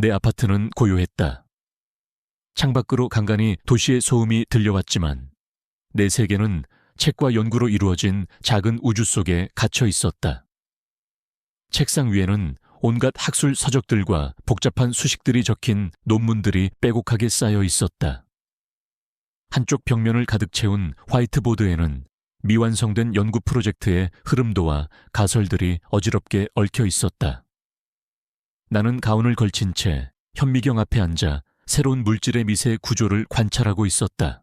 내 아파트는 고요했다. 창밖으로 간간히 도시의 소음이 들려왔지만 내 세계는 책과 연구로 이루어진 작은 우주 속에 갇혀 있었다. 책상 위에는 온갖 학술 서적들과 복잡한 수식들이 적힌 논문들이 빼곡하게 쌓여 있었다. 한쪽 벽면을 가득 채운 화이트보드에는 미완성된 연구 프로젝트의 흐름도와 가설들이 어지럽게 얽혀 있었다. 나는 가운을 걸친 채 현미경 앞에 앉아 새로운 물질의 미세 구조를 관찰하고 있었다.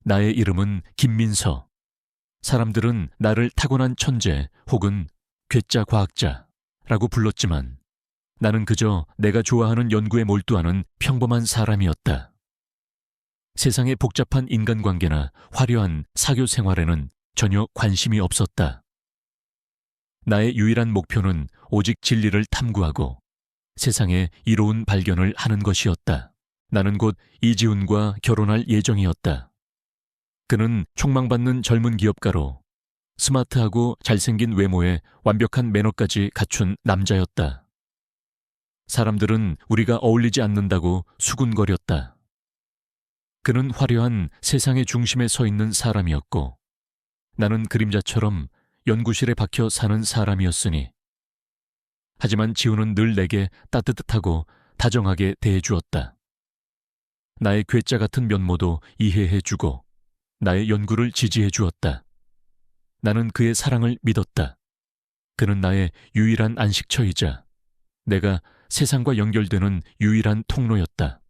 나의 이름은 김민서. 사람들은 나를 타고난 천재 혹은 괴짜 과학자라고 불렀지만 나는 그저 내가 좋아하는 연구에 몰두하는 평범한 사람이었다. 세상의 복잡한 인간관계나 화려한 사교 생활에는 전혀 관심이 없었다. 나의 유일한 목표는 오직 진리를 탐구하고 세상에 이로운 발견을 하는 것이었다. 나는 곧 이지훈과 결혼할 예정이었다. 그는 촉망받는 젊은 기업가로 스마트하고 잘생긴 외모에 완벽한 매너까지 갖춘 남자였다. 사람들은 우리가 어울리지 않는다고 수군거렸다. 그는 화려한 세상의 중심에 서 있는 사람이었고 나는 그림자처럼 연구실에 박혀 사는 사람이었으니. 하지만 지훈은 늘 내게 따뜻하고 다정하게 대해주었다. 나의 괴짜 같은 면모도 이해해주고 나의 연구를 지지해주었다. 나는 그의 사랑을 믿었다. 그는 나의 유일한 안식처이자 내가 세상과 연결되는 유일한 통로였다.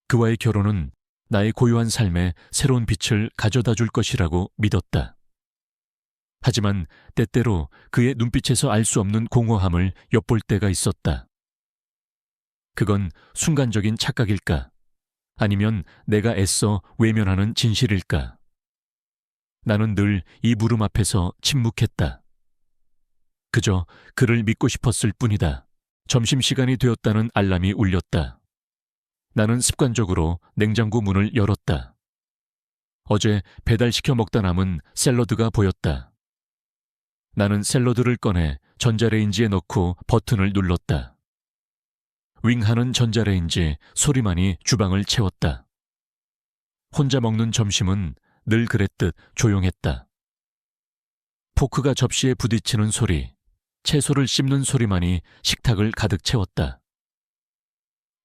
그와의 결혼은 나의 고요한 삶에 새로운 빛을 가져다 줄 것이라고 믿었다. 하지만 때때로 그의 눈빛에서 알 수 없는 공허함을 엿볼 때가 있었다. 그건 순간적인 착각일까? 아니면 내가 애써 외면하는 진실일까? 나는 늘 이 물음 앞에서 침묵했다. 그저 그를 믿고 싶었을 뿐이다. 점심시간이 되었다는 알람이 울렸다. 나는 습관적으로 냉장고 문을 열었다. 어제 배달시켜 먹다 남은 샐러드가 보였다. 나는 샐러드를 꺼내 전자레인지에 넣고 버튼을 눌렀다. 윙하는 전자레인지 소리만이 주방을 채웠다. 혼자 먹는 점심은 늘 그랬듯 조용했다. 포크가 접시에 부딪히는 소리, 채소를 씹는 소리만이 식탁을 가득 채웠다.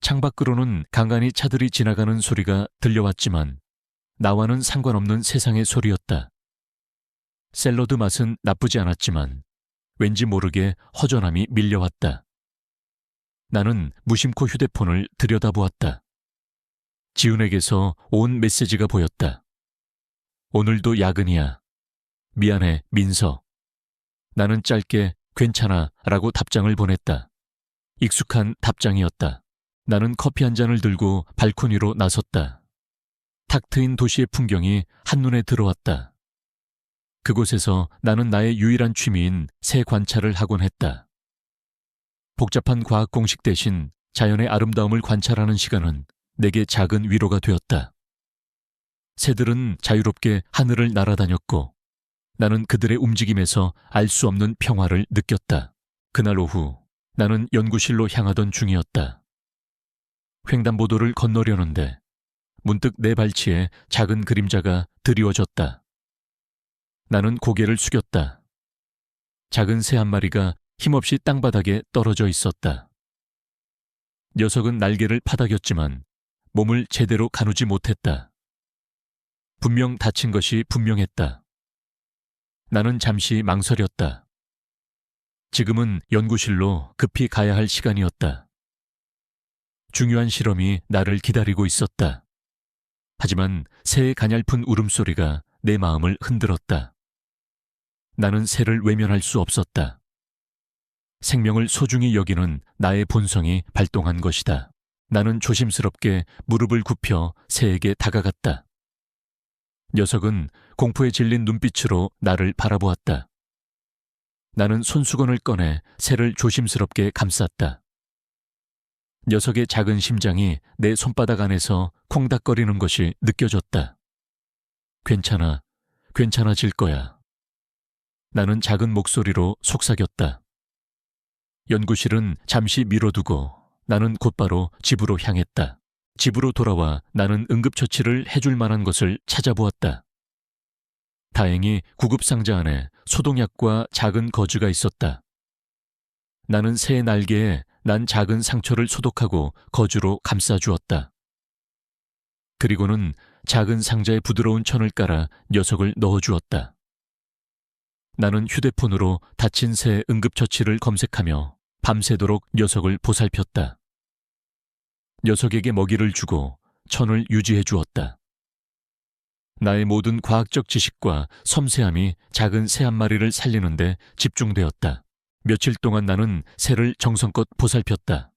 창밖으로는 간간히 차들이 지나가는 소리가 들려왔지만 나와는 상관없는 세상의 소리였다. 샐러드 맛은 나쁘지 않았지만 왠지 모르게 허전함이 밀려왔다. 나는 무심코 휴대폰을 들여다보았다. 지훈에게서 온 메시지가 보였다. 오늘도 야근이야. 미안해, 민서. 나는 짧게 괜찮아 라고 답장을 보냈다. 익숙한 답장이었다. 나는 커피 한 잔을 들고 발코니로 나섰다. 탁 트인 도시의 풍경이 한눈에 들어왔다. 그곳에서 나는 나의 유일한 취미인 새 관찰을 하곤 했다. 복잡한 과학 공식 대신 자연의 아름다움을 관찰하는 시간은 내게 작은 위로가 되었다. 새들은 자유롭게 하늘을 날아다녔고 나는 그들의 움직임에서 알 수 없는 평화를 느꼈다. 그날 오후 나는 연구실로 향하던 중이었다. 횡단보도를 건너려는데 문득 내 발치에 작은 그림자가 드리워졌다. 나는 고개를 숙였다. 작은 새 한 마리가 힘없이 땅바닥에 떨어져 있었다. 녀석은 날개를 파닥였지만 몸을 제대로 가누지 못했다. 분명 다친 것이 분명했다. 나는 잠시 망설였다. 지금은 연구실로 급히 가야 할 시간이었다. 중요한 실험이 나를 기다리고 있었다. 하지만 새의 가냘픈 울음소리가 내 마음을 흔들었다. 나는 새를 외면할 수 없었다. 생명을 소중히 여기는 나의 본성이 발동한 것이다. 나는 조심스럽게 무릎을 굽혀 새에게 다가갔다. 녀석은 공포에 질린 눈빛으로 나를 바라보았다. 나는 손수건을 꺼내 새를 조심스럽게 감쌌다. 녀석의 작은 심장이 내 손바닥 안에서 콩닥거리는 것이 느껴졌다. 괜찮아, 괜찮아질 거야. 나는 작은 목소리로 속삭였다. 연구실은 잠시 미뤄두고 나는 곧바로 집으로 향했다. 집으로 돌아와 나는 응급처치를 해줄 만한 것을 찾아보았다. 다행히 구급상자 안에 소독약과 작은 거즈가 있었다. 나는 새 날개에 난 작은 상처를 소독하고 거즈로 감싸주었다. 그리고는 작은 상자에 부드러운 천을 깔아 녀석을 넣어주었다. 나는 휴대폰으로 다친 새 응급처치를 검색하며 밤새도록 녀석을 보살폈다. 녀석에게 먹이를 주고 천을 유지해 주었다. 나의 모든 과학적 지식과 섬세함이 작은 새 한 마리를 살리는데 집중되었다. 며칠 동안 나는 새를 정성껏 보살폈다.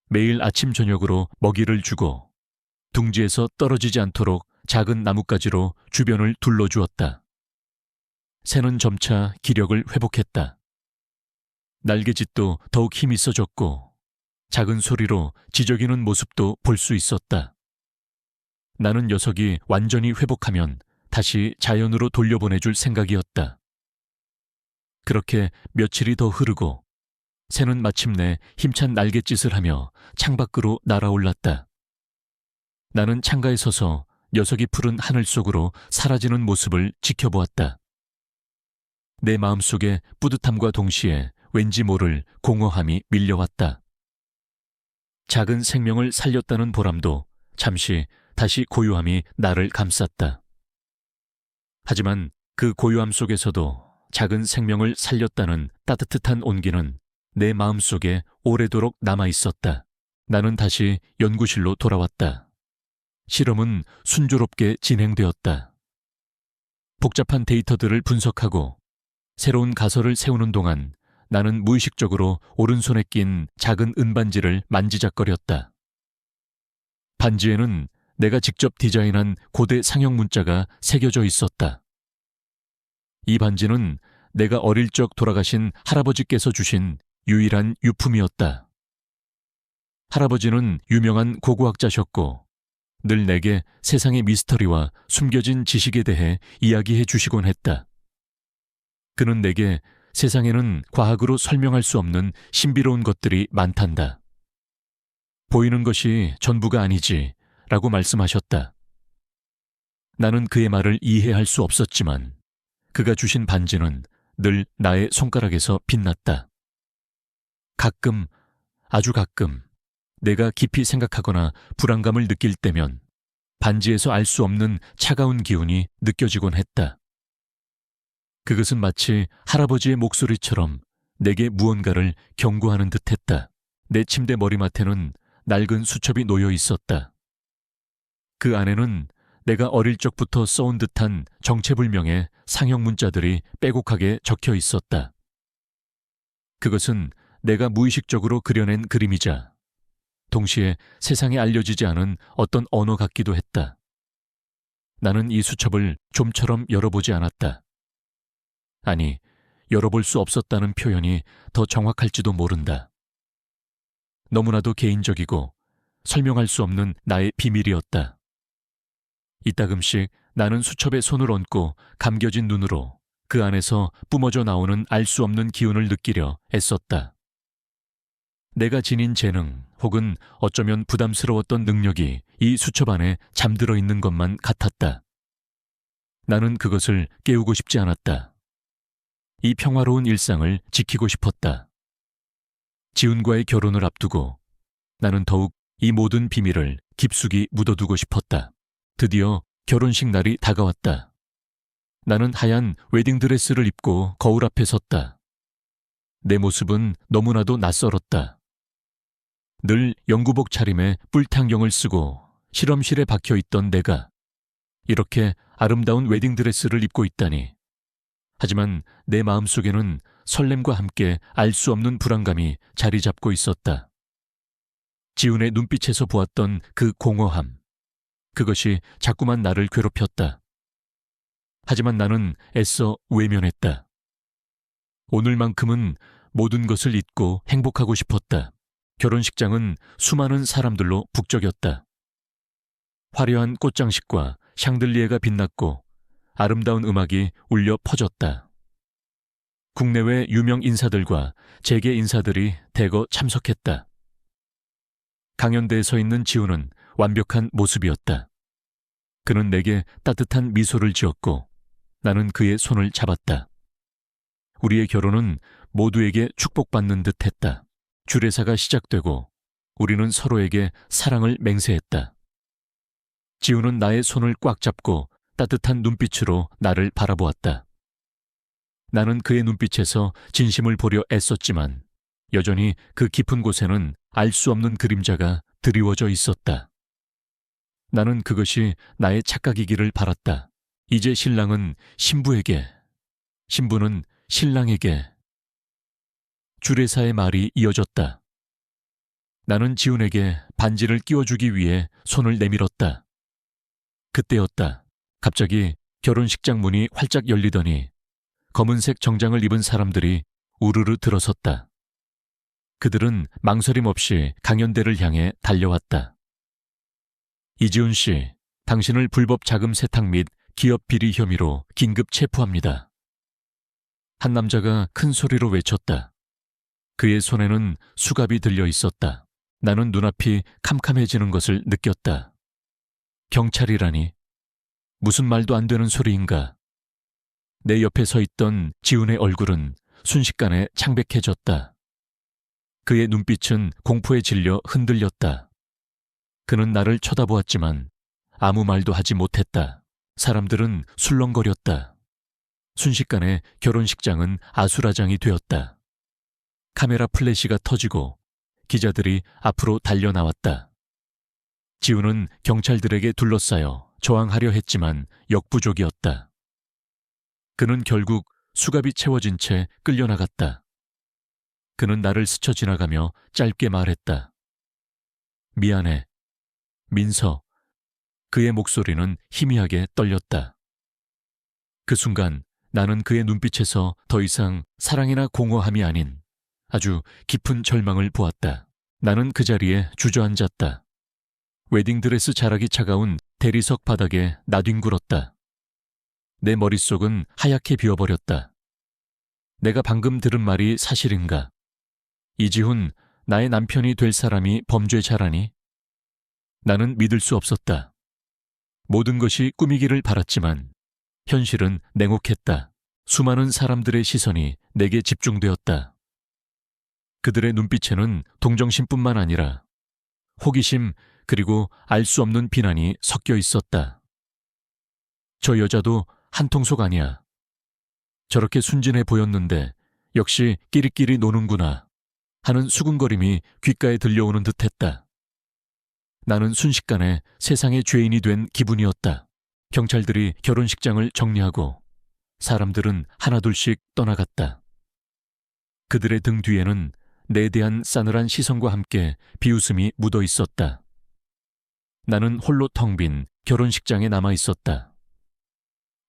매일 아침 저녁으로 먹이를 주고 둥지에서 떨어지지 않도록 작은 나뭇가지로 주변을 둘러주었다. 새는 점차 기력을 회복했다. 날개짓도 더욱 힘이 있어졌고 작은 소리로 지저귀는 모습도 볼 수 있었다. 나는 녀석이 완전히 회복하면 다시 자연으로 돌려보내줄 생각이었다. 그렇게 며칠이 더 흐르고 새는 마침내 힘찬 날갯짓을 하며 창밖으로 날아올랐다. 나는 창가에 서서 녀석이 푸른 하늘 속으로 사라지는 모습을 지켜보았다. 내 마음속에 뿌듯함과 동시에 왠지 모를 공허함이 밀려왔다. 작은 생명을 살렸다는 보람도 잠시 다시 고요함이 나를 감쌌다. 하지만 그 고요함 속에서도 작은 생명을 살렸다는 따뜻한 온기는 내 마음속에 오래도록 남아있었다. 나는 다시 연구실로 돌아왔다. 실험은 순조롭게 진행되었다. 복잡한 데이터들을 분석하고 새로운 가설을 세우는 동안 나는 무의식적으로 오른손에 낀 작은 은반지를 만지작거렸다. 반지에는 내가 직접 디자인한 고대 상형 문자가 새겨져 있었다. 이 반지는 내가 어릴 적 돌아가신 할아버지께서 주신 유일한 유품이었다. 할아버지는 유명한 고고학자셨고 늘 내게 세상의 미스터리와 숨겨진 지식에 대해 이야기해 주시곤 했다. 그는 내게 세상에는 과학으로 설명할 수 없는 신비로운 것들이 많단다. 보이는 것이 전부가 아니지 라고 말씀하셨다. 나는 그의 말을 이해할 수 없었지만 그가 주신 반지는 늘 나의 손가락에서 빛났다. 가끔, 아주 가끔 내가 깊이 생각하거나 불안감을 느낄 때면 반지에서 알 수 없는 차가운 기운이 느껴지곤 했다. 그것은 마치 할아버지의 목소리처럼 내게 무언가를 경고하는 듯했다. 내 침대 머리맡에는 낡은 수첩이 놓여 있었다. 그 안에는 내가 어릴 적부터 써온 듯한 정체불명의 상형 문자들이 빼곡하게 적혀 있었다. 그것은 내가 무의식적으로 그려낸 그림이자 동시에 세상에 알려지지 않은 어떤 언어 같기도 했다. 나는 이 수첩을 좀처럼 열어보지 않았다. 아니, 열어볼 수 없었다는 표현이 더 정확할지도 모른다. 너무나도 개인적이고 설명할 수 없는 나의 비밀이었다. 이따금씩 나는 수첩에 손을 얹고 감겨진 눈으로 그 안에서 뿜어져 나오는 알 수 없는 기운을 느끼려 애썼다. 내가 지닌 재능 혹은 어쩌면 부담스러웠던 능력이 이 수첩 안에 잠들어 있는 것만 같았다. 나는 그것을 깨우고 싶지 않았다. 이 평화로운 일상을 지키고 싶었다. 지훈과의 결혼을 앞두고 나는 더욱 이 모든 비밀을 깊숙이 묻어두고 싶었다. 드디어 결혼식 날이 다가왔다. 나는 하얀 웨딩드레스를 입고 거울 앞에 섰다. 내 모습은 너무나도 낯설었다. 늘 영구복 차림에 뿔탕경을 쓰고 실험실에 박혀있던 내가 이렇게 아름다운 웨딩드레스를 입고 있다니. 하지만 내 마음속에는 설렘과 함께 알 수 없는 불안감이 자리 잡고 있었다. 지훈의 눈빛에서 보았던 그 공허함, 그것이 자꾸만 나를 괴롭혔다. 하지만 나는 애써 외면했다. 오늘만큼은 모든 것을 잊고 행복하고 싶었다. 결혼식장은 수많은 사람들로 북적였다. 화려한 꽃장식과 샹들리에가 빛났고 아름다운 음악이 울려 퍼졌다. 국내외 유명 인사들과 재계 인사들이 대거 참석했다. 강연대에 서 있는 지우는 완벽한 모습이었다. 그는 내게 따뜻한 미소를 지었고 나는 그의 손을 잡았다. 우리의 결혼은 모두에게 축복받는 듯 했다. 주례사가 시작되고 우리는 서로에게 사랑을 맹세했다. 지우는 나의 손을 꽉 잡고 따뜻한 눈빛으로 나를 바라보았다. 나는 그의 눈빛에서 진심을 보려 애썼지만 여전히 그 깊은 곳에는 알 수 없는 그림자가 드리워져 있었다. 나는 그것이 나의 착각이기를 바랐다. 이제 신랑은 신부에게, 신부는 신랑에게. 주례사의 말이 이어졌다. 나는 지훈에게 반지를 끼워주기 위해 손을 내밀었다. 그때였다. 갑자기 결혼식장 문이 활짝 열리더니 검은색 정장을 입은 사람들이 우르르 들어섰다. 그들은 망설임 없이 강연대를 향해 달려왔다. 이지훈 씨, 당신을 불법 자금 세탁 및 기업 비리 혐의로 긴급 체포합니다. 한 남자가 큰 소리로 외쳤다. 그의 손에는 수갑이 들려 있었다. 나는 눈앞이 캄캄해지는 것을 느꼈다. 경찰이라니. 무슨 말도 안 되는 소리인가. 내 옆에 서 있던 지훈의 얼굴은 순식간에 창백해졌다. 그의 눈빛은 공포에 질려 흔들렸다. 그는 나를 쳐다보았지만 아무 말도 하지 못했다. 사람들은 술렁거렸다. 순식간에 결혼식장은 아수라장이 되었다. 카메라 플래시가 터지고 기자들이 앞으로 달려나왔다. 지훈은 경찰들에게 둘러싸여 저항하려 했지만 역부족이었다. 그는 결국 수갑이 채워진 채 끌려나갔다. 그는 나를 스쳐 지나가며 짧게 말했다. 미안해. 민서. 그의 목소리는 희미하게 떨렸다. 그 순간 나는 그의 눈빛에서 더 이상 사랑이나 공허함이 아닌 아주 깊은 절망을 보았다. 나는 그 자리에 주저앉았다. 웨딩드레스 자락이 차가운 대리석 바닥에 나뒹굴었다. 내 머릿속은 하얗게 비어버렸다. 내가 방금 들은 말이 사실인가? 이지훈, 나의 남편이 될 사람이 범죄자라니? 나는 믿을 수 없었다. 모든 것이 꿈이기를 바랐지만 현실은 냉혹했다. 수많은 사람들의 시선이 내게 집중되었다. 그들의 눈빛에는 동정심뿐만 아니라 호기심 그리고 알 수 없는 비난이 섞여 있었다. 저 여자도 한통속 아니야. 저렇게 순진해 보였는데 역시 끼리끼리 노는구나 하는 수군거림이 귓가에 들려오는 듯했다. 나는 순식간에 세상의 죄인이 된 기분이었다. 경찰들이 결혼식장을 정리하고 사람들은 하나둘씩 떠나갔다. 그들의 등 뒤에는 내 대한 싸늘한 시선과 함께 비웃음이 묻어 있었다. 나는 홀로 텅 빈 결혼식장에 남아 있었다.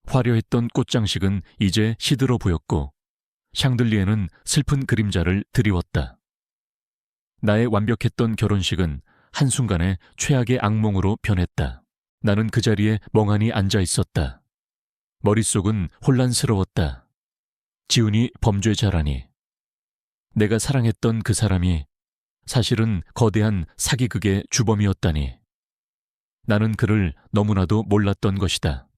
화려했던 꽃장식은 이제 시들어 보였고 샹들리에는 슬픈 그림자를 드리웠다. 나의 완벽했던 결혼식은 한순간에 최악의 악몽으로 변했다. 나는 그 자리에 멍하니 앉아 있었다. 머릿속은 혼란스러웠다. 지훈이 범죄자라니. 내가 사랑했던 그 사람이 사실은 거대한 사기극의 주범이었다니. 나는 그를 너무나도 몰랐던 것이다.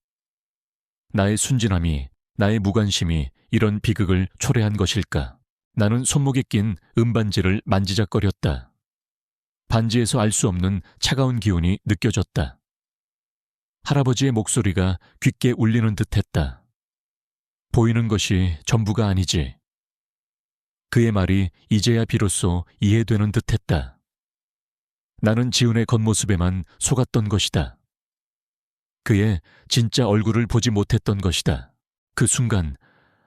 나의 순진함이, 나의 무관심이 이런 비극을 초래한 것일까? 나는 손목에 낀 은반지를 만지작거렸다. 반지에서 알 수 없는 차가운 기운이 느껴졌다. 할아버지의 목소리가 귓게 울리는 듯했다. 보이는 것이 전부가 아니지. 그의 말이 이제야 비로소 이해되는 듯했다. 나는 지훈의 겉모습에만 속았던 것이다. 그의 진짜 얼굴을 보지 못했던 것이다. 그 순간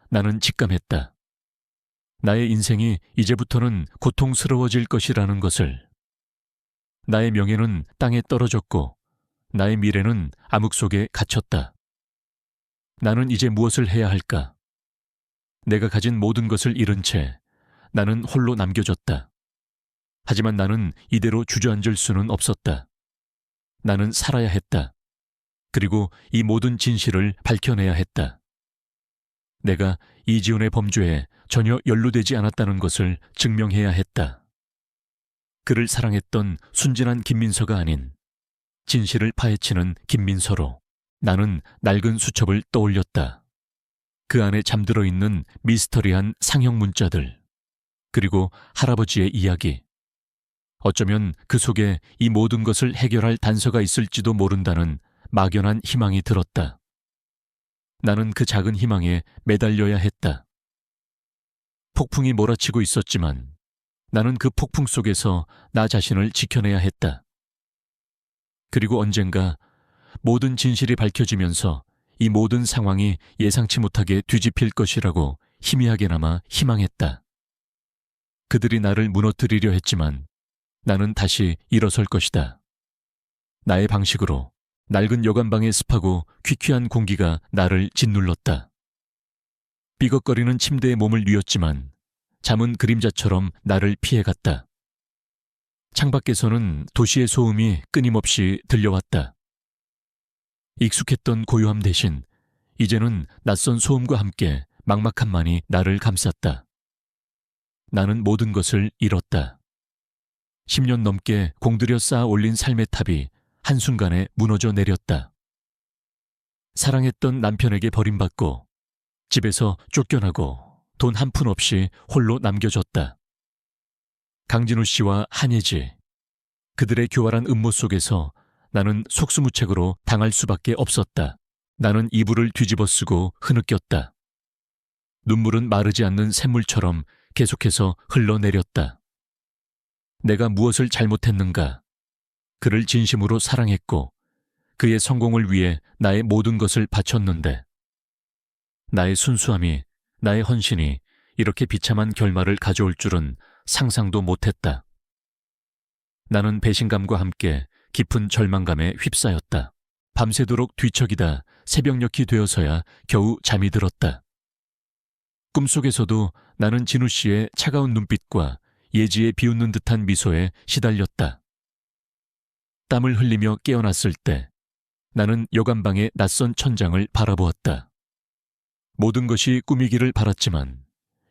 나는 직감했다. 나의 인생이 이제부터는 고통스러워질 것이라는 것을. 나의 명예는 땅에 떨어졌고 나의 미래는 암흑 속에 갇혔다. 나는 이제 무엇을 해야 할까? 내가 가진 모든 것을 잃은 채 나는 홀로 남겨졌다. 하지만 나는 이대로 주저앉을 수는 없었다. 나는 살아야 했다. 그리고 이 모든 진실을 밝혀내야 했다. 내가 이지훈의 범죄에 전혀 연루되지 않았다는 것을 증명해야 했다. 그를 사랑했던 순진한 김민서가 아닌 진실을 파헤치는 김민서로 나는 낡은 수첩을 떠올렸다. 그 안에 잠들어 있는 미스터리한 상형 문자들, 그리고 할아버지의 이야기. 어쩌면 그 속에 이 모든 것을 해결할 단서가 있을지도 모른다는 막연한 희망이 들었다. 나는 그 작은 희망에 매달려야 했다. 폭풍이 몰아치고 있었지만 나는 그 폭풍 속에서 나 자신을 지켜내야 했다. 그리고 언젠가 모든 진실이 밝혀지면서 이 모든 상황이 예상치 못하게 뒤집힐 것이라고 희미하게나마 희망했다. 그들이 나를 무너뜨리려 했지만 나는 다시 일어설 것이다. 나의 방식으로 낡은 여관방의 습하고 퀴퀴한 공기가 나를 짓눌렀다. 삐걱거리는 침대에 몸을 뉘었지만 잠은 그림자처럼 나를 피해갔다. 창밖에서는 도시의 소음이 끊임없이 들려왔다. 익숙했던 고요함 대신 이제는 낯선 소음과 함께 막막함만이 나를 감쌌다. 나는 모든 것을 잃었다. 10년 넘게 공들여 쌓아 올린 삶의 탑이 한순간에 무너져 내렸다. 사랑했던 남편에게 버림받고 집에서 쫓겨나고 돈 한 푼 없이 홀로 남겨졌다. 강진우 씨와 한예지, 그들의 교활한 음모 속에서 나는 속수무책으로 당할 수밖에 없었다. 나는 이불을 뒤집어 쓰고 흐느꼈다. 눈물은 마르지 않는 샘물처럼 계속해서 흘러내렸다. 내가 무엇을 잘못했는가? 그를 진심으로 사랑했고 그의 성공을 위해 나의 모든 것을 바쳤는데 나의 순수함이, 나의 헌신이 이렇게 비참한 결말을 가져올 줄은 상상도 못했다. 나는 배신감과 함께 깊은 절망감에 휩싸였다. 밤새도록 뒤척이다 새벽녘이 되어서야 겨우 잠이 들었다. 꿈속에서도 나는 진우 씨의 차가운 눈빛과 예지의 비웃는 듯한 미소에 시달렸다. 땀을 흘리며 깨어났을 때 나는 여관방의 낯선 천장을 바라보았다. 모든 것이 꿈이기를 바랐지만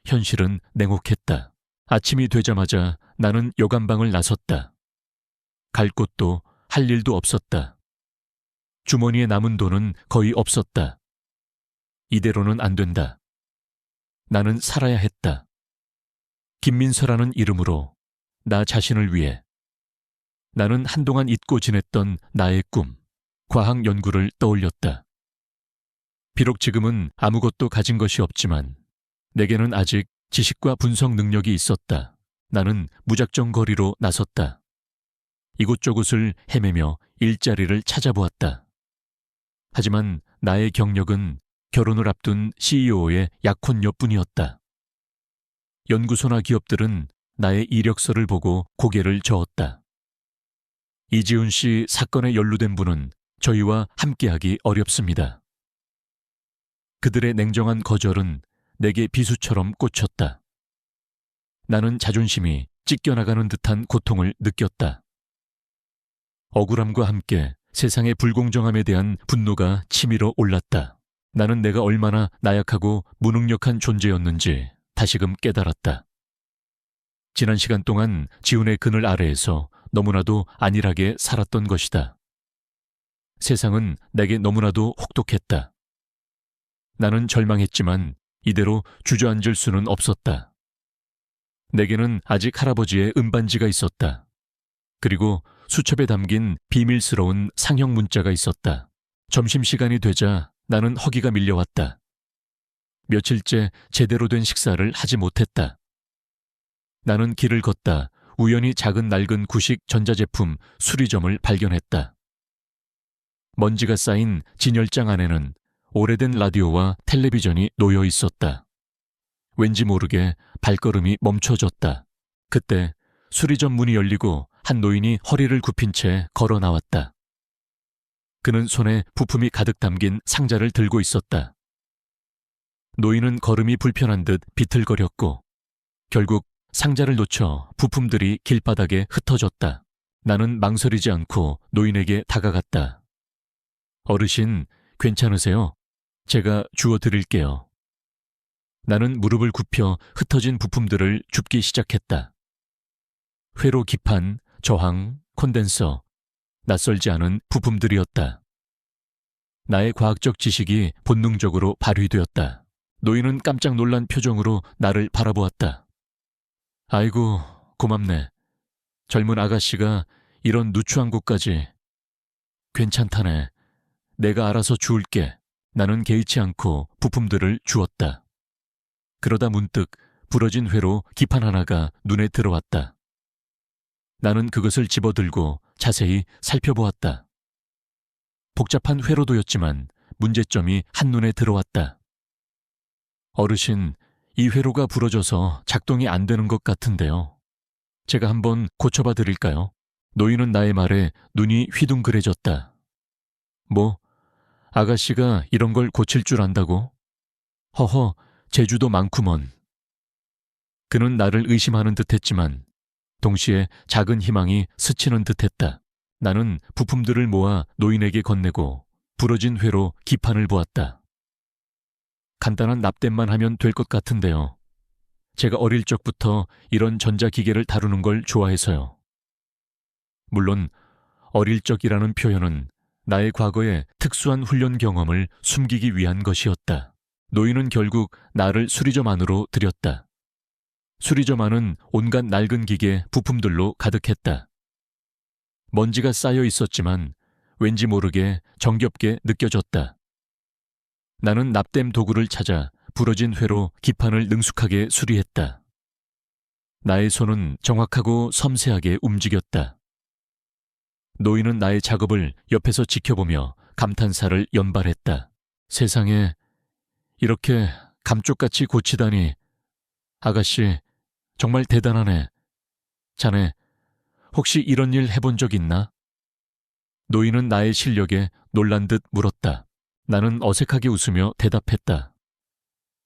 현실은 냉혹했다. 아침이 되자마자 나는 여관방을 나섰다. 갈 곳도 할 일도 없었다. 주머니에 남은 돈은 거의 없었다. 이대로는 안 된다. 나는 살아야 했다. 김민서라는 이름으로 나 자신을 위해. 나는 한동안 잊고 지냈던 나의 꿈, 과학 연구를 떠올렸다. 비록 지금은 아무것도 가진 것이 없지만 내게는 아직 지식과 분석 능력이 있었다. 나는 무작정 거리로 나섰다. 이곳저곳을 헤매며 일자리를 찾아보았다. 하지만 나의 경력은 결혼을 앞둔 CEO의 약혼녀뿐이었다. 연구소나 기업들은 나의 이력서를 보고 고개를 저었다. 이지훈 씨 사건에 연루된 분은 저희와 함께하기 어렵습니다. 그들의 냉정한 거절은 내게 비수처럼 꽂혔다. 나는 자존심이 찢겨나가는 듯한 고통을 느꼈다. 억울함과 함께 세상의 불공정함에 대한 분노가 치밀어 올랐다. 나는 내가 얼마나 나약하고 무능력한 존재였는지 다시금 깨달았다. 지난 시간 동안 지훈의 그늘 아래에서 너무나도 안일하게 살았던 것이다. 세상은 내게 너무나도 혹독했다. 나는 절망했지만 이대로 주저앉을 수는 없었다. 내게는 아직 할아버지의 은반지가 있었다. 그리고 수첩에 담긴 비밀스러운 상형 문자가 있었다. 점심시간이 되자 나는 허기가 밀려왔다. 며칠째 제대로 된 식사를 하지 못했다. 나는 길을 걷다 우연히 작은 낡은 구식 전자제품 수리점을 발견했다. 먼지가 쌓인 진열장 안에는 오래된 라디오와 텔레비전이 놓여 있었다. 왠지 모르게 발걸음이 멈춰졌다. 그때 수리점 문이 열리고 한 노인이 허리를 굽힌 채 걸어 나왔다. 그는 손에 부품이 가득 담긴 상자를 들고 있었다. 노인은 걸음이 불편한 듯 비틀거렸고 결국 상자를 놓쳐 부품들이 길바닥에 흩어졌다. 나는 망설이지 않고 노인에게 다가갔다. 어르신, 괜찮으세요? 제가 주워드릴게요. 나는 무릎을 굽혀 흩어진 부품들을 줍기 시작했다. 회로 기판, 저항, 콘덴서, 낯설지 않은 부품들이었다. 나의 과학적 지식이 본능적으로 발휘되었다. 노인은 깜짝 놀란 표정으로 나를 바라보았다. 아이고, 고맙네. 젊은 아가씨가 이런 누추한 곳까지. 괜찮다네. 내가 알아서 주울게. 나는 개의치 않고 부품들을 주었다. 그러다 문득 부러진 회로 기판 하나가 눈에 들어왔다. 나는 그것을 집어들고 자세히 살펴보았다. 복잡한 회로도였지만 문제점이 한눈에 들어왔다. 어르신, 이 회로가 부러져서 작동이 안 되는 것 같은데요. 제가 한번 고쳐봐 드릴까요? 노인은 나의 말에 눈이 휘둥그레졌다. 뭐, 아가씨가 이런 걸 고칠 줄 안다고? 허허, 재주도 많구먼. 그는 나를 의심하는 듯했지만 동시에 작은 희망이 스치는 듯했다. 나는 부품들을 모아 노인에게 건네고 부러진 회로 기판을 보았다. 간단한 납땜만 하면 될 것 같은데요. 제가 어릴 적부터 이런 전자기계를 다루는 걸 좋아해서요. 물론 어릴 적이라는 표현은 나의 과거의 특수한 훈련 경험을 숨기기 위한 것이었다. 노인은 결국 나를 수리점 안으로 들였다. 수리점 안은 온갖 낡은 기계 부품들로 가득했다. 먼지가 쌓여 있었지만 왠지 모르게 정겹게 느껴졌다. 나는 납땜 도구를 찾아 부러진 회로 기판을 능숙하게 수리했다. 나의 손은 정확하고 섬세하게 움직였다. 노인은 나의 작업을 옆에서 지켜보며 감탄사를 연발했다. 세상에, 이렇게 감쪽같이 고치다니. 아가씨, 정말 대단하네. 자네, 혹시 이런 일 해본 적 있나? 노인은 나의 실력에 놀란 듯 물었다. 나는 어색하게 웃으며 대답했다.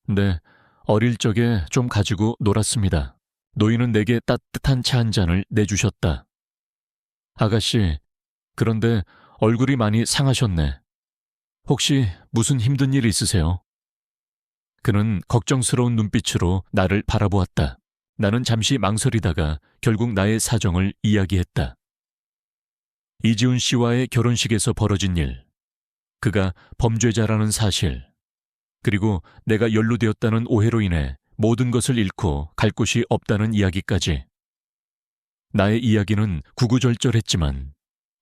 네, 어릴 적에 좀 가지고 놀았습니다. 노인은 내게 따뜻한 차 한 잔을 내주셨다. 아가씨, 그런데 얼굴이 많이 상하셨네. 혹시 무슨 힘든 일 있으세요? 그는 걱정스러운 눈빛으로 나를 바라보았다. 나는 잠시 망설이다가 결국 나의 사정을 이야기했다. 이지훈 씨와의 결혼식에서 벌어진 일, 그가 범죄자라는 사실, 그리고 내가 연루되었다는 오해로 인해 모든 것을 잃고 갈 곳이 없다는 이야기까지. 나의 이야기는 구구절절했지만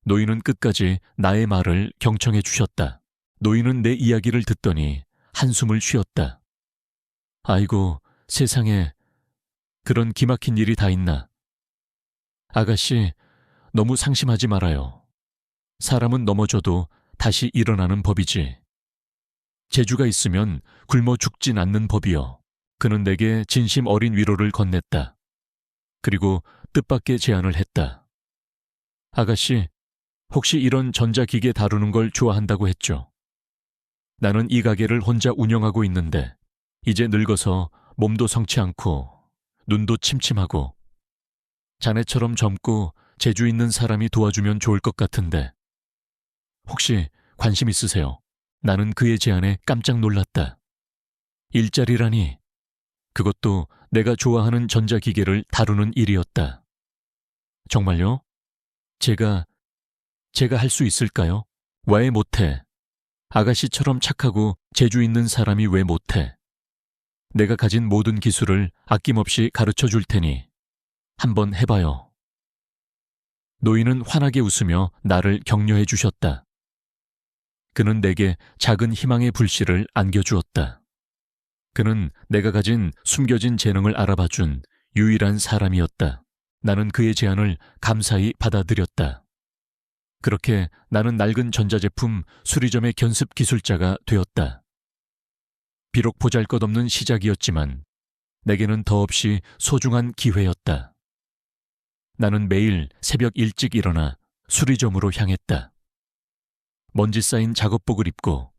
노인은 끝까지 나의 말을 경청해 주셨다. 노인은 내 이야기를 듣더니 한숨을 쉬었다. 아이고, 세상에, 그런 기막힌 일이 다 있나. 아가씨, 너무 상심하지 말아요. 사람은 넘어져도 다시 일어나는 법이지. 재주가 있으면 굶어 죽진 않는 법이요. 그는 내게 진심 어린 위로를 건넸다. 그리고 뜻밖의 제안을 했다. 아가씨, 혹시 이런 전자기계 다루는 걸 좋아한다고 했죠? 나는 이 가게를 혼자 운영하고 있는데 이제 늙어서 몸도 성치 않고 눈도 침침하고 자네처럼 젊고 재주 있는 사람이 도와주면 좋을 것 같은데 혹시 관심 있으세요? 나는 그의 제안에 깜짝 놀랐다. 일자리라니. 그것도 내가 좋아하는 전자기계를 다루는 일이었다. 정말요? 제가 할 수 있을까요? 왜 못해? 아가씨처럼 착하고 재주 있는 사람이 왜 못해? 내가 가진 모든 기술을 아낌없이 가르쳐 줄 테니 한번 해봐요. 노인은 환하게 웃으며 나를 격려해 주셨다. 그는 내게 작은 희망의 불씨를 안겨주었다. 그는 내가 가진 숨겨진 재능을 알아봐준 유일한 사람이었다. 나는 그의 제안을 감사히 받아들였다. 그렇게 나는 낡은 전자제품 수리점의 견습 기술자가 되었다. 비록 보잘것없는 시작이었지만 내게는 더없이 소중한 기회였다. 나는 매일 새벽 일찍 일어나 수리점으로 향했다. 먼지 쌓인 작업복을 입고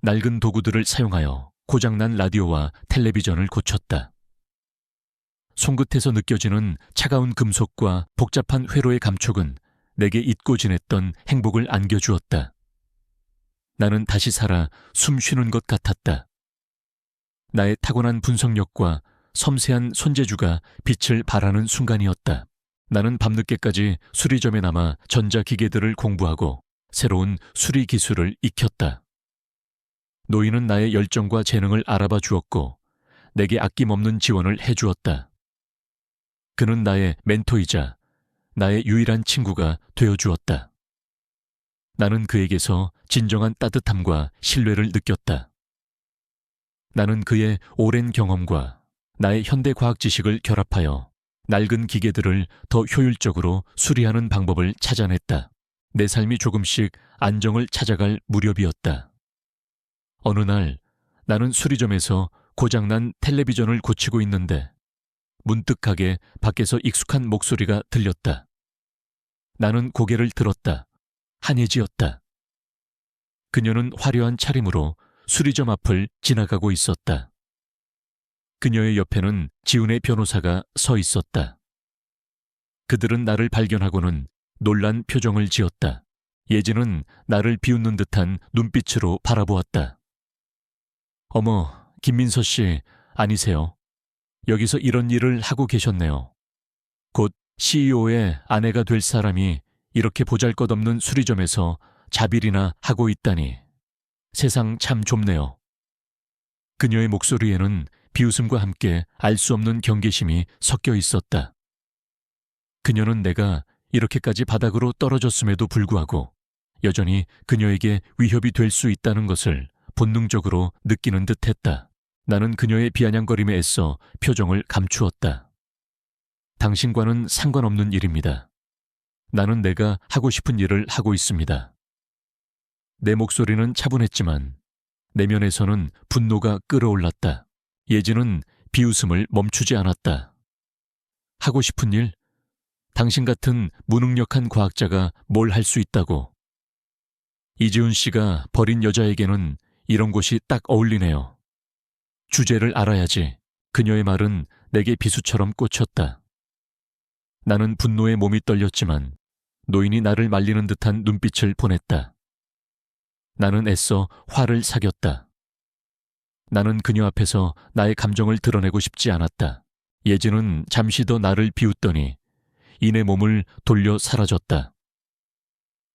낡은 도구들을 사용하여 고장난 라디오와 텔레비전을 고쳤다. 손끝에서 느껴지는 차가운 금속과 복잡한 회로의 감촉은 내게 잊고 지냈던 행복을 안겨주었다. 나는 다시 살아 숨 쉬는 것 같았다. 나의 타고난 분석력과 섬세한 손재주가 빛을 발하는 순간이었다. 나는 밤늦게까지 수리점에 남아 전자기계들을 공부하고 새로운 수리 기술을 익혔다. 노인은 나의 열정과 재능을 알아봐 주었고 내게 아낌없는 지원을 해주었다. 그는 나의 멘토이자 나의 유일한 친구가 되어주었다. 나는 그에게서 진정한 따뜻함과 신뢰를 느꼈다. 나는 그의 오랜 경험과 나의 현대 과학 지식을 결합하여 낡은 기계들을 더 효율적으로 수리하는 방법을 찾아냈다. 내 삶이 조금씩 안정을 찾아갈 무렵이었다. 어느 날 나는 수리점에서 고장난 텔레비전을 고치고 있는데 문득하게 밖에서 익숙한 목소리가 들렸다. 나는 고개를 들었다. 한예지였다. 그녀는 화려한 차림으로 수리점 앞을 지나가고 있었다. 그녀의 옆에는 지훈의 변호사가 서 있었다. 그들은 나를 발견하고는 놀란 표정을 지었다. 예지는 나를 비웃는 듯한 눈빛으로 바라보았다. 어머, 김민서 씨 아니세요? 여기서 이런 일을 하고 계셨네요. 곧 CEO의 아내가 될 사람이 이렇게 보잘것없는 수리점에서 자빌이나 하고 있다니. 세상 참 좁네요. 그녀의 목소리에는 비웃음과 함께 알 수 없는 경계심이 섞여 있었다. 그녀는 내가 이렇게까지 바닥으로 떨어졌음에도 불구하고 여전히 그녀에게 위협이 될 수 있다는 것을 본능적으로 느끼는 듯했다. 나는 그녀의 비아냥거림에 애써 표정을 감추었다. 당신과는 상관없는 일입니다. 나는 내가 하고 싶은 일을 하고 있습니다. 내 목소리는 차분했지만 내면에서는 분노가 끓어올랐다. 예지는 비웃음을 멈추지 않았다. 하고 싶은 일? 당신 같은 무능력한 과학자가 뭘 할 수 있다고. 이지훈 씨가 버린 여자에게는 이런 곳이 딱 어울리네요. 주제를 알아야지. 그녀의 말은 내게 비수처럼 꽂혔다. 나는 분노에 몸이 떨렸지만 노인이 나를 말리는 듯한 눈빛을 보냈다. 나는 애써 화를 사겼다. 나는 그녀 앞에서 나의 감정을 드러내고 싶지 않았다. 예지는 잠시 더 나를 비웃더니 이내 몸을 돌려 사라졌다.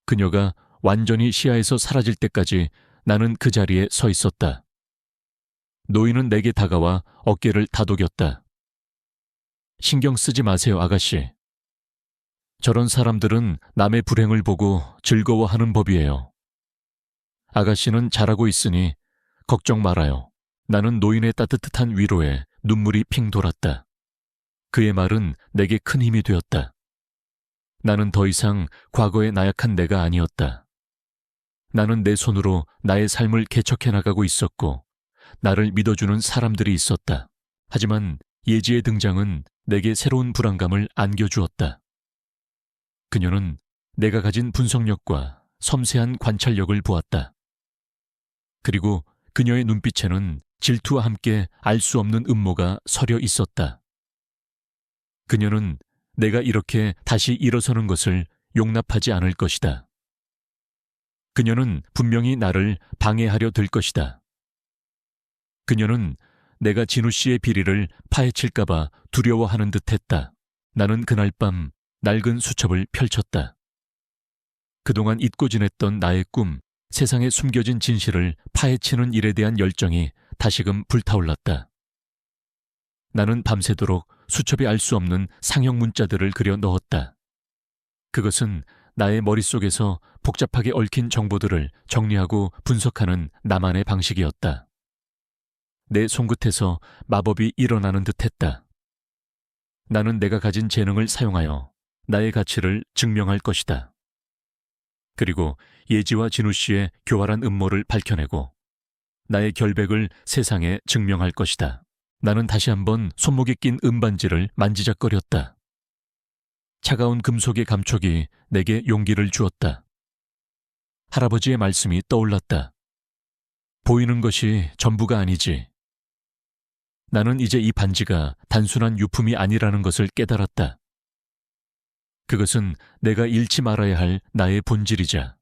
그녀가 완전히 시야에서 사라질 때까지 나는 그 자리에 서 있었다. 노인은 내게 다가와 어깨를 다독였다. 신경 쓰지 마세요, 아가씨. 저런 사람들은 남의 불행을 보고 즐거워하는 법이에요. 아가씨는 잘하고 있으니 걱정 말아요. 나는 노인의 따뜻한 위로에 눈물이 핑 돌았다. 그의 말은 내게 큰 힘이 되었다. 나는 더 이상 과거의 나약한 내가 아니었다. 나는 내 손으로 나의 삶을 개척해 나가고 있었고 나를 믿어주는 사람들이 있었다. 하지만 예지의 등장은 내게 새로운 불안감을 안겨주었다. 그녀는 내가 가진 분석력과 섬세한 관찰력을 보았다. 그리고 그녀의 눈빛에는 질투와 함께 알 수 없는 음모가 서려 있었다. 그녀는 내가 이렇게 다시 일어서는 것을 용납하지 않을 것이다. 그녀는 분명히 나를 방해하려 들 것이다. 그녀는 내가 진우 씨의 비리를 파헤칠까봐 두려워하는 듯했다. 나는 그날 밤 낡은 수첩을 펼쳤다. 그동안 잊고 지냈던 나의 꿈, 세상에 숨겨진 진실을 파헤치는 일에 대한 열정이 다시금 불타올랐다. 나는 밤새도록 수첩에 알 수 없는 상형 문자들을 그려 넣었다. 그것은 나의 머릿속에서 복잡하게 얽힌 정보들을 정리하고 분석하는 나만의 방식이었다. 내 손끝에서 마법이 일어나는 듯했다. 나는 내가 가진 재능을 사용하여 나의 가치를 증명할 것이다. 그리고 예지와 진우 씨의 교활한 음모를 밝혀내고 나의 결백을 세상에 증명할 것이다. 나는 다시 한번 손목에 낀 은반지를 만지작거렸다. 차가운 금속의 감촉이 내게 용기를 주었다. 할아버지의 말씀이 떠올랐다. 보이는 것이 전부가 아니지. 나는 이제 이 반지가 단순한 유품이 아니라는 것을 깨달았다. 그것은 내가 잃지 말아야 할 나의 본질이자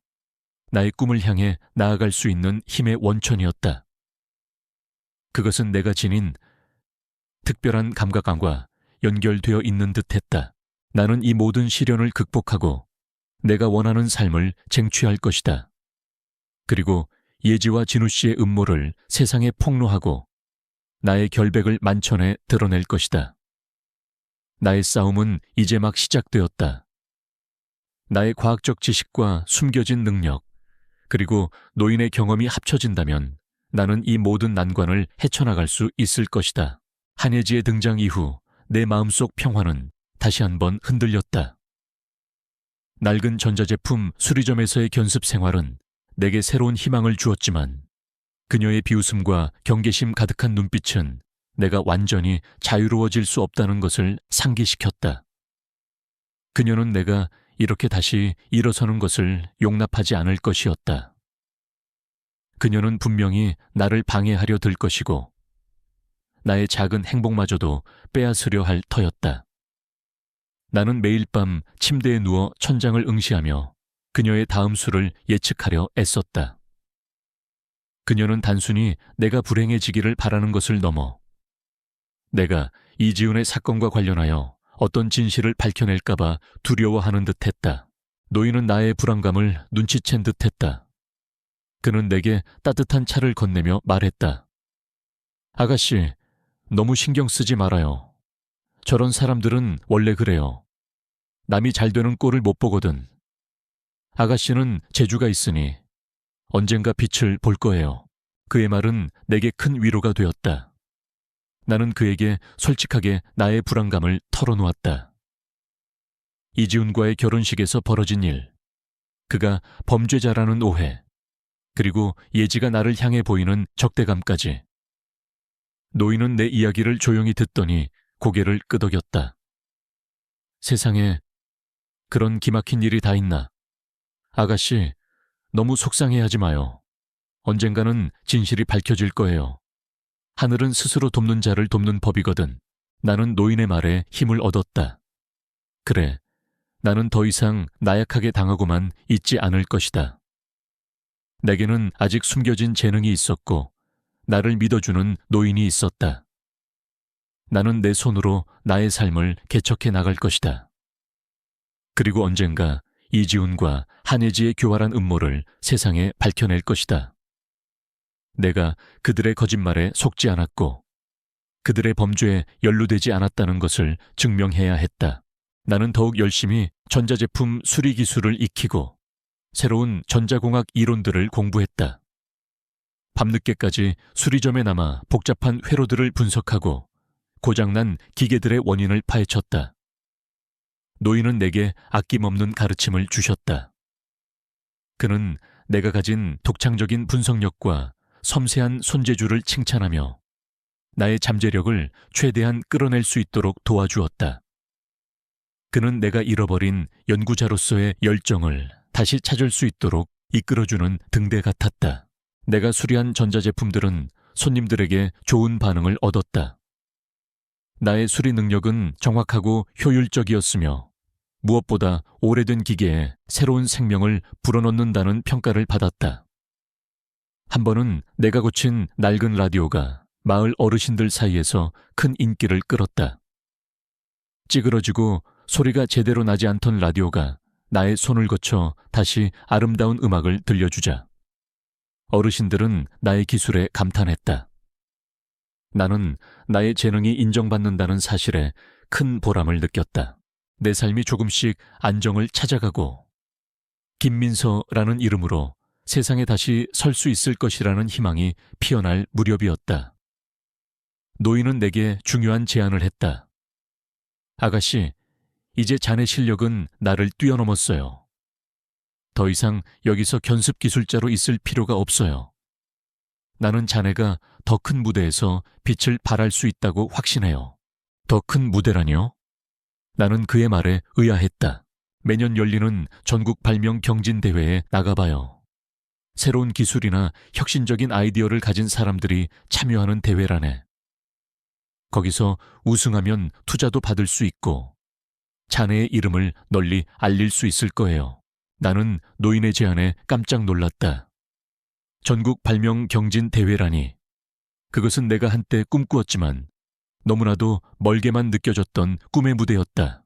나의 꿈을 향해 나아갈 수 있는 힘의 원천이었다. 그것은 내가 지닌 특별한 감각과 연결되어 있는 듯했다. 나는 이 모든 시련을 극복하고 내가 원하는 삶을 쟁취할 것이다. 그리고 예지와 진우 씨의 음모를 세상에 폭로하고 나의 결백을 만천에 드러낼 것이다. 나의 싸움은 이제 막 시작되었다. 나의 과학적 지식과 숨겨진 능력, 그리고 노인의 경험이 합쳐진다면 나는 이 모든 난관을 헤쳐나갈 수 있을 것이다. 한예지의 등장 이후 내 마음속 평화는 다시 한번 흔들렸다. 낡은 전자제품 수리점에서의 견습 생활은 내게 새로운 희망을 주었지만 그녀의 비웃음과 경계심 가득한 눈빛은 내가 완전히 자유로워질 수 없다는 것을 상기시켰다. 그녀는 내가 이렇게 다시 일어서는 것을 용납하지 않을 것이었다. 그녀는 분명히 나를 방해하려 들 것이고 나의 작은 행복마저도 빼앗으려 할 터였다. 나는 매일 밤 침대에 누워 천장을 응시하며 그녀의 다음 수를 예측하려 애썼다. 그녀는 단순히 내가 불행해지기를 바라는 것을 넘어 내가 이지훈의 사건과 관련하여 어떤 진실을 밝혀낼까봐 두려워하는 듯했다. 노인은 나의 불안감을 눈치챈 듯했다. 그는 내게 따뜻한 차를 건네며 말했다. 아가씨, 너무 신경 쓰지 말아요. 저런 사람들은 원래 그래요. 남이 잘 되는 꼴을 못 보거든. 아가씨는 재주가 있으니 언젠가 빛을 볼 거예요. 그의 말은 내게 큰 위로가 되었다. 나는 그에게 솔직하게 나의 불안감을 털어놓았다. 이지훈과의 결혼식에서 벌어진 일, 그가 범죄자라는 오해, 그리고 예지가 나를 향해 보이는 적대감까지. 노인은 내 이야기를 조용히 듣더니 고개를 끄덕였다. 세상에 그런 기막힌 일이 다 있나? 아가씨, 너무 속상해하지 마요. 언젠가는 진실이 밝혀질 거예요. 하늘은 스스로 돕는 자를 돕는 법이거든. 나는 노인의 말에 힘을 얻었다. 그래, 나는 더 이상 나약하게 당하고만 있지 않을 것이다. 내게는 아직 숨겨진 재능이 있었고 나를 믿어주는 노인이 있었다. 나는 내 손으로 나의 삶을 개척해 나갈 것이다. 그리고 언젠가 이지훈과 한예지의 교활한 음모를 세상에 밝혀낼 것이다. 내가 그들의 거짓말에 속지 않았고 그들의 범죄에 연루되지 않았다는 것을 증명해야 했다. 나는 더욱 열심히 전자제품 수리 기술을 익히고 새로운 전자공학 이론들을 공부했다. 밤늦게까지 수리점에 남아 복잡한 회로들을 분석하고 고장난 기계들의 원인을 파헤쳤다. 노인은 내게 아낌없는 가르침을 주셨다. 그는 내가 가진 독창적인 분석력과 섬세한 손재주를 칭찬하며 나의 잠재력을 최대한 끌어낼 수 있도록 도와주었다. 그는 내가 잃어버린 연구자로서의 열정을 다시 찾을 수 있도록 이끌어주는 등대 같았다. 내가 수리한 전자제품들은 손님들에게 좋은 반응을 얻었다. 나의 수리 능력은 정확하고 효율적이었으며 무엇보다 오래된 기계에 새로운 생명을 불어넣는다는 평가를 받았다. 한 번은 내가 고친 낡은 라디오가 마을 어르신들 사이에서 큰 인기를 끌었다. 찌그러지고 소리가 제대로 나지 않던 라디오가 나의 손을 거쳐 다시 아름다운 음악을 들려주자 어르신들은 나의 기술에 감탄했다. 나는 나의 재능이 인정받는다는 사실에 큰 보람을 느꼈다. 내 삶이 조금씩 안정을 찾아가고 김민서라는 이름으로 세상에 다시 설 수 있을 것이라는 희망이 피어날 무렵이었다. 노인은 내게 중요한 제안을 했다. 아가씨, 이제 자네 실력은 나를 뛰어넘었어요. 더 이상 여기서 견습 기술자로 있을 필요가 없어요. 나는 자네가 더 큰 무대에서 빛을 발할 수 있다고 확신해요. 더 큰 무대라뇨? 나는 그의 말에 의아했다. 매년 열리는 전국 발명 경진대회에 나가봐요. 새로운 기술이나 혁신적인 아이디어를 가진 사람들이 참여하는 대회라네. 거기서 우승하면 투자도 받을 수 있고 자네의 이름을 널리 알릴 수 있을 거예요. 나는 노인의 제안에 깜짝 놀랐다. 전국 발명 경진 대회라니. 그것은 내가 한때 꿈꾸었지만 너무나도 멀게만 느껴졌던 꿈의 무대였다.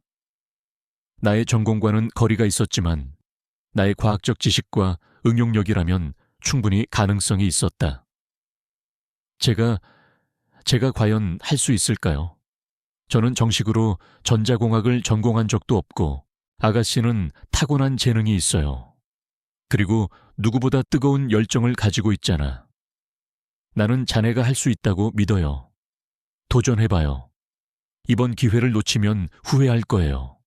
나의 전공과는 거리가 있었지만 나의 과학적 지식과 응용력이라면 충분히 가능성이 있었다. 제가 과연 할 수 있을까요? 저는 정식으로 전자공학을 전공한 적도 없고 아가씨는 타고난 재능이 있어요. 그리고 누구보다 뜨거운 열정을 가지고 있잖아. 나는 자네가 할 수 있다고 믿어요. 도전해봐요. 이번 기회를 놓치면 후회할 거예요.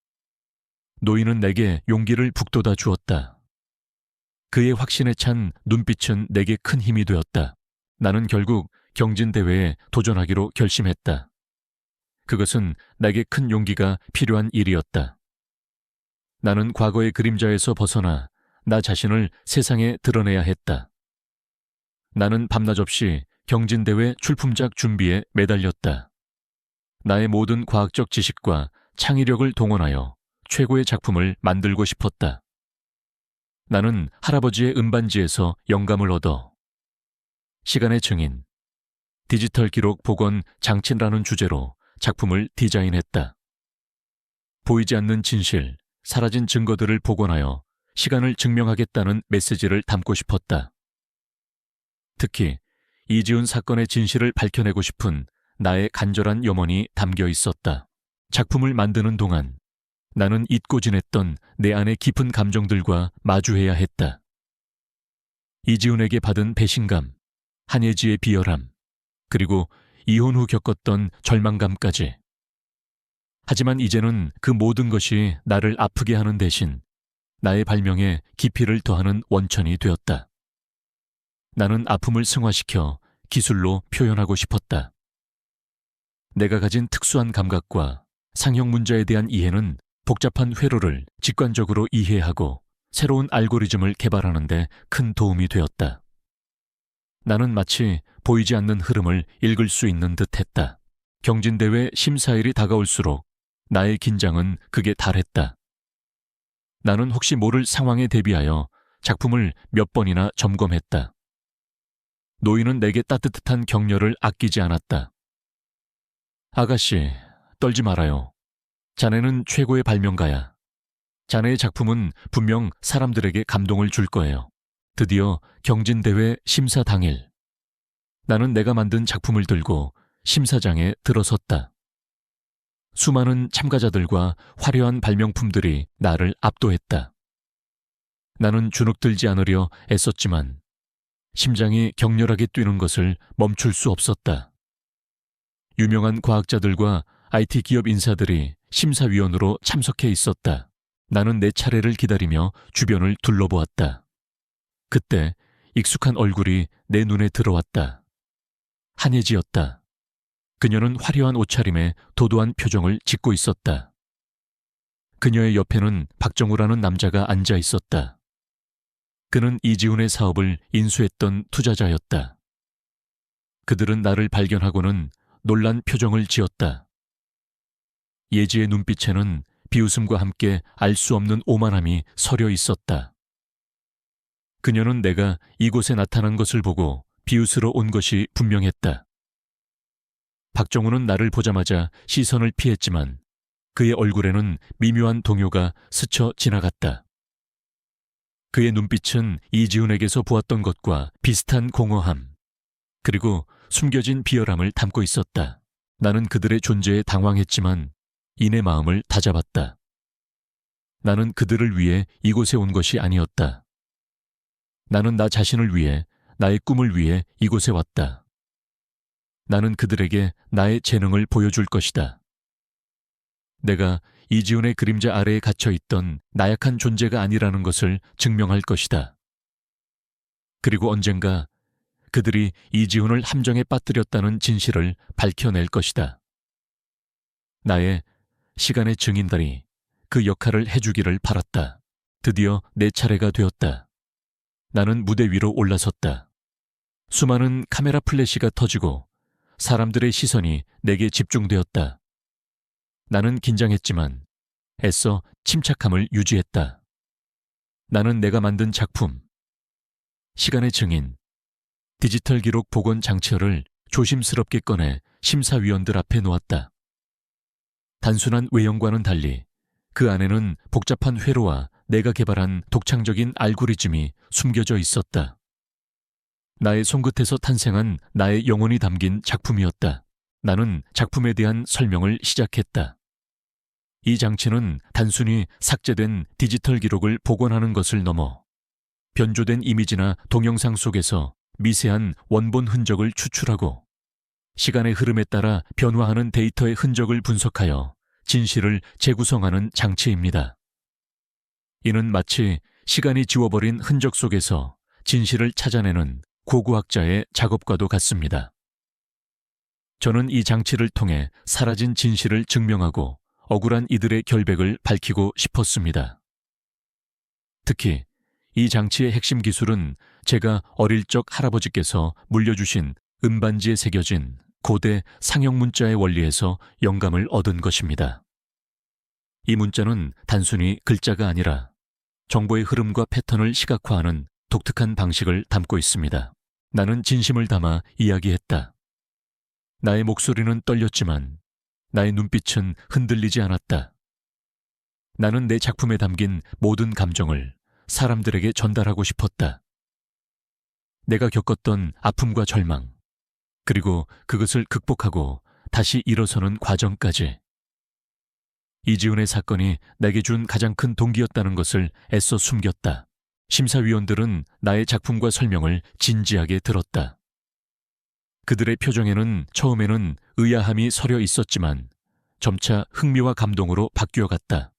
노인은 내게 용기를 북돋아 주었다. 그의 확신에 찬 눈빛은 내게 큰 힘이 되었다. 나는 결국 경진대회에 도전하기로 결심했다. 그것은 내게 큰 용기가 필요한 일이었다. 나는 과거의 그림자에서 벗어나 나 자신을 세상에 드러내야 했다. 나는 밤낮 없이 경진대회 출품작 준비에 매달렸다. 나의 모든 과학적 지식과 창의력을 동원하여 최고의 작품을 만들고 싶었다. 나는 할아버지의 음반지에서 영감을 얻어 시간의 증인, 디지털 기록 복원 장치라는 주제로 작품을 디자인했다. 보이지 않는 진실, 사라진 증거들을 복원하여 시간을 증명하겠다는 메시지를 담고 싶었다. 특히 이지훈 사건의 진실을 밝혀내고 싶은 나의 간절한 염원이 담겨 있었다. 작품을 만드는 동안 나는 잊고 지냈던 내 안의 깊은 감정들과 마주해야 했다. 이지훈에게 받은 배신감, 한예지의 비열함, 그리고 이혼 후 겪었던 절망감까지. 하지만 이제는 그 모든 것이 나를 아프게 하는 대신 나의 발명에 깊이를 더하는 원천이 되었다. 나는 아픔을 승화시켜 기술로 표현하고 싶었다. 내가 가진 특수한 감각과 상형 문자에 대한 이해는 복잡한 회로를 직관적으로 이해하고 새로운 알고리즘을 개발하는 데 큰 도움이 되었다. 나는 마치 보이지 않는 흐름을 읽을 수 있는 듯 했다. 경진대회 심사일이 다가올수록 나의 긴장은 극에 달했다. 나는 혹시 모를 상황에 대비하여 작품을 몇 번이나 점검했다. 노인은 내게 따뜻한 격려를 아끼지 않았다. 아가씨, 떨지 말아요. 자네는 최고의 발명가야. 자네의 작품은 분명 사람들에게 감동을 줄 거예요. 드디어 경진대회 심사 당일. 나는 내가 만든 작품을 들고 심사장에 들어섰다. 수많은 참가자들과 화려한 발명품들이 나를 압도했다. 나는 주눅들지 않으려 애썼지만 심장이 격렬하게 뛰는 것을 멈출 수 없었다. 유명한 과학자들과 IT 기업 인사들이 심사위원으로 참석해 있었다. 나는 내 차례를 기다리며 주변을 둘러보았다. 그때 익숙한 얼굴이 내 눈에 들어왔다. 한예지였다. 그녀는 화려한 옷차림에 도도한 표정을 짓고 있었다. 그녀의 옆에는 박정우라는 남자가 앉아 있었다. 그는 이지훈의 사업을 인수했던 투자자였다. 그들은 나를 발견하고는 놀란 표정을 지었다. 예지의 눈빛에는 비웃음과 함께 알 수 없는 오만함이 서려 있었다. 그녀는 내가 이곳에 나타난 것을 보고 비웃으러 온 것이 분명했다. 박정우는 나를 보자마자 시선을 피했지만 그의 얼굴에는 미묘한 동요가 스쳐 지나갔다. 그의 눈빛은 이지훈에게서 보았던 것과 비슷한 공허함, 그리고 숨겨진 비열함을 담고 있었다. 나는 그들의 존재에 당황했지만 이내 마음을 다잡았다. 나는 그들을 위해 이곳에 온 것이 아니었다. 나는 나 자신을 위해, 나의 꿈을 위해 이곳에 왔다. 나는 그들에게 나의 재능을 보여줄 것이다. 내가 이지훈의 그림자 아래에 갇혀있던 나약한 존재가 아니라는 것을 증명할 것이다. 그리고 언젠가 그들이 이지훈을 함정에 빠뜨렸다는 진실을 밝혀낼 것이다. 나의 시간의 증인들이 그 역할을 해주기를 바랐다. 드디어 내 차례가 되었다. 나는 무대 위로 올라섰다. 수많은 카메라 플래시가 터지고 사람들의 시선이 내게 집중되었다. 나는 긴장했지만 애써 침착함을 유지했다. 나는 내가 만든 작품, 시간의 증인, 디지털 기록 복원 장치를 조심스럽게 꺼내 심사위원들 앞에 놓았다. 단순한 외형과는 달리 그 안에는 복잡한 회로와 내가 개발한 독창적인 알고리즘이 숨겨져 있었다. 나의 손끝에서 탄생한 나의 영혼이 담긴 작품이었다. 나는 작품에 대한 설명을 시작했다. 이 장치는 단순히 삭제된 디지털 기록을 복원하는 것을 넘어 변조된 이미지나 동영상 속에서 미세한 원본 흔적을 추출하고 시간의 흐름에 따라 변화하는 데이터의 흔적을 분석하여 진실을 재구성하는 장치입니다. 이는 마치 시간이 지워버린 흔적 속에서 진실을 찾아내는 고고학자의 작업과도 같습니다. 저는 이 장치를 통해 사라진 진실을 증명하고 억울한 이들의 결백을 밝히고 싶었습니다. 특히 이 장치의 핵심 기술은 제가 어릴 적 할아버지께서 물려주신 은반지에 새겨진 고대 상형 문자의 원리에서 영감을 얻은 것입니다. 이 문자는 단순히 글자가 아니라 정보의 흐름과 패턴을 시각화하는 독특한 방식을 담고 있습니다. 나는 진심을 담아 이야기했다. 나의 목소리는 떨렸지만 나의 눈빛은 흔들리지 않았다. 나는 내 작품에 담긴 모든 감정을 사람들에게 전달하고 싶었다. 내가 겪었던 아픔과 절망, 그리고 그것을 극복하고 다시 일어서는 과정까지. 이지훈의 사건이 내게 준 가장 큰 동기였다는 것을 애써 숨겼다. 심사위원들은 나의 작품과 설명을 진지하게 들었다. 그들의 표정에는 처음에는 의아함이 서려 있었지만 점차 흥미와 감동으로 바뀌어갔다.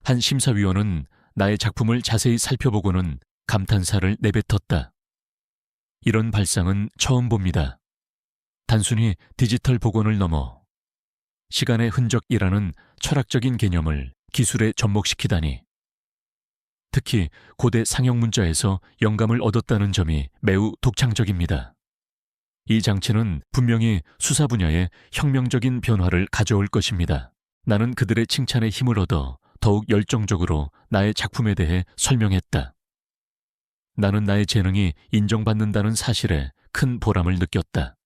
한 심사위원은 나의 작품을 자세히 살펴보고는 감탄사를 내뱉었다. 이런 발상은 처음 봅니다. 단순히 디지털 복원을 넘어 시간의 흔적이라는 철학적인 개념을 기술에 접목시키다니. 특히 고대 상형 문자에서 영감을 얻었다는 점이 매우 독창적입니다. 이 장치는 분명히 수사 분야에 혁명적인 변화를 가져올 것입니다. 나는 그들의 칭찬에 힘을 얻어 더욱 열정적으로 나의 작품에 대해 설명했다. 나는 나의 재능이 인정받는다는 사실에 큰 보람을 느꼈다.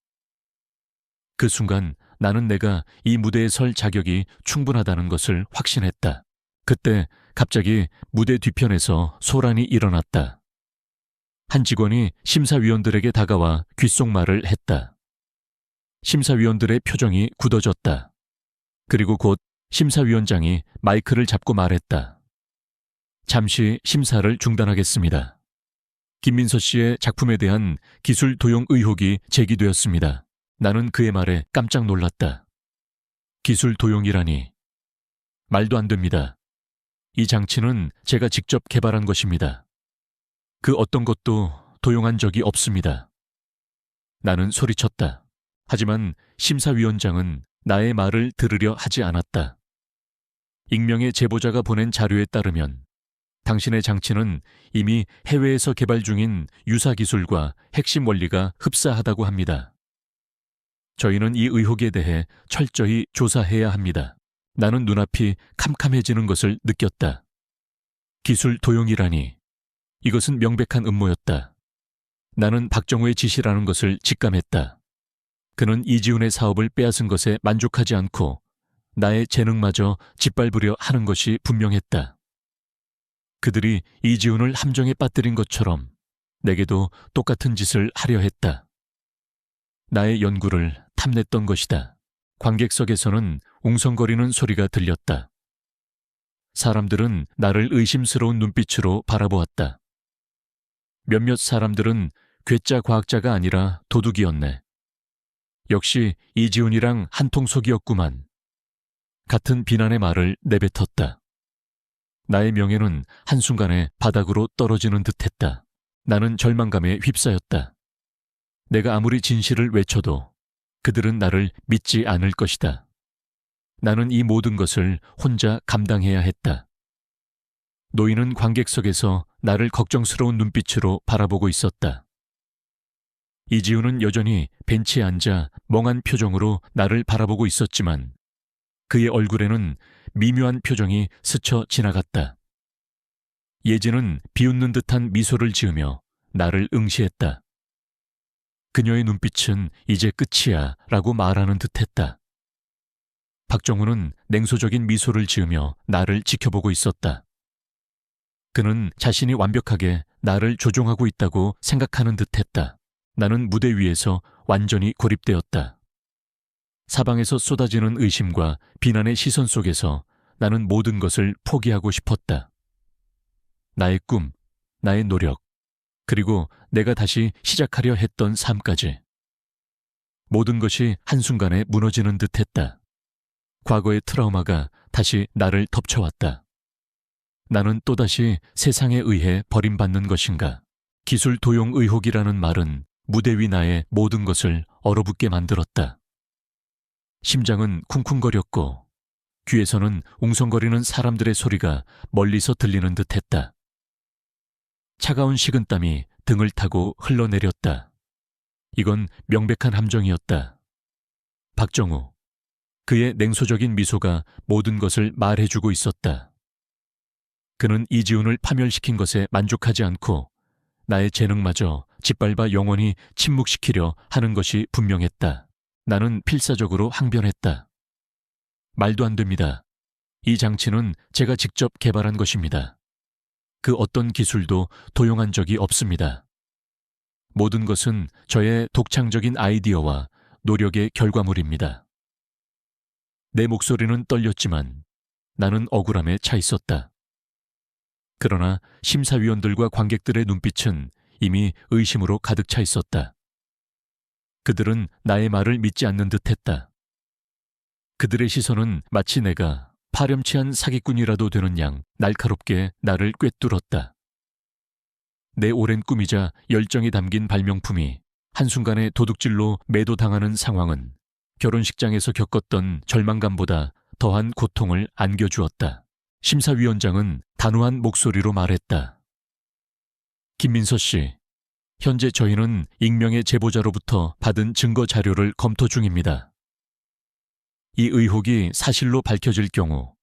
그 순간 나는 내가 이 무대에 설 자격이 충분하다는 것을 확신했다. 그때 갑자기 무대 뒤편에서 소란이 일어났다. 한 직원이 심사위원들에게 다가와 귓속말을 했다. 심사위원들의 표정이 굳어졌다. 그리고 곧 심사위원장이 마이크를 잡고 말했다. 잠시 심사를 중단하겠습니다. 김민서 씨의 작품에 대한 기술 도용 의혹이 제기되었습니다. 나는 그의 말에 깜짝 놀랐다. 기술 도용이라니. 말도 안 됩니다. 이 장치는 제가 직접 개발한 것입니다. 그 어떤 것도 도용한 적이 없습니다. 나는 소리쳤다. 하지만 심사위원장은 나의 말을 들으려 하지 않았다. 익명의 제보자가 보낸 자료에 따르면 당신의 장치는 이미 해외에서 개발 중인 유사 기술과 핵심 원리가 흡사하다고 합니다. 저희는 이 의혹에 대해 철저히 조사해야 합니다. 나는 눈앞이 캄캄해지는 것을 느꼈다. 기술 도용이라니. 이것은 명백한 음모였다. 나는 박정우의 지시라는 것을 직감했다. 그는 이지훈의 사업을 빼앗은 것에 만족하지 않고 나의 재능마저 짓밟으려 하는 것이 분명했다. 그들이 이지훈을 함정에 빠뜨린 것처럼 내게도 똑같은 짓을 하려 했다. 나의 연구를 탐냈던 것이다. 관객석에서는 웅성거리는 소리가 들렸다. 사람들은 나를 의심스러운 눈빛으로 바라보았다. 몇몇 사람들은 괴짜 과학자가 아니라 도둑이었네. 역시 이지훈이랑 한통속이었구만. 같은 비난의 말을 내뱉었다. 나의 명예는 한순간에 바닥으로 떨어지는 듯했다. 나는 절망감에 휩싸였다. 내가 아무리 진실을 외쳐도 그들은 나를 믿지 않을 것이다. 나는 이 모든 것을 혼자 감당해야 했다. 노인은 관객석에서 나를 걱정스러운 눈빛으로 바라보고 있었다. 이지훈은 여전히 벤치에 앉아 멍한 표정으로 나를 바라보고 있었지만 그의 얼굴에는 미묘한 표정이 스쳐 지나갔다. 예지는 비웃는 듯한 미소를 지으며 나를 응시했다. 그녀의 눈빛은 이제 끝이야 라고 말하는 듯했다. 박정우는 냉소적인 미소를 지으며 나를 지켜보고 있었다. 그는 자신이 완벽하게 나를 조종하고 있다고 생각하는 듯했다. 나는 무대 위에서 완전히 고립되었다. 사방에서 쏟아지는 의심과 비난의 시선 속에서 나는 모든 것을 포기하고 싶었다. 나의 꿈, 나의 노력, 그리고 내가 다시 시작하려 했던 삶까지. 모든 것이 한순간에 무너지는 듯했다. 과거의 트라우마가 다시 나를 덮쳐왔다. 나는 또다시 세상에 의해 버림받는 것인가? 기술 도용 의혹이라는 말은 무대 위 나의 모든 것을 얼어붙게 만들었다. 심장은 쿵쿵거렸고 귀에서는 웅성거리는 사람들의 소리가 멀리서 들리는 듯했다. 차가운 식은땀이 등을 타고 흘러내렸다. 이건 명백한 함정이었다. 박정우, 그의 냉소적인 미소가 모든 것을 말해주고 있었다. 그는 이지훈을 파멸시킨 것에 만족하지 않고 나의 재능마저 짓밟아 영원히 침묵시키려 하는 것이 분명했다. 나는 필사적으로 항변했다. 말도 안 됩니다. 이 장치는 제가 직접 개발한 것입니다. 그 어떤 기술도 도용한 적이 없습니다. 모든 것은 저의 독창적인 아이디어와 노력의 결과물입니다. 내 목소리는 떨렸지만 나는 억울함에 차 있었다. 그러나 심사위원들과 관객들의 눈빛은 이미 의심으로 가득 차 있었다. 그들은 나의 말을 믿지 않는 듯했다. 그들의 시선은 마치 내가 파렴치한 사기꾼이라도 되는 양 날카롭게 나를 꿰뚫었다. 내 오랜 꿈이자 열정이 담긴 발명품이 한순간에 도둑질로 매도당하는 상황은 결혼식장에서 겪었던 절망감보다 더한 고통을 안겨주었다. 심사위원장은 단호한 목소리로 말했다. 김민서 씨, 현재 저희는 익명의 제보자로부터 받은 증거 자료를 검토 중입니다. 이 의혹이 사실로 밝혀질 경우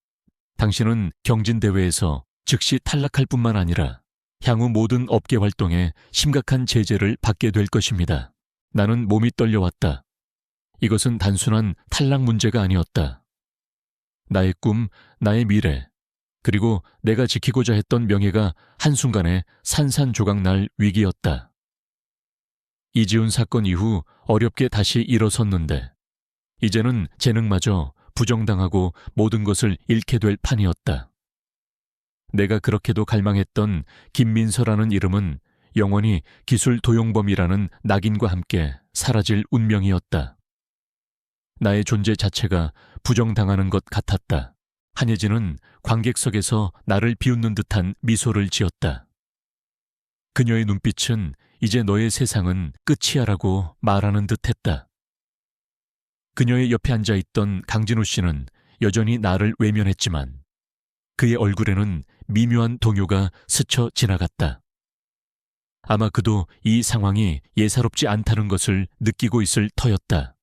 당신은 경진대회에서 즉시 탈락할 뿐만 아니라 향후 모든 업계 활동에 심각한 제재를 받게 될 것입니다. 나는 몸이 떨려왔다. 이것은 단순한 탈락 문제가 아니었다. 나의 꿈, 나의 미래, 그리고 내가 지키고자 했던 명예가 한순간에 산산조각 날 위기였다. 이지훈 사건 이후 어렵게 다시 일어섰는데 이제는 재능마저 부정당하고 모든 것을 잃게 될 판이었다. 내가 그렇게도 갈망했던 김민서라는 이름은 영원히 기술 도용범이라는 낙인과 함께 사라질 운명이었다. 나의 존재 자체가 부정당하는 것 같았다. 한예진은 관객석에서 나를 비웃는 듯한 미소를 지었다. 그녀의 눈빛은 이제 너의 세상은 끝이야라고 말하는 듯했다. 그녀의 옆에 앉아있던 강진우 씨는 여전히 나를 외면했지만 그의 얼굴에는 미묘한 동요가 스쳐 지나갔다. 아마 그도 이 상황이 예사롭지 않다는 것을 느끼고 있을 터였다.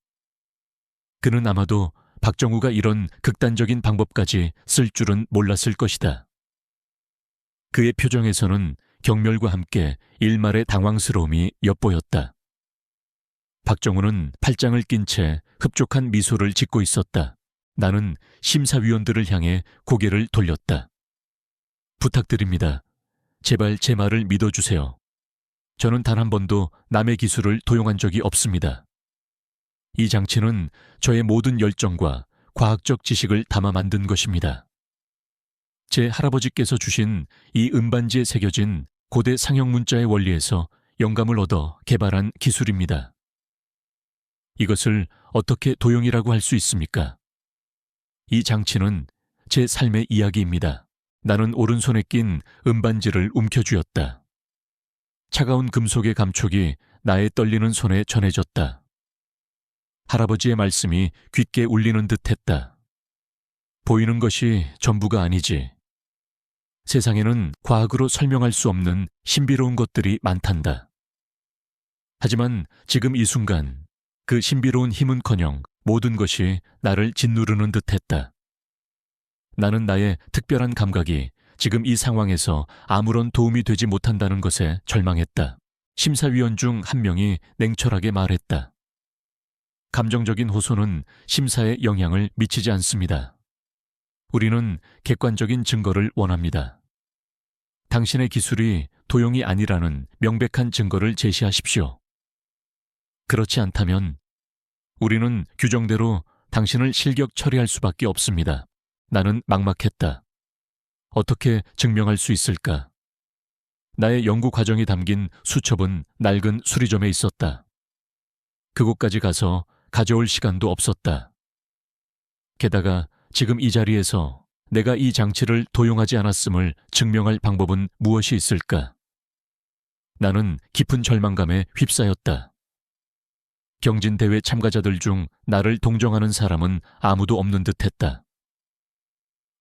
그는 아마도 박정우가 이런 극단적인 방법까지 쓸 줄은 몰랐을 것이다. 그의 표정에서는 경멸과 함께 일말의 당황스러움이 엿보였다. 박정우는 팔짱을 낀 채 흡족한 미소를 짓고 있었다. 나는 심사위원들을 향해 고개를 돌렸다. 부탁드립니다. 제발 제 말을 믿어주세요. 저는 단 한 번도 남의 기술을 도용한 적이 없습니다. 이 장치는 저의 모든 열정과 과학적 지식을 담아 만든 것입니다. 제 할아버지께서 주신 이 은반지에 새겨진 고대 상형 문자의 원리에서 영감을 얻어 개발한 기술입니다. 이것을 어떻게 도용이라고 할 수 있습니까? 이 장치는 제 삶의 이야기입니다. 나는 오른손에 낀 은반지를 움켜쥐었다. 차가운 금속의 감촉이 나의 떨리는 손에 전해졌다. 할아버지의 말씀이 귓게 울리는 듯했다. 보이는 것이 전부가 아니지. 세상에는 과학으로 설명할 수 없는 신비로운 것들이 많단다. 하지만 지금 이 순간 그 신비로운 힘은커녕 모든 것이 나를 짓누르는 듯했다. 나는 나의 특별한 감각이 지금 이 상황에서 아무런 도움이 되지 못한다는 것에 절망했다. 심사위원 중 한 명이 냉철하게 말했다. 감정적인 호소는 심사에 영향을 미치지 않습니다. 우리는 객관적인 증거를 원합니다. 당신의 기술이 도용이 아니라는 명백한 증거를 제시하십시오. 그렇지 않다면 우리는 규정대로 당신을 실격 처리할 수밖에 없습니다. 나는 막막했다. 어떻게 증명할 수 있을까? 나의 연구 과정이 담긴 수첩은 낡은 수리점에 있었다. 그곳까지 가서 가져올 시간도 없었다. 게다가 지금 이 자리에서 내가 이 장치를 도용하지 않았음을 증명할 방법은 무엇이 있을까? 나는 깊은 절망감에 휩싸였다. 경진대회 참가자들 중 나를 동정하는 사람은 아무도 없는 듯했다.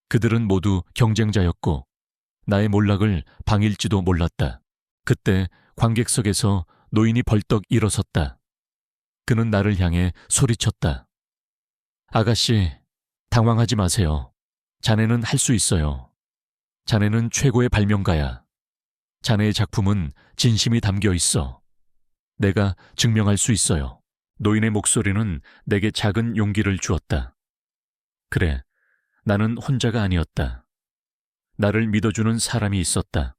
그들은 모두 경쟁자였고 나의 몰락을 방일지도 몰랐다. 그때 관객석에서 노인이 벌떡 일어섰다. 그는 나를 향해 소리쳤다. 아가씨, 당황하지 마세요. 자네는 할 수 있어요. 자네는 최고의 발명가야. 자네의 작품은 진심이 담겨 있어. 내가 증명할 수 있어요. 노인의 목소리는 내게 작은 용기를 주었다. 그래, 나는 혼자가 아니었다. 나를 믿어주는 사람이 있었다.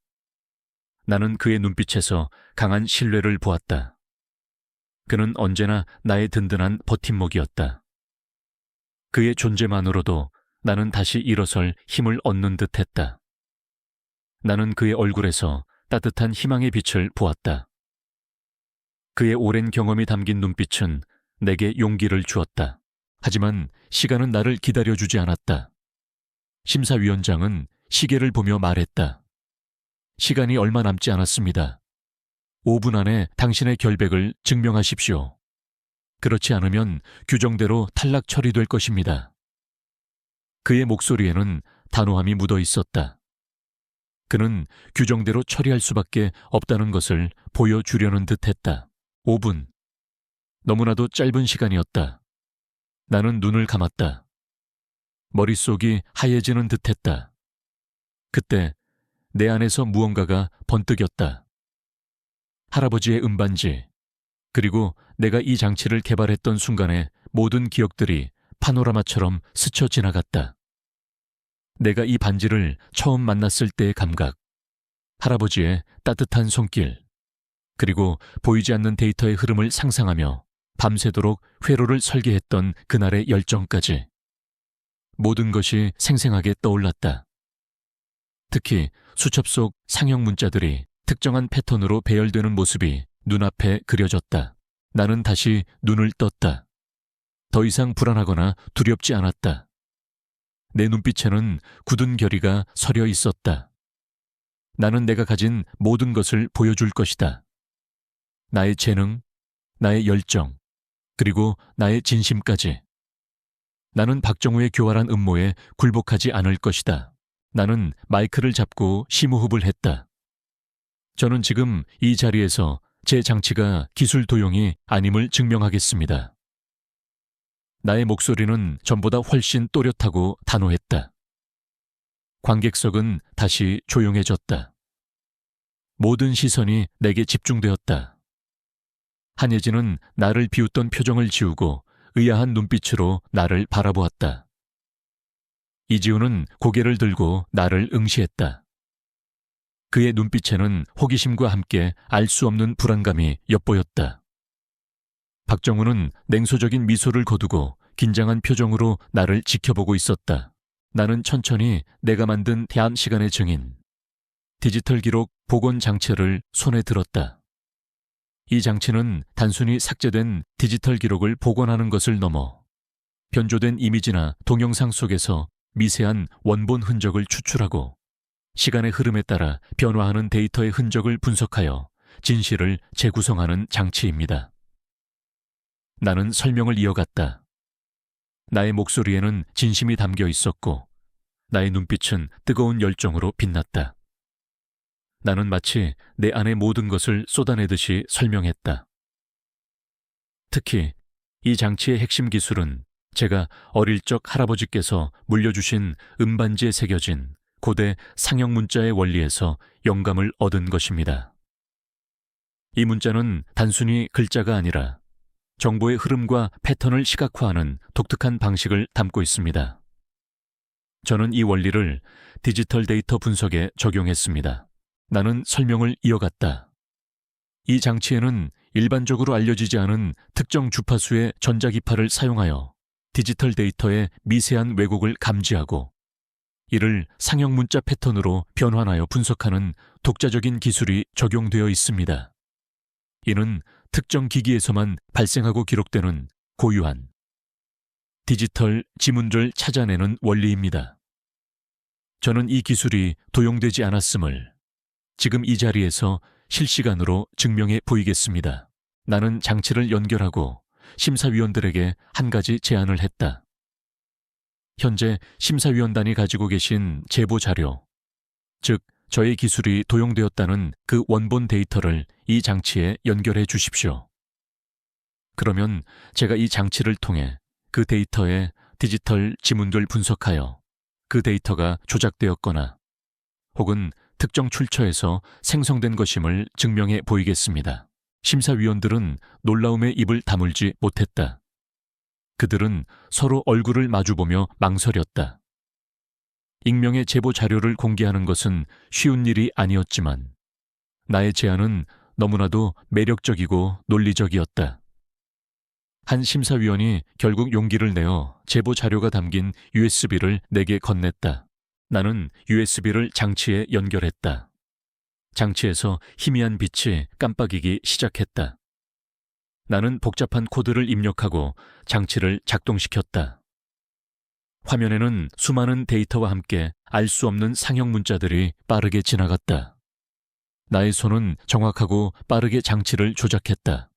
나는 그의 눈빛에서 강한 신뢰를 보았다. 그는 언제나 나의 든든한 버팀목이었다. 그의 존재만으로도 나는 다시 일어설 힘을 얻는 듯했다. 나는 그의 얼굴에서 따뜻한 희망의 빛을 보았다. 그의 오랜 경험이 담긴 눈빛은 내게 용기를 주었다. 하지만 시간은 나를 기다려주지 않았다. 심사위원장은 시계를 보며 말했다. 시간이 얼마 남지 않았습니다. 5분 안에 당신의 결백을 증명하십시오. 그렇지 않으면 규정대로 탈락 처리될 것입니다. 그의 목소리에는 단호함이 묻어 있었다. 그는 규정대로 처리할 수밖에 없다는 것을 보여주려는 듯했다. 5분. 너무나도 짧은 시간이었다. 나는 눈을 감았다. 머릿속이 하얘지는 듯했다. 그때 내 안에서 무언가가 번뜩였다. 할아버지의 음반지, 그리고 내가 이 장치를 개발했던 순간의 모든 기억들이 파노라마처럼 스쳐 지나갔다. 내가 이 반지를 처음 만났을 때의 감각, 할아버지의 따뜻한 손길, 그리고 보이지 않는 데이터의 흐름을 상상하며 밤새도록 회로를 설계했던 그날의 열정까지. 모든 것이 생생하게 떠올랐다. 특히 수첩 속 상형 문자들이 특정한 패턴으로 배열되는 모습이 눈앞에 그려졌다. 나는 다시 눈을 떴다. 더 이상 불안하거나 두렵지 않았다. 내 눈빛에는 굳은 결의가 서려 있었다. 나는 내가 가진 모든 것을 보여줄 것이다. 나의 재능, 나의 열정, 그리고 나의 진심까지. 나는 박정우의 교활한 음모에 굴복하지 않을 것이다. 나는 마이크를 잡고 심호흡을 했다. 저는 지금 이 자리에서 제 장치가 기술 도용이 아님을 증명하겠습니다. 나의 목소리는 전보다 훨씬 또렷하고 단호했다. 관객석은 다시 조용해졌다. 모든 시선이 내게 집중되었다. 한예진은 나를 비웃던 표정을 지우고 의아한 눈빛으로 나를 바라보았다. 이지우는 고개를 들고 나를 응시했다. 그의 눈빛에는 호기심과 함께 알 수 없는 불안감이 엿보였다. 박정우는 냉소적인 미소를 거두고 긴장한 표정으로 나를 지켜보고 있었다. 나는 천천히 내가 만든 대안 시간의 증인, 디지털 기록 복원 장치를 손에 들었다. 이 장치는 단순히 삭제된 디지털 기록을 복원하는 것을 넘어 변조된 이미지나 동영상 속에서 미세한 원본 흔적을 추출하고 시간의 흐름에 따라 변화하는 데이터의 흔적을 분석하여 진실을 재구성하는 장치입니다. 나는 설명을 이어갔다. 나의 목소리에는 진심이 담겨 있었고 나의 눈빛은 뜨거운 열정으로 빛났다. 나는 마치 내 안의 모든 것을 쏟아내듯이 설명했다. 특히 이 장치의 핵심 기술은 제가 어릴 적 할아버지께서 물려주신 음반지에 새겨진 고대 상형 문자의 원리에서 영감을 얻은 것입니다. 이 문자는 단순히 글자가 아니라 정보의 흐름과 패턴을 시각화하는 독특한 방식을 담고 있습니다. 저는 이 원리를 디지털 데이터 분석에 적용했습니다. 나는 설명을 이어갔다. 이 장치에는 일반적으로 알려지지 않은 특정 주파수의 전자기파를 사용하여 디지털 데이터의 미세한 왜곡을 감지하고 이를 상형 문자 패턴으로 변환하여 분석하는 독자적인 기술이 적용되어 있습니다. 이는 특정 기기에서만 발생하고 기록되는 고유한 디지털 지문을 찾아내는 원리입니다. 저는 이 기술이 도용되지 않았음을 지금 이 자리에서 실시간으로 증명해 보이겠습니다. 나는 장치를 연결하고 심사위원들에게 한 가지 제안을 했다. 현재 심사위원단이 가지고 계신 제보 자료, 즉 저의 기술이 도용되었다는 그 원본 데이터를 이 장치에 연결해 주십시오. 그러면 제가 이 장치를 통해 그 데이터의 디지털 지문들 분석하여 그 데이터가 조작되었거나 혹은 특정 출처에서 생성된 것임을 증명해 보이겠습니다. 심사위원들은 놀라움에 입을 다물지 못했다. 그들은 서로 얼굴을 마주보며 망설였다. 익명의 제보 자료를 공개하는 것은 쉬운 일이 아니었지만 나의 제안은 너무나도 매력적이고 논리적이었다. 한 심사위원이 결국 용기를 내어 제보 자료가 담긴 USB를 내게 건넸다. 나는 USB를 장치에 연결했다. 장치에서 희미한 빛이 깜빡이기 시작했다. 나는 복잡한 코드를 입력하고 장치를 작동시켰다. 화면에는 수많은 데이터와 함께 알 수 없는 상형 문자들이 빠르게 지나갔다. 나의 손은 정확하고 빠르게 장치를 조작했다.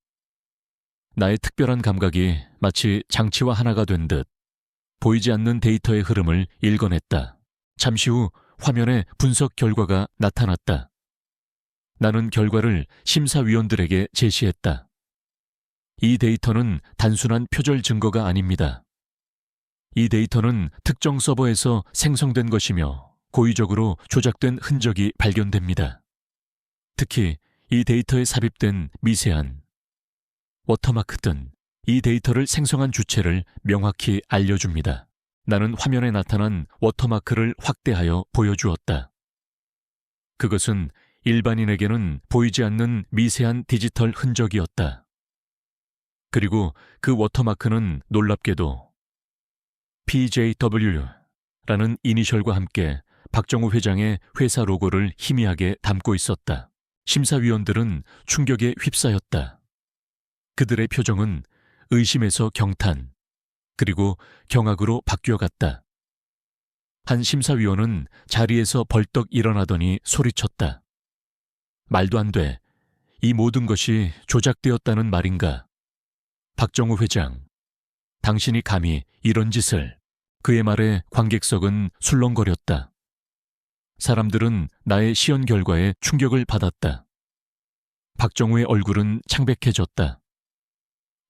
나의 특별한 감각이 마치 장치와 하나가 된 듯 보이지 않는 데이터의 흐름을 읽어냈다. 잠시 후 화면에 분석 결과가 나타났다. 나는 결과를 심사위원들에게 제시했다. 이 데이터는 단순한 표절 증거가 아닙니다. 이 데이터는 특정 서버에서 생성된 것이며 고의적으로 조작된 흔적이 발견됩니다. 특히 이 데이터에 삽입된 미세한 워터마크 등 이 데이터를 생성한 주체를 명확히 알려줍니다. 나는 화면에 나타난 워터마크를 확대하여 보여주었다. 그것은 일반인에게는 보이지 않는 미세한 디지털 흔적이었다. 그리고 그 워터마크는 놀랍게도 PJW라는 이니셜과 함께 박정우 회장의 회사 로고를 희미하게 담고 있었다. 심사위원들은 충격에 휩싸였다. 그들의 표정은 의심에서 경탄, 그리고 경악으로 바뀌어갔다. 한 심사위원은 자리에서 벌떡 일어나더니 소리쳤다. 말도 안 돼. 이 모든 것이 조작되었다는 말인가? 박정우 회장, 당신이 감히 이런 짓을. 그의 말에 관객석은 술렁거렸다. 사람들은 나의 시연 결과에 충격을 받았다. 박정우의 얼굴은 창백해졌다.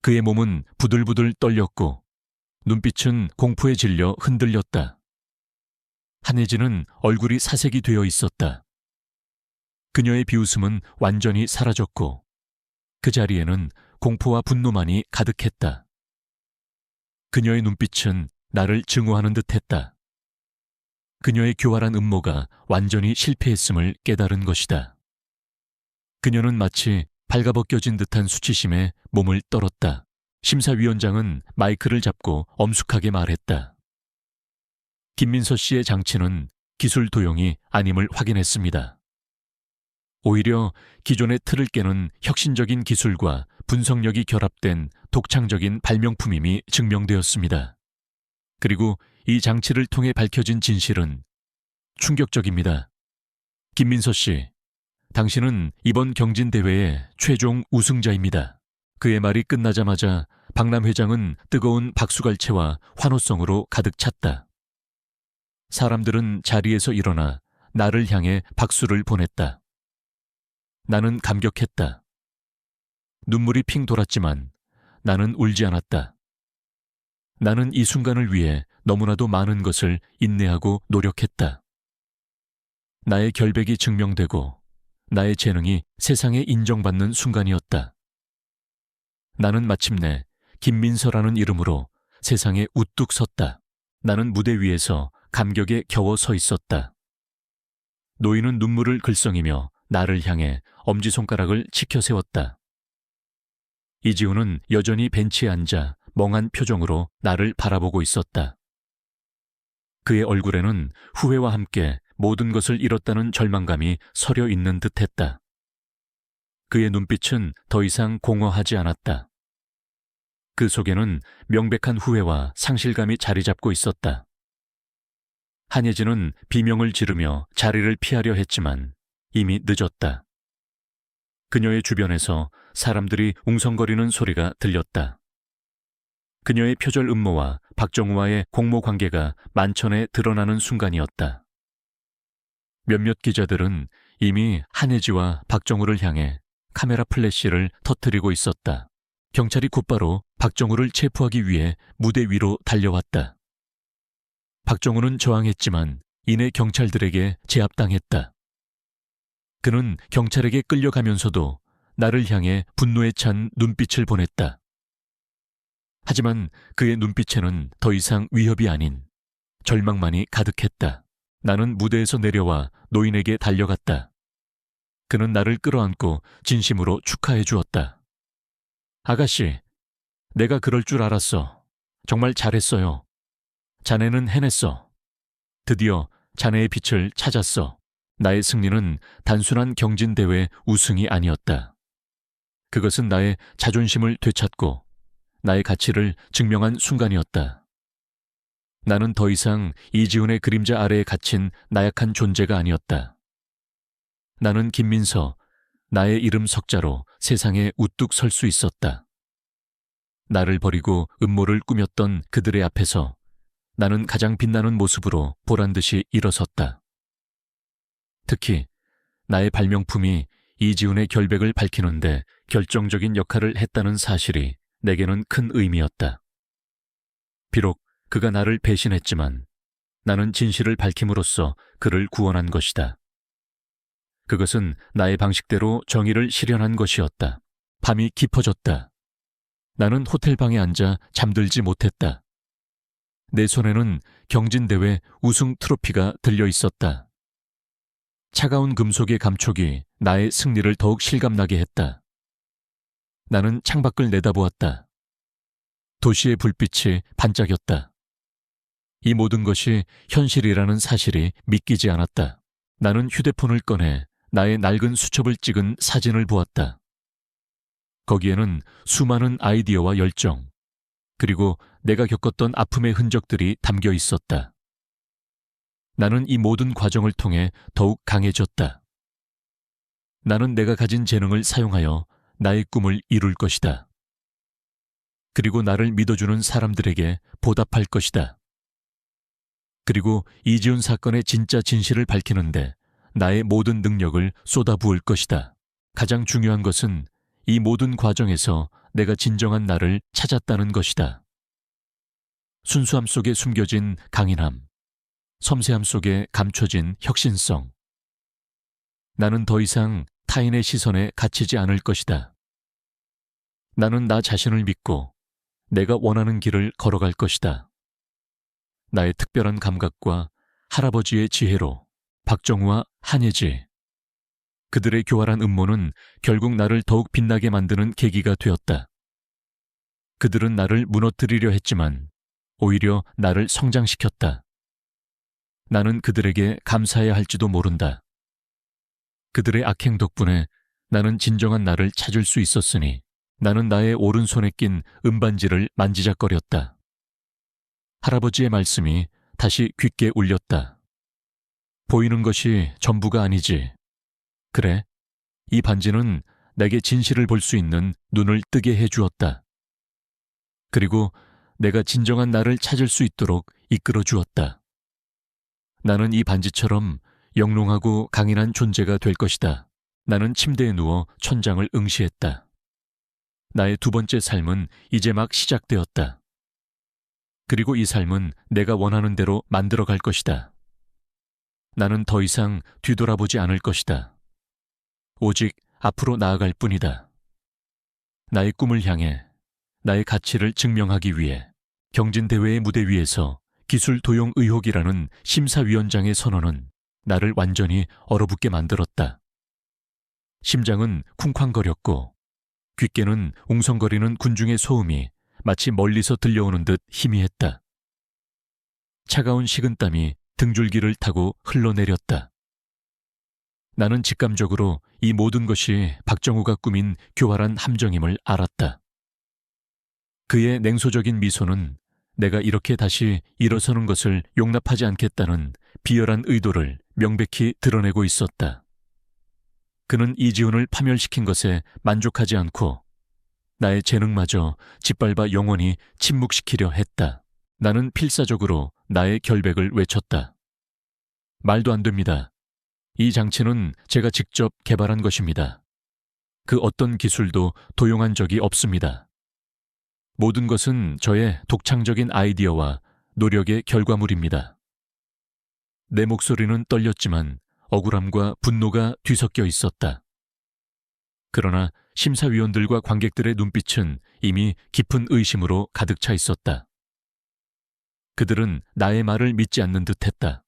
그의 몸은 부들부들 떨렸고 눈빛은 공포에 질려 흔들렸다. 한혜진은 얼굴이 사색이 되어 있었다. 그녀의 비웃음은 완전히 사라졌고 그 자리에는 공포와 분노만이 가득했다. 그녀의 눈빛은 나를 증오하는 듯했다. 그녀의 교활한 음모가 완전히 실패했음을 깨달은 것이다. 그녀는 마치 발가벗겨진 듯한 수치심에 몸을 떨었다. 심사위원장은 마이크를 잡고 엄숙하게 말했다. 김민서 씨의 장치는 기술 도용이 아님을 확인했습니다. 오히려 기존의 틀을 깨는 혁신적인 기술과 분석력이 결합된 독창적인 발명품임이 증명되었습니다. 그리고 이 장치를 통해 밝혀진 진실은 충격적입니다. 김민서 씨, 당신은 이번 경진대회의 최종 우승자입니다. 그의 말이 끝나자마자 박람 회장은 뜨거운 박수갈채와 환호성으로 가득 찼다. 사람들은 자리에서 일어나 나를 향해 박수를 보냈다. 나는 감격했다. 눈물이 핑 돌았지만 나는 울지 않았다. 나는 이 순간을 위해 너무나도 많은 것을 인내하고 노력했다. 나의 결백이 증명되고 나의 재능이 세상에 인정받는 순간이었다. 나는 마침내 김민서라는 이름으로 세상에 우뚝 섰다. 나는 무대 위에서 감격에 겨워 서 있었다. 노인은 눈물을 글썽이며 나를 향해 엄지손가락을 치켜 세웠다. 이지훈은 여전히 벤치에 앉아 멍한 표정으로 나를 바라보고 있었다. 그의 얼굴에는 후회와 함께 모든 것을 잃었다는 절망감이 서려 있는 듯했다. 그의 눈빛은 더 이상 공허하지 않았다. 그 속에는 명백한 후회와 상실감이 자리 잡고 있었다. 한예진은 비명을 지르며 자리를 피하려 했지만 이미 늦었다. 그녀의 주변에서 사람들이 웅성거리는 소리가 들렸다. 그녀의 표절 음모와 박정우와의 공모 관계가 만천에 드러나는 순간이었다. 몇몇 기자들은 이미 한혜지와 박정우를 향해 카메라 플래시를 터뜨리고 있었다. 경찰이 곧바로 박정우를 체포하기 위해 무대 위로 달려왔다. 박정우는 저항했지만 이내 경찰들에게 제압당했다. 그는 경찰에게 끌려가면서도 나를 향해 분노에 찬 눈빛을 보냈다. 하지만 그의 눈빛에는 더 이상 위협이 아닌 절망만이 가득했다. 나는 무대에서 내려와 노인에게 달려갔다. 그는 나를 끌어안고 진심으로 축하해 주었다. 아가씨, 내가 그럴 줄 알았어. 정말 잘했어요. 자네는 해냈어. 드디어 자네의 빛을 찾았어. 나의 승리는 단순한 경진대회 우승이 아니었다. 그것은 나의 자존심을 되찾고 나의 가치를 증명한 순간이었다. 나는 더 이상 이지훈의 그림자 아래에 갇힌 나약한 존재가 아니었다. 나는 김민서, 나의 이름 석자로 세상에 우뚝 설 수 있었다. 나를 버리고 음모를 꾸몄던 그들의 앞에서 나는 가장 빛나는 모습으로 보란듯이 일어섰다. 특히 나의 발명품이 이지훈의 결백을 밝히는데 결정적인 역할을 했다는 사실이 내게는 큰 의미였다. 비록 그가 나를 배신했지만 나는 진실을 밝힘으로써 그를 구원한 것이다. 그것은 나의 방식대로 정의를 실현한 것이었다. 밤이 깊어졌다. 나는 호텔방에 앉아 잠들지 못했다. 내 손에는 경진대회 우승 트로피가 들려 있었다. 차가운 금속의 감촉이 나의 승리를 더욱 실감나게 했다. 나는 창밖을 내다보았다. 도시의 불빛이 반짝였다. 이 모든 것이 현실이라는 사실이 믿기지 않았다. 나는 휴대폰을 꺼내 나의 낡은 수첩을 찍은 사진을 보았다. 거기에는 수많은 아이디어와 열정, 그리고 내가 겪었던 아픔의 흔적들이 담겨 있었다. 나는 이 모든 과정을 통해 더욱 강해졌다. 나는 내가 가진 재능을 사용하여 나의 꿈을 이룰 것이다. 그리고 나를 믿어주는 사람들에게 보답할 것이다. 그리고 이지훈 사건의 진짜 진실을 밝히는데 나의 모든 능력을 쏟아부을 것이다. 가장 중요한 것은 이 모든 과정에서 내가 진정한 나를 찾았다는 것이다. 순수함 속에 숨겨진 강인함, 섬세함 속에 감춰진 혁신성. 나는 더 이상 타인의 시선에 갇히지 않을 것이다. 나는 나 자신을 믿고 내가 원하는 길을 걸어갈 것이다. 나의 특별한 감각과 할아버지의 지혜로 박정우와 한예지, 그들의 교활한 음모는 결국 나를 더욱 빛나게 만드는 계기가 되었다. 그들은 나를 무너뜨리려 했지만 오히려 나를 성장시켰다. 나는 그들에게 감사해야 할지도 모른다. 그들의 악행 덕분에 나는 진정한 나를 찾을 수 있었으니 나는 나의 오른손에 낀 은반지를 만지작거렸다. 할아버지의 말씀이 다시 귓게 울렸다. 보이는 것이 전부가 아니지. 그래, 이 반지는 내게 진실을 볼 수 있는 눈을 뜨게 해주었다. 그리고 내가 진정한 나를 찾을 수 있도록 이끌어 주었다. 나는 이 반지처럼 영롱하고 강인한 존재가 될 것이다. 나는 침대에 누워 천장을 응시했다. 나의 두 번째 삶은 이제 막 시작되었다. 그리고 이 삶은 내가 원하는 대로 만들어갈 것이다. 나는 더 이상 뒤돌아보지 않을 것이다. 오직 앞으로 나아갈 뿐이다. 나의 꿈을 향해 나의 가치를 증명하기 위해 경진대회의 무대 위에서 기술 도용 의혹이라는 심사위원장의 선언은 나를 완전히 얼어붙게 만들었다. 심장은 쿵쾅거렸고 귓게는 웅성거리는 군중의 소음이 마치 멀리서 들려오는 듯 희미했다. 차가운 식은땀이 등줄기를 타고 흘러내렸다. 나는 직감적으로 이 모든 것이 박정우가 꾸민 교활한 함정임을 알았다. 그의 냉소적인 미소는 내가 이렇게 다시 일어서는 것을 용납하지 않겠다는 비열한 의도를 명백히 드러내고 있었다. 그는 이지훈을 파멸시킨 것에 만족하지 않고 나의 재능마저 짓밟아 영원히 침묵시키려 했다. 나는 필사적으로 나의 결백을 외쳤다. 말도 안 됩니다. 이 장치는 제가 직접 개발한 것입니다. 그 어떤 기술도 도용한 적이 없습니다. 모든 것은 저의 독창적인 아이디어와 노력의 결과물입니다. 내 목소리는 떨렸지만 억울함과 분노가 뒤섞여 있었다. 그러나 심사위원들과 관객들의 눈빛은 이미 깊은 의심으로 가득 차 있었다. 그들은 나의 말을 믿지 않는 듯했다.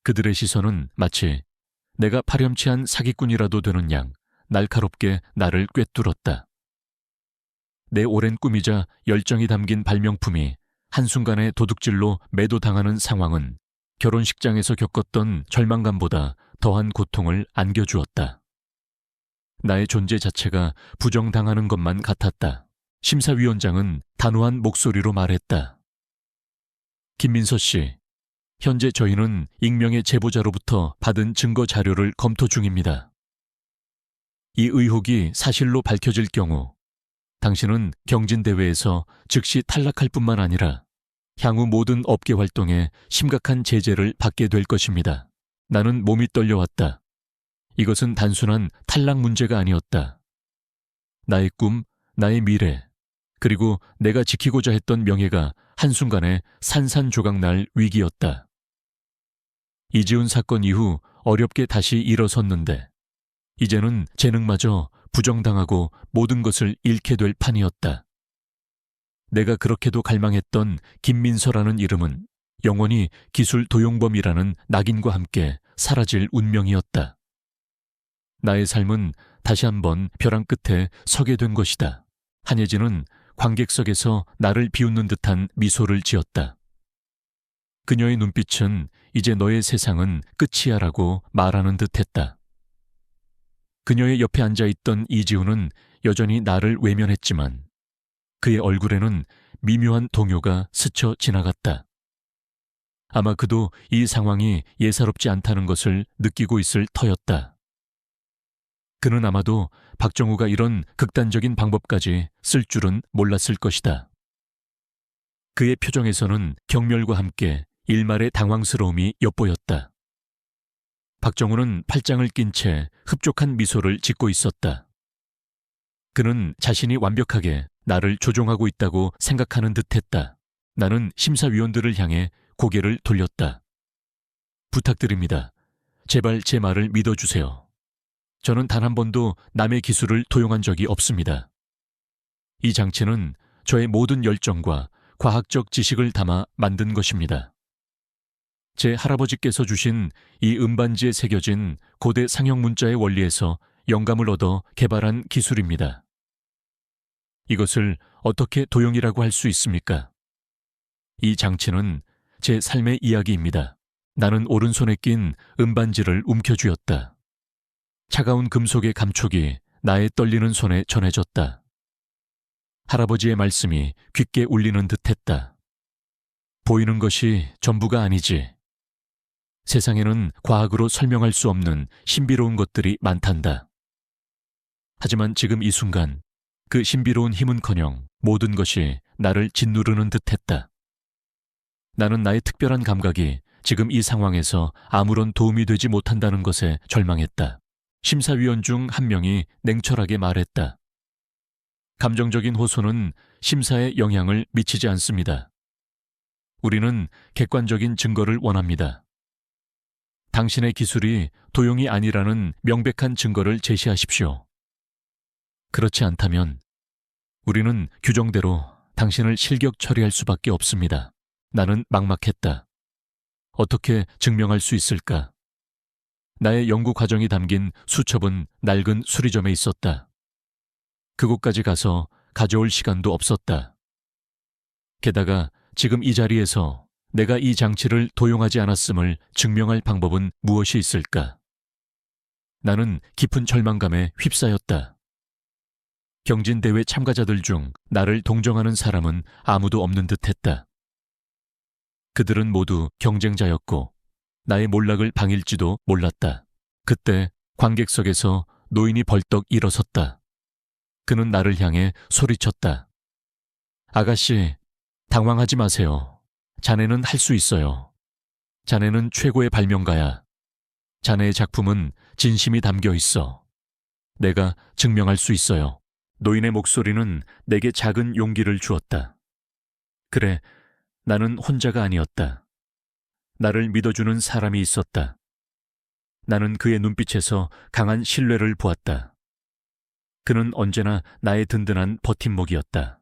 그들의 시선은 마치 내가 파렴치한 사기꾼이라도 되는 양 날카롭게 나를 꿰뚫었다. 내 오랜 꿈이자 열정이 담긴 발명품이 한순간에 도둑질로 매도당하는 상황은 결혼식장에서 겪었던 절망감보다 더한 고통을 안겨주었다. 나의 존재 자체가 부정당하는 것만 같았다. 심사위원장은 단호한 목소리로 말했다. 김민서 씨, 현재 저희는 익명의 제보자로부터 받은 증거 자료를 검토 중입니다. 이 의혹이 사실로 밝혀질 경우 당신은 경진대회에서 즉시 탈락할 뿐만 아니라 향후 모든 업계 활동에 심각한 제재를 받게 될 것입니다. 나는 몸이 떨려왔다. 이것은 단순한 탈락 문제가 아니었다. 나의 꿈, 나의 미래, 그리고 내가 지키고자 했던 명예가 한순간에 산산조각날 위기였다. 이지훈 사건 이후 어렵게 다시 일어섰는데 이제는 재능마저 부정당하고 모든 것을 잃게 될 판이었다. 내가 그렇게도 갈망했던 김민서라는 이름은 영원히 기술 도용범이라는 낙인과 함께 사라질 운명이었다. 나의 삶은 다시 한번 벼랑 끝에 서게 된 것이다. 한예진은 관객석에서 나를 비웃는 듯한 미소를 지었다. 그녀의 눈빛은 이제 너의 세상은 끝이야라고 말하는 듯했다. 그녀의 옆에 앉아있던 이지훈은 여전히 나를 외면했지만 그의 얼굴에는 미묘한 동요가 스쳐 지나갔다. 아마 그도 이 상황이 예사롭지 않다는 것을 느끼고 있을 터였다. 그는 아마도 박정우가 이런 극단적인 방법까지 쓸 줄은 몰랐을 것이다. 그의 표정에서는 경멸과 함께 일말의 당황스러움이 엿보였다. 박정우는 팔짱을 낀 채 흡족한 미소를 짓고 있었다. 그는 자신이 완벽하게 나를 조종하고 있다고 생각하는 듯했다. 나는 심사위원들을 향해 고개를 돌렸다. 부탁드립니다. 제발 제 말을 믿어주세요. 저는 단 한 번도 남의 기술을 도용한 적이 없습니다. 이 장치는 저의 모든 열정과 과학적 지식을 담아 만든 것입니다. 제 할아버지께서 주신 이 음반지에 새겨진 고대 상형 문자의 원리에서 영감을 얻어 개발한 기술입니다. 이것을 어떻게 도용이라고 할 수 있습니까? 이 장치는 제 삶의 이야기입니다. 나는 오른손에 낀 음반지를 움켜쥐었다. 차가운 금속의 감촉이 나의 떨리는 손에 전해졌다. 할아버지의 말씀이 귓게 울리는 듯했다. 보이는 것이 전부가 아니지. 세상에는 과학으로 설명할 수 없는 신비로운 것들이 많단다. 하지만 지금 이 순간 그 신비로운 힘은커녕 모든 것이 나를 짓누르는 듯했다. 나는 나의 특별한 감각이 지금 이 상황에서 아무런 도움이 되지 못한다는 것에 절망했다. 심사위원 중 한 명이 냉철하게 말했다. 감정적인 호소는 심사에 영향을 미치지 않습니다. 우리는 객관적인 증거를 원합니다. 당신의 기술이 도용이 아니라는 명백한 증거를 제시하십시오. 그렇지 않다면 우리는 규정대로 당신을 실격 처리할 수밖에 없습니다. 나는 막막했다. 어떻게 증명할 수 있을까? 나의 연구 과정이 담긴 수첩은 낡은 수리점에 있었다. 그곳까지 가서 가져올 시간도 없었다. 게다가 지금 이 자리에서 내가 이 장치를 도용하지 않았음을 증명할 방법은 무엇이 있을까? 나는 깊은 절망감에 휩싸였다. 경진대회 참가자들 중 나를 동정하는 사람은 아무도 없는 듯했다. 그들은 모두 경쟁자였고 나의 몰락을 방일지도 몰랐다. 그때 관객석에서 노인이 벌떡 일어섰다. 그는 나를 향해 소리쳤다. 아가씨, 당황하지 마세요. 자네는 할 수 있어요. 자네는 최고의 발명가야. 자네의 작품은 진심이 담겨 있어. 내가 증명할 수 있어요. 노인의 목소리는 내게 작은 용기를 주었다. 그래, 나는 혼자가 아니었다. 나를 믿어주는 사람이 있었다. 나는 그의 눈빛에서 강한 신뢰를 보았다. 그는 언제나 나의 든든한 버팀목이었다.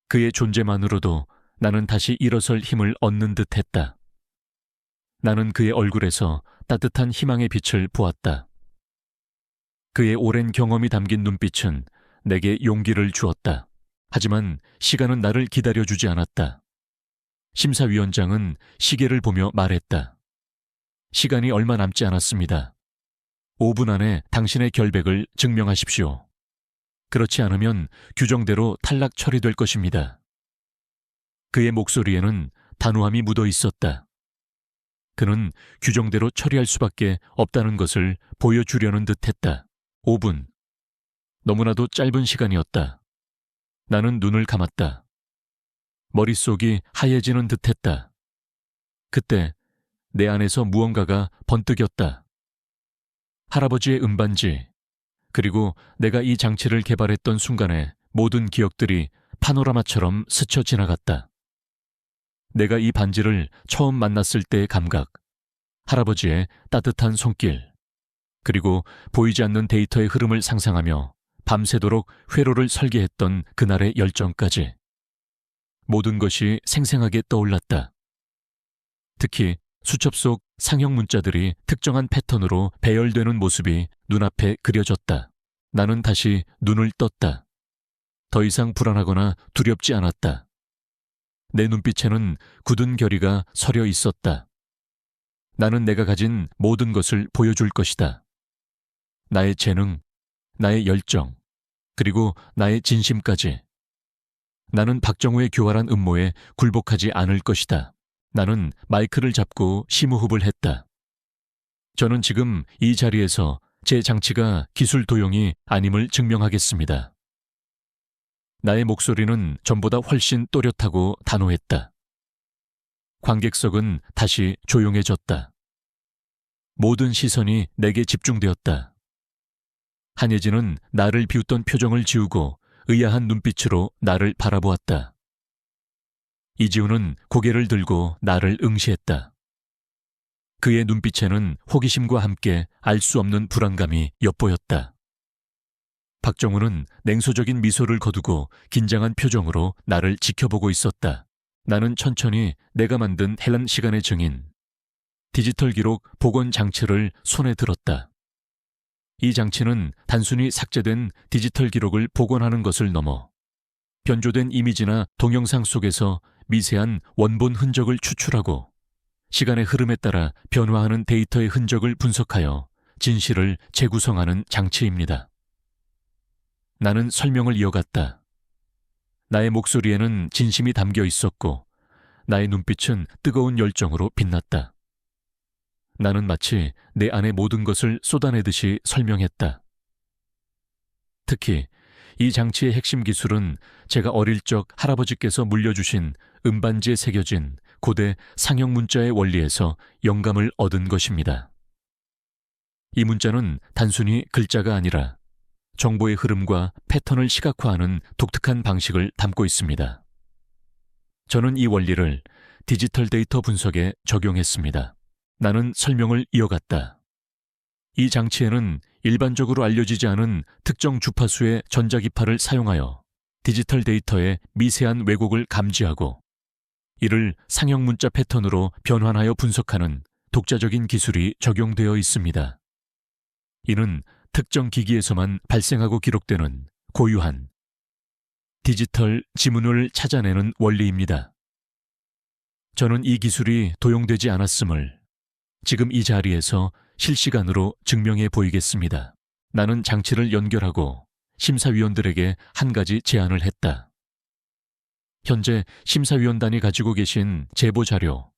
그의 존재만으로도 나는 다시 일어설 힘을 얻는 듯했다. 나는 그의 얼굴에서 따뜻한 희망의 빛을 보았다. 그의 오랜 경험이 담긴 눈빛은 내게 용기를 주었다. 하지만 시간은 나를 기다려주지 않았다. 심사위원장은 시계를 보며 말했다. 시간이 얼마 남지 않았습니다. 5분 안에 당신의 결백을 증명하십시오. 그렇지 않으면 규정대로 탈락 처리될 것입니다. 그의 목소리에는 단호함이 묻어 있었다. 그는 규정대로 처리할 수밖에 없다는 것을 보여주려는 듯했다. 5분. 너무나도 짧은 시간이었다. 나는 눈을 감았다. 머릿속이 하얘지는 듯했다. 그때 내 안에서 무언가가 번뜩였다. 할아버지의 음반지, 그리고 내가 이 장치를 개발했던 순간의 모든 기억들이 파노라마처럼 스쳐 지나갔다. 내가 이 반지를 처음 만났을 때의 감각, 할아버지의 따뜻한 손길, 그리고 보이지 않는 데이터의 흐름을 상상하며 밤새도록 회로를 설계했던 그날의 열정까지. 모든 것이 생생하게 떠올랐다. 특히 수첩 속 상형 문자들이 특정한 패턴으로 배열되는 모습이 눈앞에 그려졌다. 나는 다시 눈을 떴다. 더 이상 불안하거나 두렵지 않았다. 내 눈빛에는 굳은 결의가 서려 있었다. 나는 내가 가진 모든 것을 보여줄 것이다. 나의 재능, 나의 열정, 그리고 나의 진심까지. 나는 박정우의 교활한 음모에 굴복하지 않을 것이다. 나는 마이크를 잡고 심호흡을 했다. 저는 지금 이 자리에서 제 장치가 기술 도용이 아님을 증명하겠습니다. 나의 목소리는 전보다 훨씬 또렷하고 단호했다. 관객석은 다시 조용해졌다. 모든 시선이 내게 집중되었다. 한예진은 나를 비웃던 표정을 지우고 의아한 눈빛으로 나를 바라보았다. 이지우는 고개를 들고 나를 응시했다. 그의 눈빛에는 호기심과 함께 알 수 없는 불안감이 엿보였다. 박정우는 냉소적인 미소를 거두고 긴장한 표정으로 나를 지켜보고 있었다. 나는 천천히 내가 만든 헬란 시간의 증인, 디지털 기록 복원 장치를 손에 들었다. 이 장치는 단순히 삭제된 디지털 기록을 복원하는 것을 넘어 변조된 이미지나 동영상 속에서 미세한 원본 흔적을 추출하고 시간의 흐름에 따라 변화하는 데이터의 흔적을 분석하여 진실을 재구성하는 장치입니다. 나는 설명을 이어갔다. 나의 목소리에는 진심이 담겨 있었고 나의 눈빛은 뜨거운 열정으로 빛났다. 나는 마치 내 안의 모든 것을 쏟아내듯이 설명했다. 특히 이 장치의 핵심 기술은 제가 어릴 적 할아버지께서 물려주신 음반지에 새겨진 고대 상형 문자의 원리에서 영감을 얻은 것입니다. 이 문자는 단순히 글자가 아니라 정보의 흐름과 패턴을 시각화하는 독특한 방식을 담고 있습니다. 저는 이 원리를 디지털 데이터 분석에 적용했습니다. 나는 설명을 이어갔다. 이 장치에는 일반적으로 알려지지 않은 특정 주파수의 전자기파를 사용하여 디지털 데이터의 미세한 왜곡을 감지하고 이를 상형 문자 패턴으로 변환하여 분석하는 독자적인 기술이 적용되어 있습니다. 이는 특정 기기에서만 발생하고 기록되는 고유한 디지털 지문을 찾아내는 원리입니다. 저는 이 기술이 도용되지 않았음을 지금 이 자리에서 실시간으로 증명해 보이겠습니다. 나는 장치를 연결하고 심사위원들에게 한 가지 제안을 했다. 현재 심사위원단이 가지고 계신 제보 자료,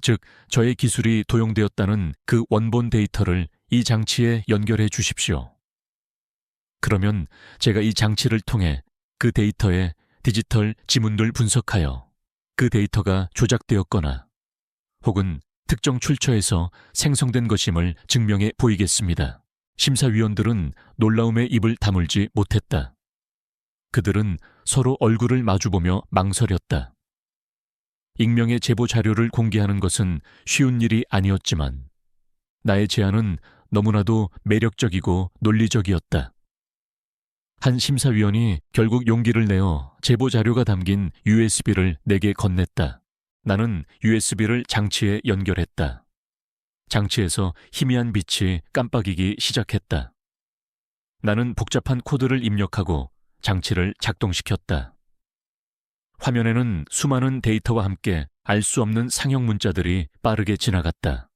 즉 저의 기술이 도용되었다는 그 원본 데이터를 이 장치에 연결해 주십시오. 그러면 제가 이 장치를 통해 그 데이터에 디지털 지문을 분석하여 그 데이터가 조작되었거나 혹은 특정 출처에서 생성된 것임을 증명해 보이겠습니다. 심사위원들은 놀라움에 입을 다물지 못했다. 그들은 서로 얼굴을 마주보며 망설였다. 익명의 제보 자료를 공개하는 것은 쉬운 일이 아니었지만 나의 제안은 너무나도 매력적이고 논리적이었다. 한 심사위원이 결국 용기를 내어 제보 자료가 담긴 USB를 내게 건넸다. 나는 USB를 장치에 연결했다. 장치에서 희미한 빛이 깜빡이기 시작했다. 나는 복잡한 코드를 입력하고 장치를 작동시켰다. 화면에는 수많은 데이터와 함께 알 수 없는 상형 문자들이 빠르게 지나갔다.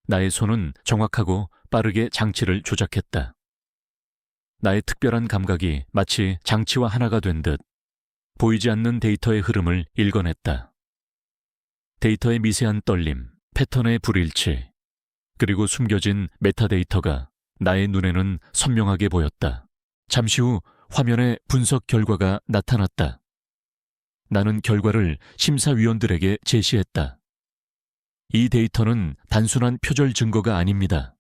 나의 손은 정확하고 빠르게 장치를 조작했다. 나의 특별한 감각이 마치 장치와 하나가 된 듯 보이지 않는 데이터의 흐름을 읽어냈다. 데이터의 미세한 떨림, 패턴의 불일치, 그리고 숨겨진 메타데이터가 나의 눈에는 선명하게 보였다. 잠시 후 화면에 분석 결과가 나타났다. 나는 결과를 심사위원들에게 제시했다. 이 데이터는 단순한 표절 증거가 아닙니다.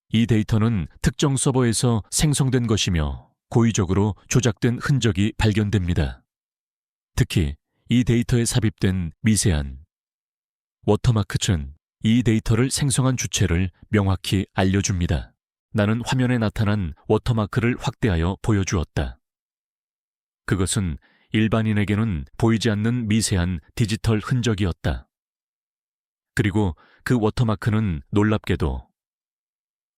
이 데이터는 특정 서버에서 생성된 것이며 고의적으로 조작된 흔적이 발견됩니다. 특히 이 데이터에 삽입된 미세한 워터마크는 이 데이터를 생성한 주체를 명확히 알려줍니다. 나는 화면에 나타난 워터마크를 확대하여 보여주었다. 그것은 일반인에게는 보이지 않는 미세한 디지털 흔적이었다. 그리고 그 워터마크는 놀랍게도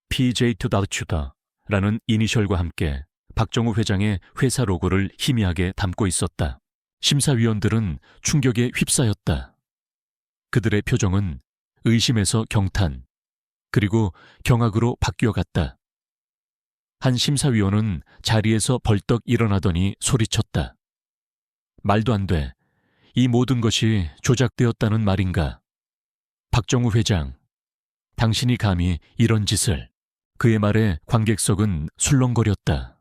PJ2-라는 이니셜과 함께 박정우 회장의 회사 로고를 희미하게 담고 있었다. 심사위원들은 충격에 휩싸였다. 그들의 표정은 의심에서 경탄, 그리고 경악으로 바뀌어갔다. 한 심사위원은 자리에서 벌떡 일어나더니 소리쳤다. 말도 안 돼. 이 모든 것이 조작되었다는 말인가? 박정우 회장, 당신이 감히 이런 짓을. 그의 말에 관객석은 술렁거렸다.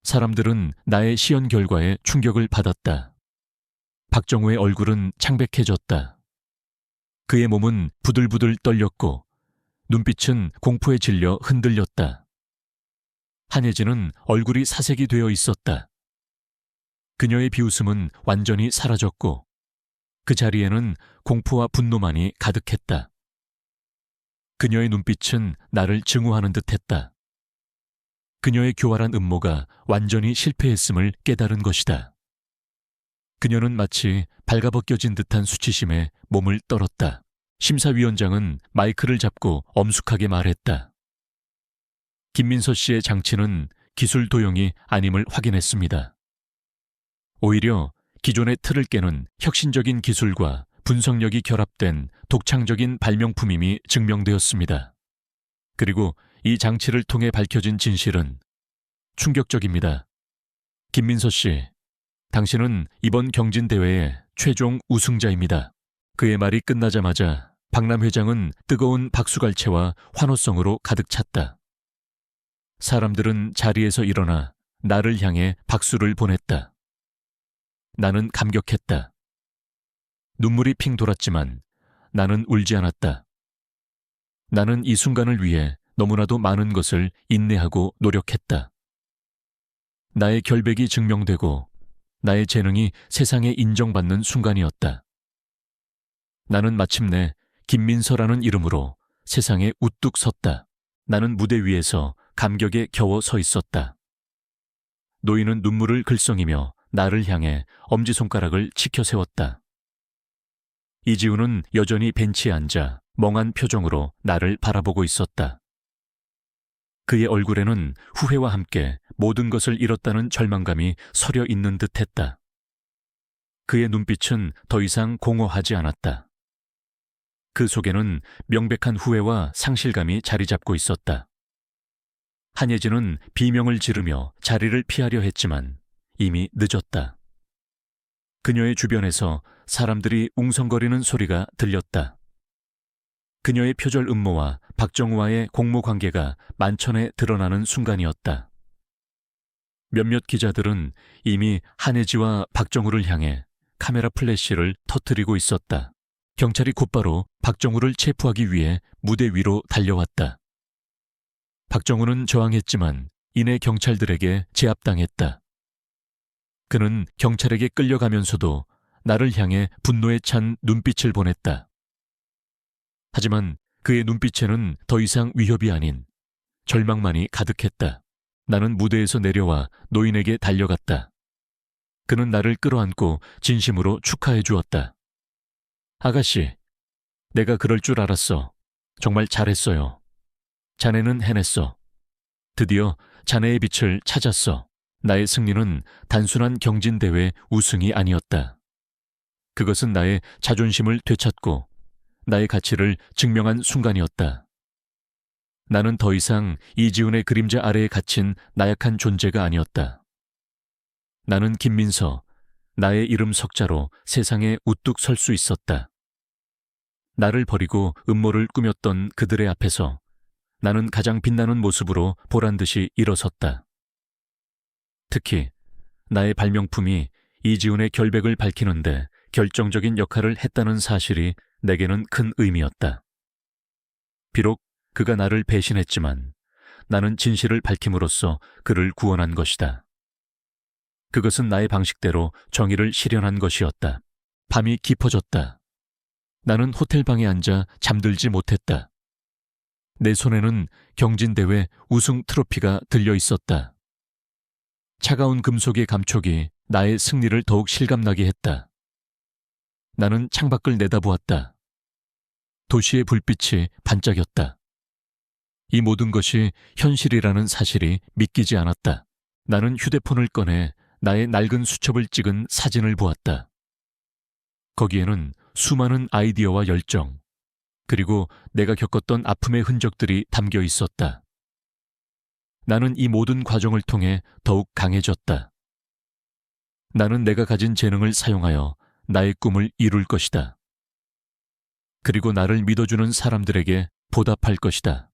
사람들은 나의 시연 결과에 충격을 받았다. 박정우의 얼굴은 창백해졌다. 그의 몸은 부들부들 떨렸고 눈빛은 공포에 질려 흔들렸다. 한예진은 얼굴이 사색이 되어 있었다. 그녀의 비웃음은 완전히 사라졌고 그 자리에는 공포와 분노만이 가득했다. 그녀의 눈빛은 나를 증오하는 듯했다. 그녀의 교활한 음모가 완전히 실패했음을 깨달은 것이다. 그녀는 마치 발가벗겨진 듯한 수치심에 몸을 떨었다. 심사위원장은 마이크를 잡고 엄숙하게 말했다. 김민서 씨의 장치는 기술 도용이 아님을 확인했습니다. 오히려 기존의 틀을 깨는 혁신적인 기술과 분석력이 결합된 독창적인 발명품임이 증명되었습니다. 그리고 이 장치를 통해 밝혀진 진실은 충격적입니다. 김민서 씨, 당신은 이번 경진대회의 최종 우승자입니다. 그의 말이 끝나자마자 박람 회장은 뜨거운 박수갈채와 환호성으로 가득 찼다. 사람들은 자리에서 일어나 나를 향해 박수를 보냈다. 나는 감격했다. 눈물이 핑 돌았지만 나는 울지 않았다. 나는 이 순간을 위해 너무나도 많은 것을 인내하고 노력했다. 나의 결백이 증명되고 나의 재능이 세상에 인정받는 순간이었다. 나는 마침내 김민서라는 이름으로 세상에 우뚝 섰다. 나는 무대 위에서 감격에 겨워 서 있었다. 노인은 눈물을 글썽이며 나를 향해 엄지손가락을 치켜 세웠다. 이지훈은 여전히 벤치에 앉아 멍한 표정으로 나를 바라보고 있었다. 그의 얼굴에는 후회와 함께 모든 것을 잃었다는 절망감이 서려 있는 듯했다. 그의 눈빛은 더 이상 공허하지 않았다. 그 속에는 명백한 후회와 상실감이 자리 잡고 있었다. 한예진은 비명을 지르며 자리를 피하려 했지만 이미 늦었다. 그녀의 주변에서 사람들이 웅성거리는 소리가 들렸다. 그녀의 표절 음모와 박정우와의 공모 관계가 만천에 드러나는 순간이었다. 몇몇 기자들은 이미 한혜지와 박정우를 향해 카메라 플래시를 터뜨리고 있었다. 경찰이 곧바로 박정우를 체포하기 위해 무대 위로 달려왔다. 박정우는 저항했지만 이내 경찰들에게 제압당했다. 그는 경찰에게 끌려가면서도 나를 향해 분노에 찬 눈빛을 보냈다. 하지만 그의 눈빛에는 더 이상 위협이 아닌 절망만이 가득했다. 나는 무대에서 내려와 노인에게 달려갔다. 그는 나를 끌어안고 진심으로 축하해 주었다. 아가씨, 내가 그럴 줄 알았어. 정말 잘했어요. 자네는 해냈어. 드디어 자네의 빛을 찾았어. 나의 승리는 단순한 경진대회 우승이 아니었다. 그것은 나의 자존심을 되찾고 나의 가치를 증명한 순간이었다. 나는 더 이상 이지훈의 그림자 아래에 갇힌 나약한 존재가 아니었다. 나는 김민서, 나의 이름 석자로 세상에 우뚝 설 수 있었다. 나를 버리고 음모를 꾸몄던 그들의 앞에서 나는 가장 빛나는 모습으로 보란듯이 일어섰다. 특히 나의 발명품이 이지훈의 결백을 밝히는데 결정적인 역할을 했다는 사실이 내게는 큰 의미였다. 비록 그가 나를 배신했지만 나는 진실을 밝힘으로써 그를 구원한 것이다. 그것은 나의 방식대로 정의를 실현한 것이었다. 밤이 깊어졌다. 나는 호텔방에 앉아 잠들지 못했다. 내 손에는 경진대회 우승 트로피가 들려 있었다. 차가운 금속의 감촉이 나의 승리를 더욱 실감나게 했다. 나는 창밖을 내다보았다. 도시의 불빛이 반짝였다. 이 모든 것이 현실이라는 사실이 믿기지 않았다. 나는 휴대폰을 꺼내 나의 낡은 수첩을 찍은 사진을 보았다. 거기에는 수많은 아이디어와 열정, 그리고 내가 겪었던 아픔의 흔적들이 담겨 있었다. 나는 이 모든 과정을 통해 더욱 강해졌다. 나는 내가 가진 재능을 사용하여 나의 꿈을 이룰 것이다. 그리고 나를 믿어주는 사람들에게 보답할 것이다.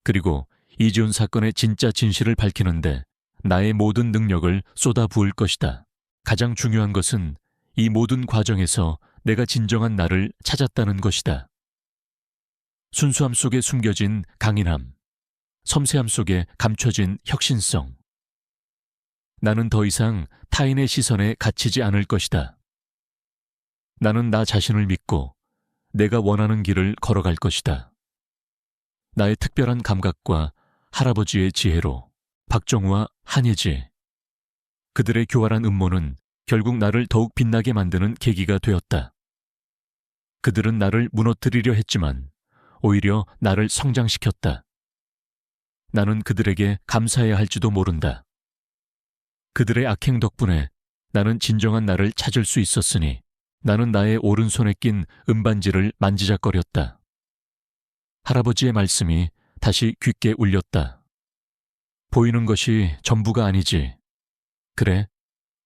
그리고 이지훈 사건의 진짜 진실을 밝히는데 나의 모든 능력을 쏟아부을 것이다. 가장 중요한 것은 이 모든 과정에서 내가 진정한 나를 찾았다는 것이다. 순수함 속에 숨겨진 강인함, 섬세함 속에 감춰진 혁신성. 나는 더 이상 타인의 시선에 갇히지 않을 것이다. 나는 나 자신을 믿고 내가 원하는 길을 걸어갈 것이다. 나의 특별한 감각과 할아버지의 지혜로 박정우와 한예지, 그들의 교활한 음모는 결국 나를 더욱 빛나게 만드는 계기가 되었다. 그들은 나를 무너뜨리려 했지만 오히려 나를 성장시켰다. 나는 그들에게 감사해야 할지도 모른다. 그들의 악행 덕분에 나는 진정한 나를 찾을 수 있었으니 나는 나의 오른손에 낀 은반지를 만지작거렸다. 할아버지의 말씀이 다시 귓게 울렸다. 보이는 것이 전부가 아니지. 그래,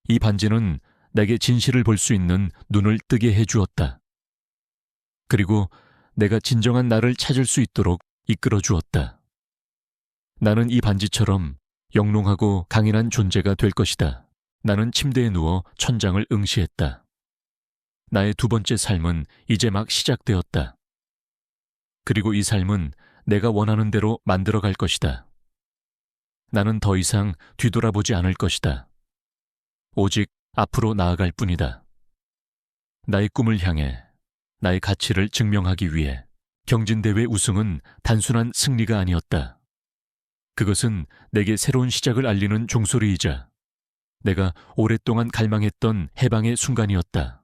이 반지는 내게 진실을 볼 수 있는 눈을 뜨게 해주었다. 그리고 내가 진정한 나를 찾을 수 있도록 이끌어 주었다. 나는 이 반지처럼 영롱하고 강인한 존재가 될 것이다. 나는 침대에 누워 천장을 응시했다. 나의 두 번째 삶은 이제 막 시작되었다. 그리고 이 삶은 내가 원하는 대로 만들어갈 것이다. 나는 더 이상 뒤돌아보지 않을 것이다. 오직 앞으로 나아갈 뿐이다. 나의 꿈을 향해, 나의 가치를 증명하기 위해 경진대회 우승은 단순한 승리가 아니었다. 그것은 내게 새로운 시작을 알리는 종소리이자 내가 오랫동안 갈망했던 해방의 순간이었다.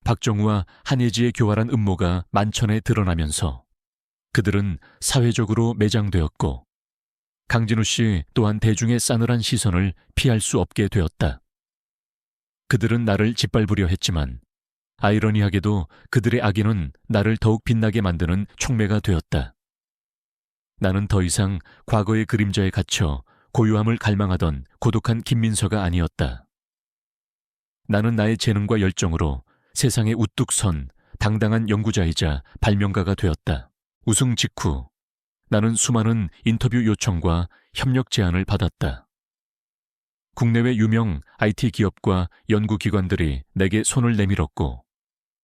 박정우와 한예지의 교활한 음모가 만천에 드러나면서 그들은 사회적으로 매장되었고 강진우 씨 또한 대중의 싸늘한 시선을 피할 수 없게 되었다. 그들은 나를 짓밟으려 했지만 아이러니하게도 그들의 악인은 나를 더욱 빛나게 만드는 촉매가 되었다. 나는 더 이상 과거의 그림자에 갇혀 고요함을 갈망하던 고독한 김민서가 아니었다. 나는 나의 재능과 열정으로 세상에 우뚝 선 당당한 연구자이자 발명가가 되었다. 우승 직후 나는 수많은 인터뷰 요청과 협력 제안을 받았다. 국내외 유명 IT 기업과 연구기관들이 내게 손을 내밀었고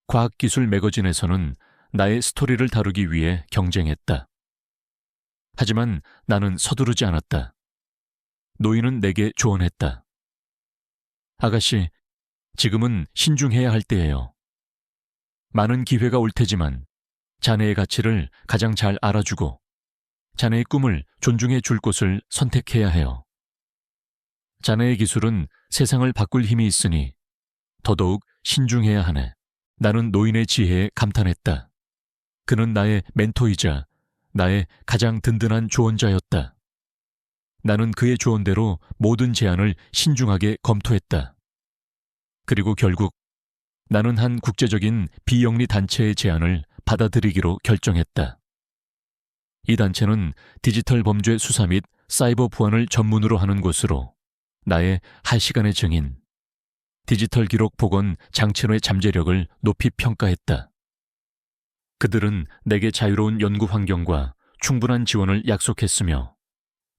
과학기술 매거진에서는 나의 스토리를 다루기 위해 경쟁했다. 하지만 나는 서두르지 않았다. 노인은 내게 조언했다. 아가씨, 지금은 신중해야 할 때예요. 많은 기회가 올 테지만 자네의 가치를 가장 잘 알아주고 자네의 꿈을 존중해 줄 곳을 선택해야 해요. 자네의 기술은 세상을 바꿀 힘이 있으니 더더욱 신중해야 하네. 나는 노인의 지혜에 감탄했다. 그는 나의 멘토이자 나의 가장 든든한 조언자였다. 나는 그의 조언대로 모든 제안을 신중하게 검토했다. 그리고 결국 나는 한 국제적인 비영리 단체의 제안을 받아들이기로 결정했다. 이 단체는 디지털 범죄 수사 및 사이버 보안을 전문으로 하는 곳으로 나의 할시간의 증인, 디지털 기록 복원 장치로의 잠재력을 높이 평가했다. 그들은 내게 자유로운 연구 환경과 충분한 지원을 약속했으며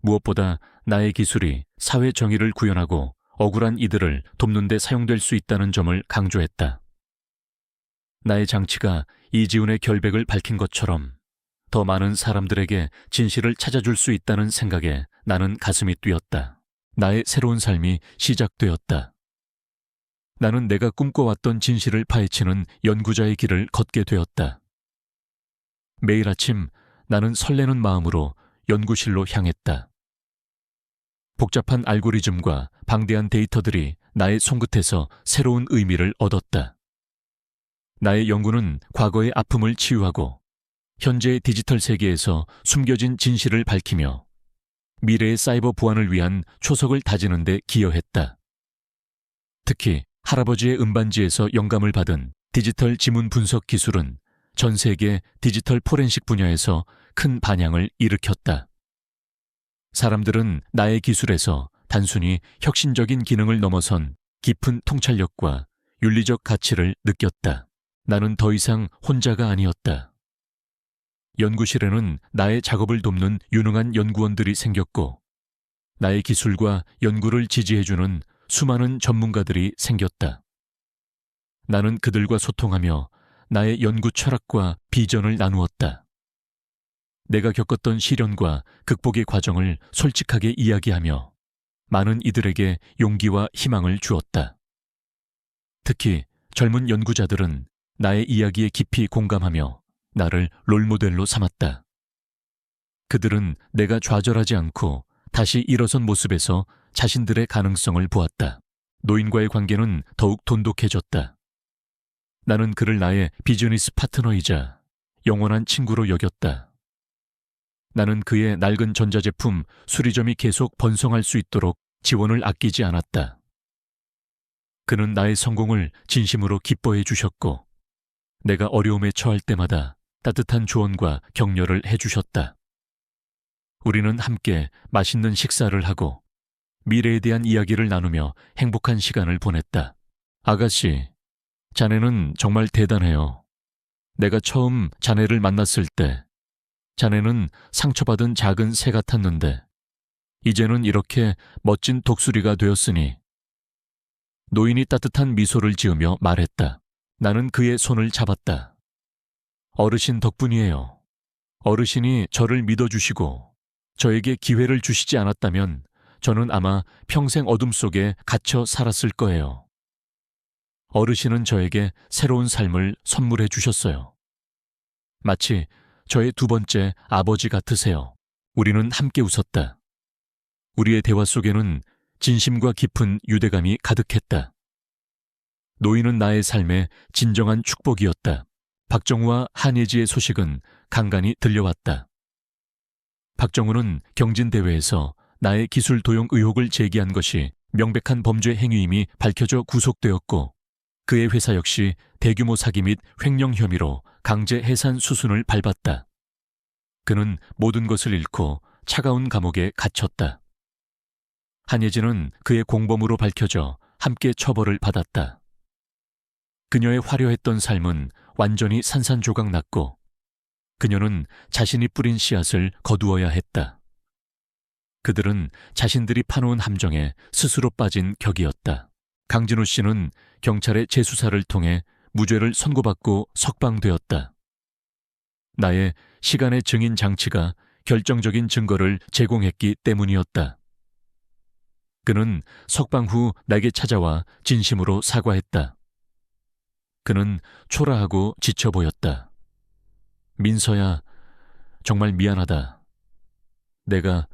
무엇보다 나의 기술이 사회 정의를 구현하고 억울한 이들을 돕는 데 사용될 수 있다는 점을 강조했다. 나의 장치가 이지훈의 결백을 밝힌 것처럼 더 많은 사람들에게 진실을 찾아줄 수 있다는 생각에 나는 가슴이 뛰었다. 나의 새로운 삶이 시작되었다. 나는 내가 꿈꿔왔던 진실을 파헤치는 연구자의 길을 걷게 되었다. 매일 아침 나는 설레는 마음으로 연구실로 향했다. 복잡한 알고리즘과 방대한 데이터들이 나의 손끝에서 새로운 의미를 얻었다. 나의 연구는 과거의 아픔을 치유하고 현재의 디지털 세계에서 숨겨진 진실을 밝히며 미래의 사이버 보안을 위한 초석을 다지는 데 기여했다. 특히 할아버지의 음반지에서 영감을 받은 디지털 지문 분석 기술은 전 세계 디지털 포렌식 분야에서 큰 반향을 일으켰다. 사람들은 나의 기술에서 단순히 혁신적인 기능을 넘어선 깊은 통찰력과 윤리적 가치를 느꼈다. 나는 더 이상 혼자가 아니었다. 연구실에는 나의 작업을 돕는 유능한 연구원들이 생겼고 나의 기술과 연구를 지지해주는 수많은 전문가들이 생겼다. 나는 그들과 소통하며 나의 연구 철학과 비전을 나누었다. 내가 겪었던 시련과 극복의 과정을 솔직하게 이야기하며 많은 이들에게 용기와 희망을 주었다. 특히 젊은 연구자들은 나의 이야기에 깊이 공감하며 나를 롤모델로 삼았다. 그들은 내가 좌절하지 않고 다시 일어선 모습에서 자신들의 가능성을 보았다. 노인과의 관계는 더욱 돈독해졌다. 나는 그를 나의 비즈니스 파트너이자 영원한 친구로 여겼다. 나는 그의 낡은 전자제품 수리점이 계속 번성할 수 있도록 지원을 아끼지 않았다. 그는 나의 성공을 진심으로 기뻐해 주셨고 내가 어려움에 처할 때마다 따뜻한 조언과 격려를 해주셨다. 우리는 함께 맛있는 식사를 하고 미래에 대한 이야기를 나누며 행복한 시간을 보냈다. 아가씨, 자네는 정말 대단해요. 내가 처음 자네를 만났을 때 자네는 상처받은 작은 새 같았는데 이제는 이렇게 멋진 독수리가 되었으니. 노인이 따뜻한 미소를 지으며 말했다. 나는 그의 손을 잡았다. 어르신 덕분이에요. 어르신이 저를 믿어주시고 저에게 기회를 주시지 않았다면 저는 아마 평생 어둠 속에 갇혀 살았을 거예요. 어르신은 저에게 새로운 삶을 선물해 주셨어요. 마치 저의 두 번째 아버지 같으세요. 우리는 함께 웃었다. 우리의 대화 속에는 진심과 깊은 유대감이 가득했다. 노인은 나의 삶의 진정한 축복이었다. 박정우와 한예지의 소식은 간간히 들려왔다. 박정우는 경진대회에서 나의 기술 도용 의혹을 제기한 것이 명백한 범죄 행위임이 밝혀져 구속되었고, 그의 회사 역시 대규모 사기 및 횡령 혐의로 강제 해산 수순을 밟았다. 그는 모든 것을 잃고 차가운 감옥에 갇혔다. 한예진은 그의 공범으로 밝혀져 함께 처벌을 받았다. 그녀의 화려했던 삶은 완전히 산산조각 났고, 그녀는 자신이 뿌린 씨앗을 거두어야 했다. 그들은 자신들이 파놓은 함정에 스스로 빠진 격이었다. 강진우 씨는 경찰의 재수사를 통해 무죄를 선고받고 석방되었다. 나의 시간의 증인 장치가 결정적인 증거를 제공했기 때문이었다. 그는 석방 후 내게 찾아와 진심으로 사과했다. 그는 초라하고 지쳐 보였다. 민서야, 정말 미안하다. 내가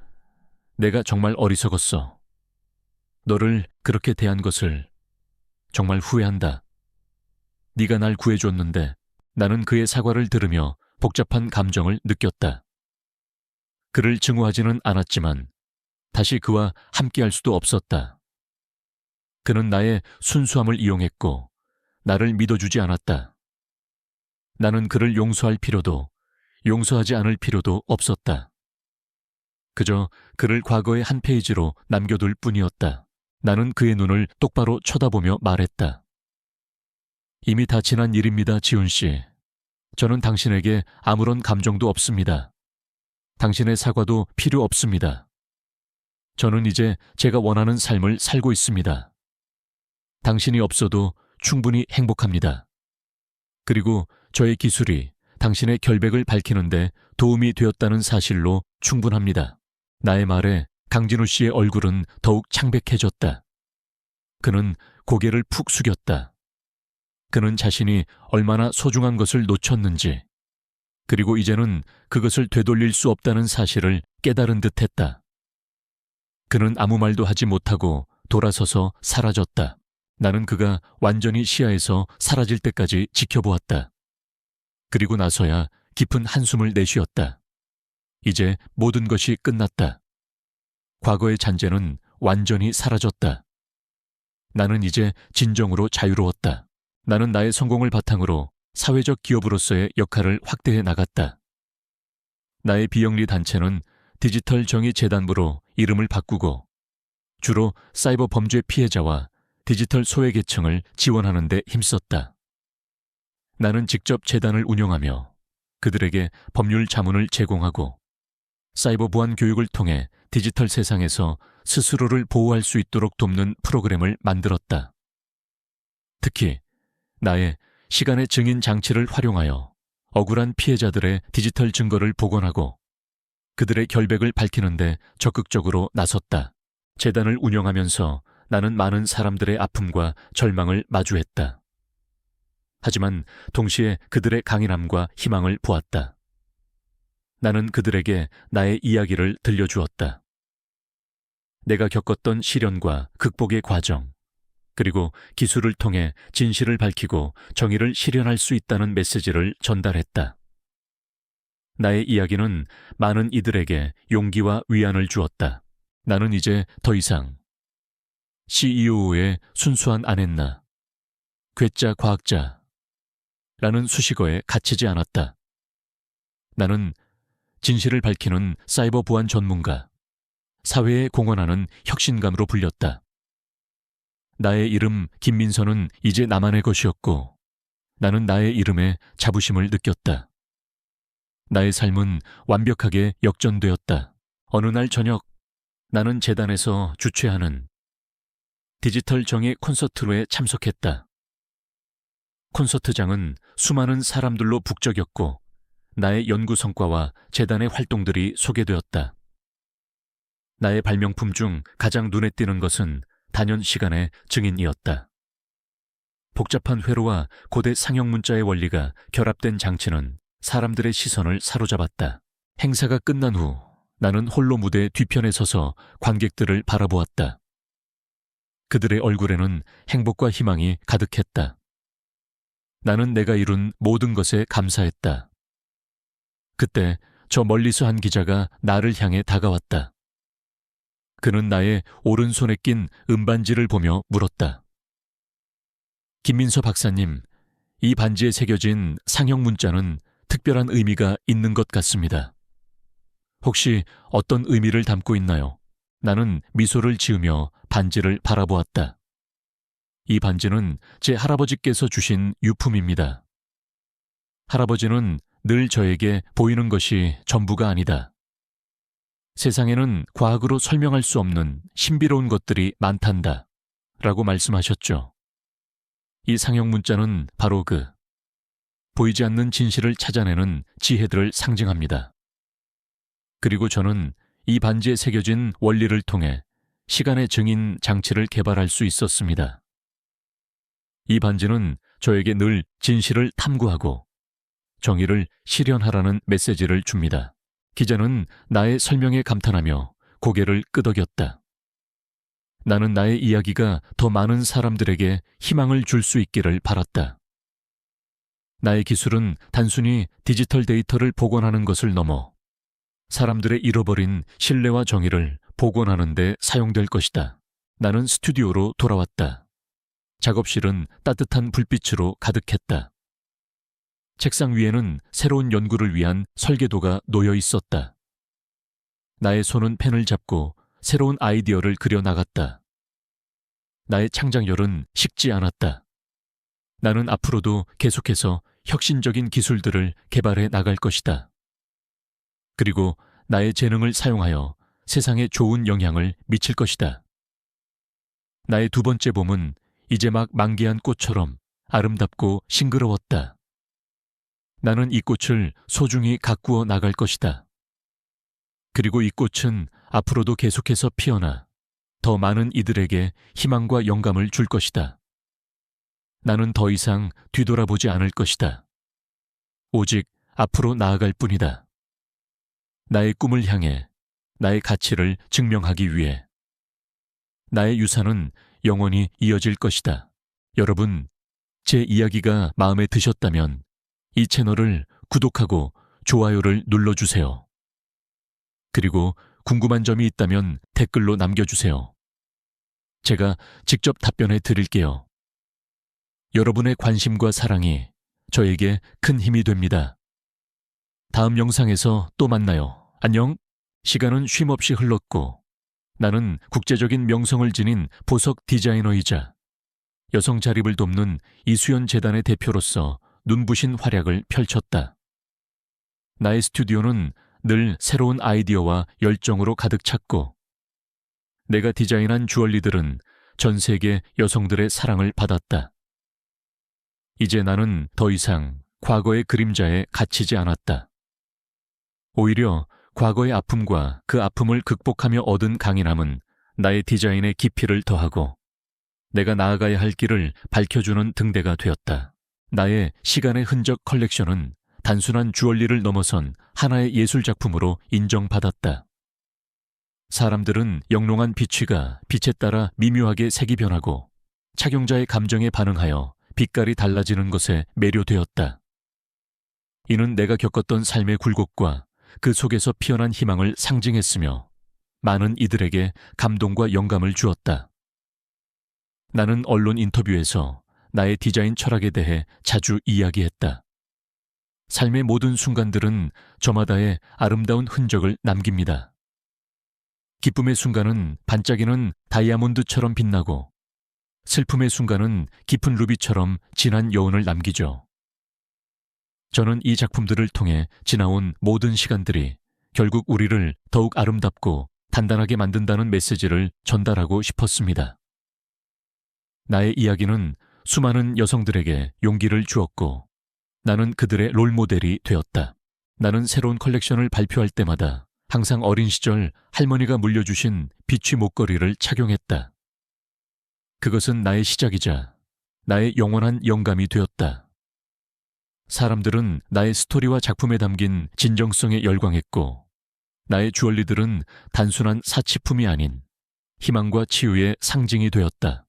정말 어리석었어. 너를 그렇게 대한 것을 정말 후회한다. 네가 날 구해줬는데 나는 그의 사과를 들으며 복잡한 감정을 느꼈다. 그를 증오하지는 않았지만 다시 그와 함께할 수도 없었다. 그는 나의 순수함을 이용했고 나를 믿어주지 않았다. 나는 그를 용서할 필요도 용서하지 않을 필요도 없었다. 그저 그를 과거의 한 페이지로 남겨둘 뿐이었다. 나는 그의 눈을 똑바로 쳐다보며 말했다. 이미 다 지난 일입니다, 지훈 씨. 저는 당신에게 아무런 감정도 없습니다. 당신의 사과도 필요 없습니다. 저는 이제 제가 원하는 삶을 살고 있습니다. 당신이 없어도 충분히 행복합니다. 그리고 저의 기술이 당신의 결백을 밝히는데 도움이 되었다는 사실로 충분합니다. 나의 말에 강진우 씨의 얼굴은 더욱 창백해졌다. 그는 고개를 푹 숙였다. 그는 자신이 얼마나 소중한 것을 놓쳤는지, 그리고 이제는 그것을 되돌릴 수 없다는 사실을 깨달은 듯했다. 그는 아무 말도 하지 못하고 돌아서서 사라졌다. 나는 그가 완전히 시야에서 사라질 때까지 지켜보았다. 그리고 나서야 깊은 한숨을 내쉬었다. 이제 모든 것이 끝났다. 과거의 잔재는 완전히 사라졌다. 나는 이제 진정으로 자유로웠다. 나는 나의 성공을 바탕으로 사회적 기업으로서의 역할을 확대해 나갔다. 나의 비영리 단체는 디지털 정의 재단부로 이름을 바꾸고 주로 사이버 범죄 피해자와 디지털 소외계층을 지원하는 데 힘썼다. 나는 직접 재단을 운영하며 그들에게 법률 자문을 제공하고 사이버 보안 교육을 통해 디지털 세상에서 스스로를 보호할 수 있도록 돕는 프로그램을 만들었다. 특히 나의 시간의 증인 장치를 활용하여 억울한 피해자들의 디지털 증거를 복원하고 그들의 결백을 밝히는데 적극적으로 나섰다. 재단을 운영하면서 나는 많은 사람들의 아픔과 절망을 마주했다. 하지만 동시에 그들의 강인함과 희망을 보았다. 나는 그들에게 나의 이야기를 들려주었다. 내가 겪었던 시련과 극복의 과정, 그리고 기술을 통해 진실을 밝히고 정의를 실현할 수 있다는 메시지를 전달했다. 나의 이야기는 많은 이들에게 용기와 위안을 주었다. 나는 이제 더 이상 CEO의 순수한 아냈나, 괴짜 과학자라는 수식어에 갇히지 않았다. 나는 진실을 밝히는 사이버 보안 전문가, 사회에 공헌하는 혁신감으로 불렸다. 나의 이름 김민서는 이제 나만의 것이었고 나는 나의 이름에 자부심을 느꼈다. 나의 삶은 완벽하게 역전되었다. 어느 날 저녁 나는 재단에서 주최하는 디지털 정의 콘서트로에 참석했다. 콘서트장은 수많은 사람들로 북적였고 나의 연구 성과와 재단의 활동들이 소개되었다. 나의 발명품 중 가장 눈에 띄는 것은 단연 시간의 증인이었다. 복잡한 회로와 고대 상형 문자의 원리가 결합된 장치는 사람들의 시선을 사로잡았다. 행사가 끝난 후 나는 홀로 무대 뒤편에 서서 관객들을 바라보았다. 그들의 얼굴에는 행복과 희망이 가득했다. 나는 내가 이룬 모든 것에 감사했다. 그때 저 멀리서 한 기자가 나를 향해 다가왔다. 그는 나의 오른손에 낀 은반지를 보며 물었다. 김민서 박사님, 이 반지에 새겨진 상형 문자는 특별한 의미가 있는 것 같습니다. 혹시 어떤 의미를 담고 있나요? 나는 미소를 지으며 반지를 바라보았다. 이 반지는 제 할아버지께서 주신 유품입니다. 할아버지는 늘 저에게 보이는 것이 전부가 아니다. 세상에는 과학으로 설명할 수 없는 신비로운 것들이 많단다. 라고 말씀하셨죠. 이 상형 문자는 바로 보이지 않는 진실을 찾아내는 지혜들을 상징합니다. 그리고 저는 이 반지에 새겨진 원리를 통해 시간의 증인 장치를 개발할 수 있었습니다. 이 반지는 저에게 늘 진실을 탐구하고 정의를 실현하라는 메시지를 줍니다. 기자는 나의 설명에 감탄하며 고개를 끄덕였다. 나는 나의 이야기가 더 많은 사람들에게 희망을 줄 수 있기를 바랐다. 나의 기술은 단순히 디지털 데이터를 복원하는 것을 넘어 사람들의 잃어버린 신뢰와 정의를 복원하는 데 사용될 것이다. 나는 스튜디오로 돌아왔다. 작업실은 따뜻한 불빛으로 가득했다. 책상 위에는 새로운 연구를 위한 설계도가 놓여 있었다. 나의 손은 펜을 잡고 새로운 아이디어를 그려 나갔다. 나의 창작열은 식지 않았다. 나는 앞으로도 계속해서 혁신적인 기술들을 개발해 나갈 것이다. 그리고 나의 재능을 사용하여 세상에 좋은 영향을 미칠 것이다. 나의 두 번째 봄은 이제 막 만개한 꽃처럼 아름답고 싱그러웠다. 나는 이 꽃을 소중히 가꾸어 나갈 것이다. 그리고 이 꽃은 앞으로도 계속해서 피어나 더 많은 이들에게 희망과 영감을 줄 것이다. 나는 더 이상 뒤돌아보지 않을 것이다. 오직 앞으로 나아갈 뿐이다. 나의 꿈을 향해 나의 가치를 증명하기 위해 나의 유산은 영원히 이어질 것이다. 여러분, 제 이야기가 마음에 드셨다면 이 채널을 구독하고 좋아요를 눌러주세요. 그리고 궁금한 점이 있다면 댓글로 남겨주세요. 제가 직접 답변해 드릴게요. 여러분의 관심과 사랑이 저에게 큰 힘이 됩니다. 다음 영상에서 또 만나요. 안녕. 시간은 쉼없이 흘렀고 나는 국제적인 명성을 지닌 보석 디자이너이자 여성 자립을 돕는 이수연 재단의 대표로서 눈부신 활약을 펼쳤다. 나의 스튜디오는 늘 새로운 아이디어와 열정으로 가득 찼고 내가 디자인한 주얼리들은 전 세계 여성들의 사랑을 받았다. 이제 나는 더 이상 과거의 그림자에 갇히지 않았다. 오히려 과거의 아픔과 그 아픔을 극복하며 얻은 강인함은 나의 디자인의 깊이를 더하고 내가 나아가야 할 길을 밝혀주는 등대가 되었다. 나의 시간의 흔적 컬렉션은 단순한 주얼리를 넘어선 하나의 예술작품으로 인정받았다. 사람들은 영롱한 비취가 빛에 따라 미묘하게 색이 변하고 착용자의 감정에 반응하여 빛깔이 달라지는 것에 매료되었다. 이는 내가 겪었던 삶의 굴곡과 그 속에서 피어난 희망을 상징했으며 많은 이들에게 감동과 영감을 주었다. 나는 언론 인터뷰에서 나의 디자인 철학에 대해 자주 이야기했다. 삶의 모든 순간들은 저마다의 아름다운 흔적을 남깁니다. 기쁨의 순간은 반짝이는 다이아몬드처럼 빛나고 슬픔의 순간은 깊은 루비처럼 진한 여운을 남기죠. 저는 이 작품들을 통해 지나온 모든 시간들이 결국 우리를 더욱 아름답고 단단하게 만든다는 메시지를 전달하고 싶었습니다. 나의 이야기는 수많은 여성들에게 용기를 주었고 나는 그들의 롤모델이 되었다. 나는 새로운 컬렉션을 발표할 때마다 항상 어린 시절 할머니가 물려주신 비취 목걸이를 착용했다. 그것은 나의 시작이자 나의 영원한 영감이 되었다. 사람들은 나의 스토리와 작품에 담긴 진정성에 열광했고 나의 주얼리들은 단순한 사치품이 아닌 희망과 치유의 상징이 되었다.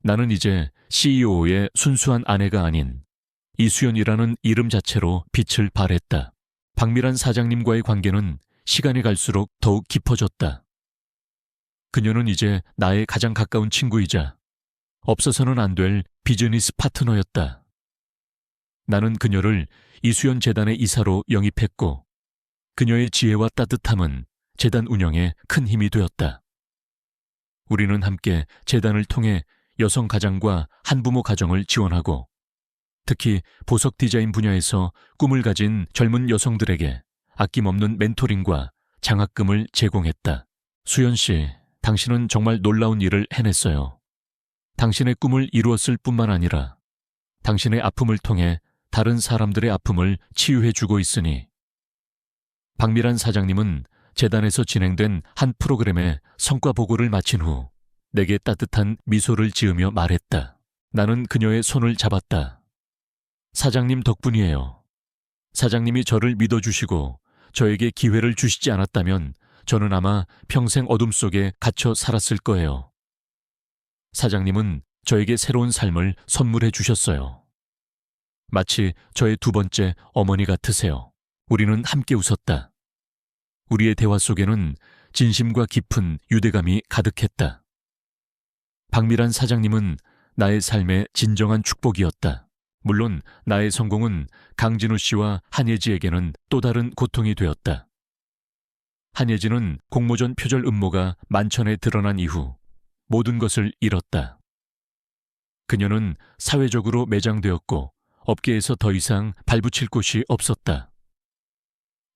나는 이제 CEO의 순수한 아내가 아닌 이수연이라는 이름 자체로 빛을 발했다. 박미란 사장님과의 관계는 시간이 갈수록 더욱 깊어졌다. 그녀는 이제 나의 가장 가까운 친구이자 없어서는 안 될 비즈니스 파트너였다. 나는 그녀를 이수연 재단의 이사로 영입했고 그녀의 지혜와 따뜻함은 재단 운영에 큰 힘이 되었다. 우리는 함께 재단을 통해 여성 가장과 한부모 가정을 지원하고 특히 보석 디자인 분야에서 꿈을 가진 젊은 여성들에게 아낌없는 멘토링과 장학금을 제공했다. 수연 씨, 당신은 정말 놀라운 일을 해냈어요. 당신의 꿈을 이루었을 뿐만 아니라 당신의 아픔을 통해 다른 사람들의 아픔을 치유해주고 있으니 박미란 사장님은 재단에서 진행된 한 프로그램의 성과 보고를 마친 후 내게 따뜻한 미소를 지으며 말했다. 나는 그녀의 손을 잡았다. 사장님 덕분이에요. 사장님이 저를 믿어주시고 저에게 기회를 주시지 않았다면 저는 아마 평생 어둠 속에 갇혀 살았을 거예요. 사장님은 저에게 새로운 삶을 선물해 주셨어요. 마치 저의 두 번째 어머니 같으세요. 우리는 함께 웃었다. 우리의 대화 속에는 진심과 깊은 유대감이 가득했다. 박미란 사장님은 나의 삶의 진정한 축복이었다. 물론 나의 성공은 강진우 씨와 한예지에게는 또 다른 고통이 되었다. 한예지는 공모전 표절 음모가 만천에 드러난 이후 모든 것을 잃었다. 그녀는 사회적으로 매장되었고 업계에서 더 이상 발붙일 곳이 없었다.